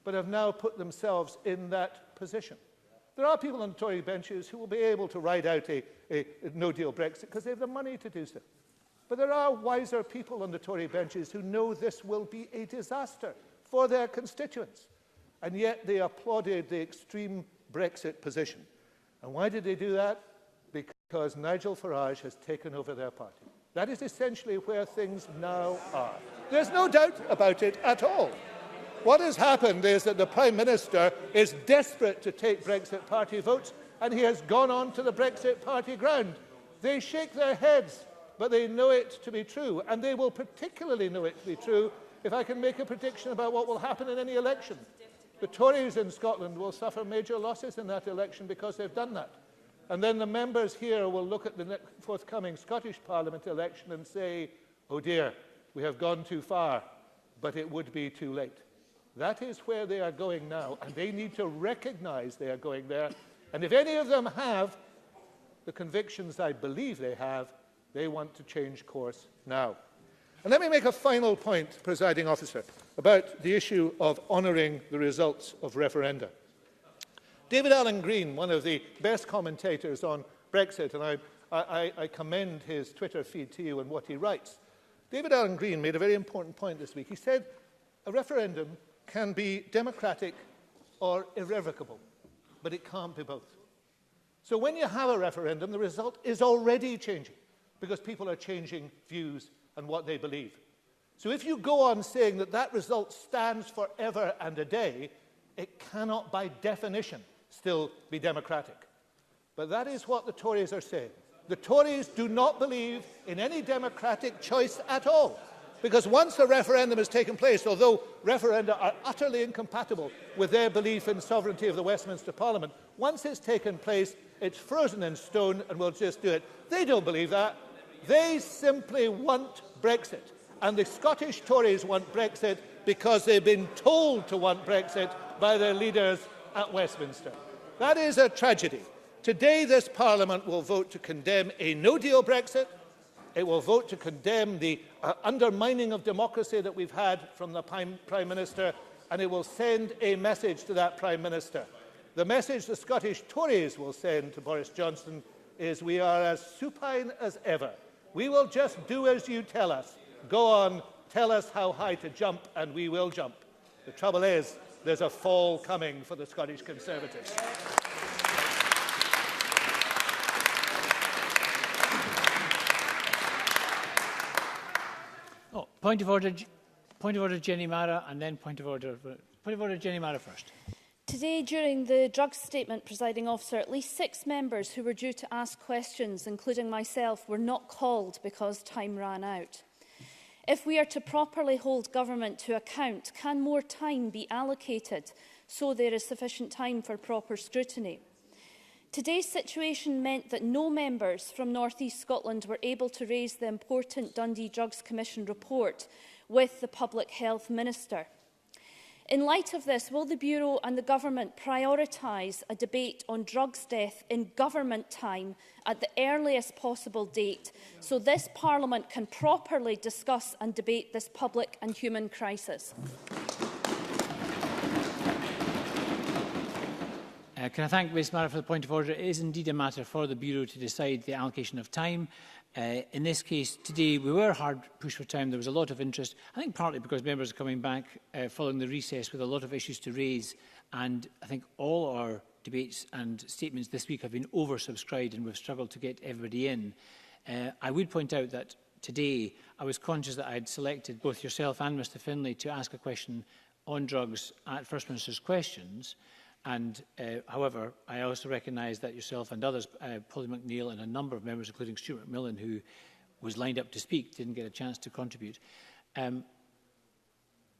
but have now put themselves in that position. There are people on the Tory benches who will be able to ride out a no-deal Brexit because they have the money to do so. But there are wiser people on the Tory benches who know this will be a disaster for their constituents. And yet they applauded the extreme Brexit position. And why did they do that? Because Nigel Farage has taken over their party. That is essentially where things now are. There's no doubt about it at all. What has happened is that the Prime Minister is desperate to take Brexit Party votes, and he has gone on to the Brexit Party ground. They shake their heads, but they know it to be true, and they will particularly know it to be true if I can make a prediction about what will happen in any election. The Tories in Scotland will suffer major losses in that election because they've done that. And then the members here will look at the forthcoming Scottish Parliament election and say, oh dear, we have gone too far, but it would be too late. That is where they are going now, and they need to recognise they are going there. And if any of them have the convictions I believe they have, they want to change course now. And let me make a final point, Presiding Officer, about the issue of honouring the results of referenda. David Allen Green, one of the best commentators on Brexit, and I commend his Twitter feed to you and what he writes. David Allen Green made a very important point this week. He said a referendum can be democratic or irrevocable, but it can't be both. So when you have a referendum, the result is already changing, because people are changing views and what they believe. So if you go on saying that that result stands forever and a day, it cannot by definition still be democratic. But that is what the Tories are saying. The Tories do not believe in any democratic choice at all, because once a referendum has taken place, although referenda are utterly incompatible with their belief in sovereignty of the Westminster Parliament, once it's taken place, it's frozen in stone and we'll just do it. They don't believe that. They simply want Brexit. And the Scottish Tories want Brexit because they've been told to want Brexit by their leaders at Westminster. That is a tragedy. Today, this Parliament will vote to condemn a no-deal Brexit. It will vote to condemn the undermining of democracy that we've had from the Prime Minister, and it will send a message to that Prime Minister. The message the Scottish Tories will send to Boris Johnson is we are as supine as ever. We will just do as you tell us. Go on, tell us how high to jump, and we will jump. The trouble is, there's a fall coming for the Scottish Conservatives. Oh, point of order, Jenny Mara, and then point of order, Jenny Mara first. Today, during the drugs statement, Presiding Officer, at least 6 members who were due to ask questions, including myself, were not called because time ran out. If we are to properly hold government to account, can more time be allocated so there is sufficient time for proper scrutiny? Today's situation meant that no members from North East Scotland were able to raise the important Dundee Drugs Commission report with the Public Health Minister. In light of this, will the Bureau and the Government prioritise a debate on drugs death in government time at the earliest possible date so this Parliament can properly discuss and debate this public and human crisis? Can I thank Ms Mara for the point of order? It is indeed a matter for the Bureau to decide the allocation of time. In this case, today, we were hard pushed for time. There was a lot of interest, I think partly because members are coming back following the recess with a lot of issues to raise. And I think all our debates and statements this week have been oversubscribed and we've struggled to get everybody in. I would point out that today, I was conscious that I had selected both yourself and Mr Finlay to ask a question on drugs at First Minister's questions. And, however, I also recognise that yourself and others, Polly McNeill and a number of members, including Stuart McMillan, who was lined up to speak, didn't get a chance to contribute.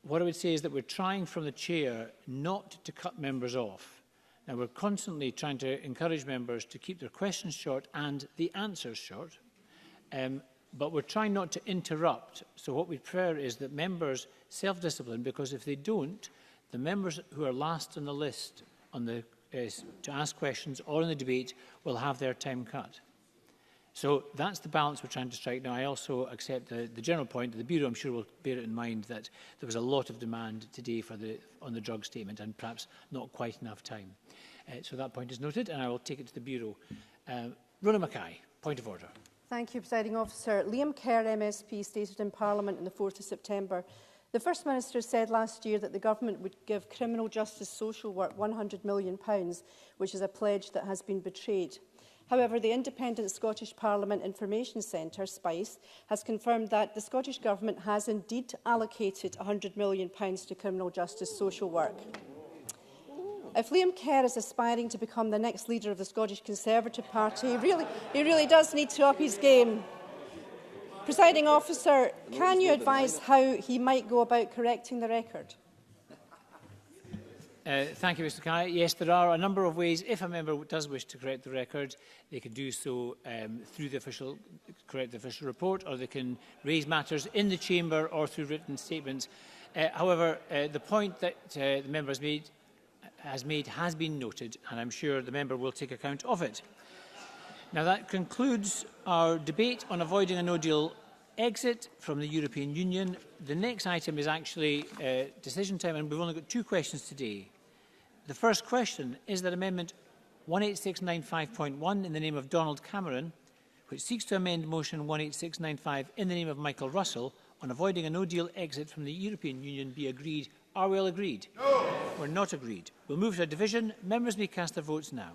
What I would say is that we're trying from the chair not to cut members off. Now, we're constantly trying to encourage members to keep their questions short and the answers short. But we're trying not to interrupt. So what we prefer is that members self-discipline, because if they don't, the members who are last on the list on the, to ask questions or in the debate will have their time cut. So that's the balance we're trying to strike. Now, I also accept the general point that the Bureau, I'm sure, will bear it in mind that there was a lot of demand today for on the drug statement and perhaps not quite enough time. So that point is noted, and I will take it to the Bureau. Rona Mackay, point of order. Thank you, Presiding Officer. Liam Kerr, MSP, stated in Parliament on the 4th of September, the First Minister said last year that the Government would give criminal justice social work £100 million, which is a pledge that has been betrayed. However, the Independent Scottish Parliament Information Centre, SPICE, has confirmed that the Scottish Government has indeed allocated £100 million to criminal justice social work. If Liam Kerr is aspiring to become the next leader of the Scottish Conservative Party, he really does need to up his game. Presiding Officer, can you advise how he might go about correcting the record? Thank you, Mr Mackay. Yes, there are a number of ways. If a member does wish to correct the record, they can do so through the official report, or they can raise matters in the chamber or through written statements. However, the point that the member has made has been noted, and I'm sure the member will take account of it. Now, that concludes our debate on avoiding a no-deal exit from the European Union. The next item is actually decision time, and we've only got 2 questions today. The first question is that Amendment 18695.1 in the name of Donald Cameron, which seeks to amend Motion 18695 in the name of Michael Russell on avoiding a no-deal exit from the European Union, be agreed. Are we all agreed? No. We're not agreed. We'll move to a division. Members may cast their votes now.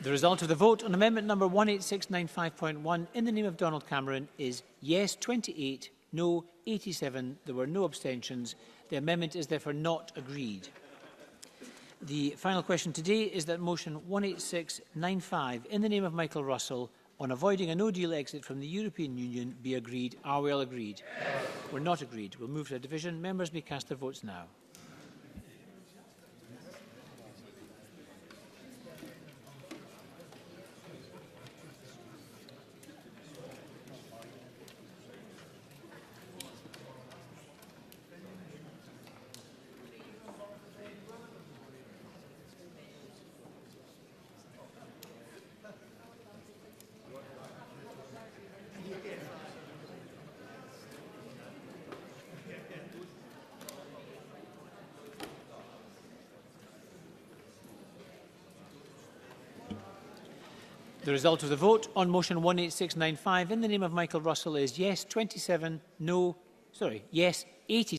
The result of the vote on amendment number 18695.1 in the name of Donald Cameron is yes 28, no 87. There were no abstentions. The amendment is therefore not agreed. The final question today is that motion 18695 in the name of Michael Russell on avoiding a no-deal exit from the European Union be agreed. Are we all agreed? Yes. We're not agreed. We'll move to a division. Members may cast their votes now. The result of the vote on motion 18695 in the name of Michael Russell is yes 27, yes 80.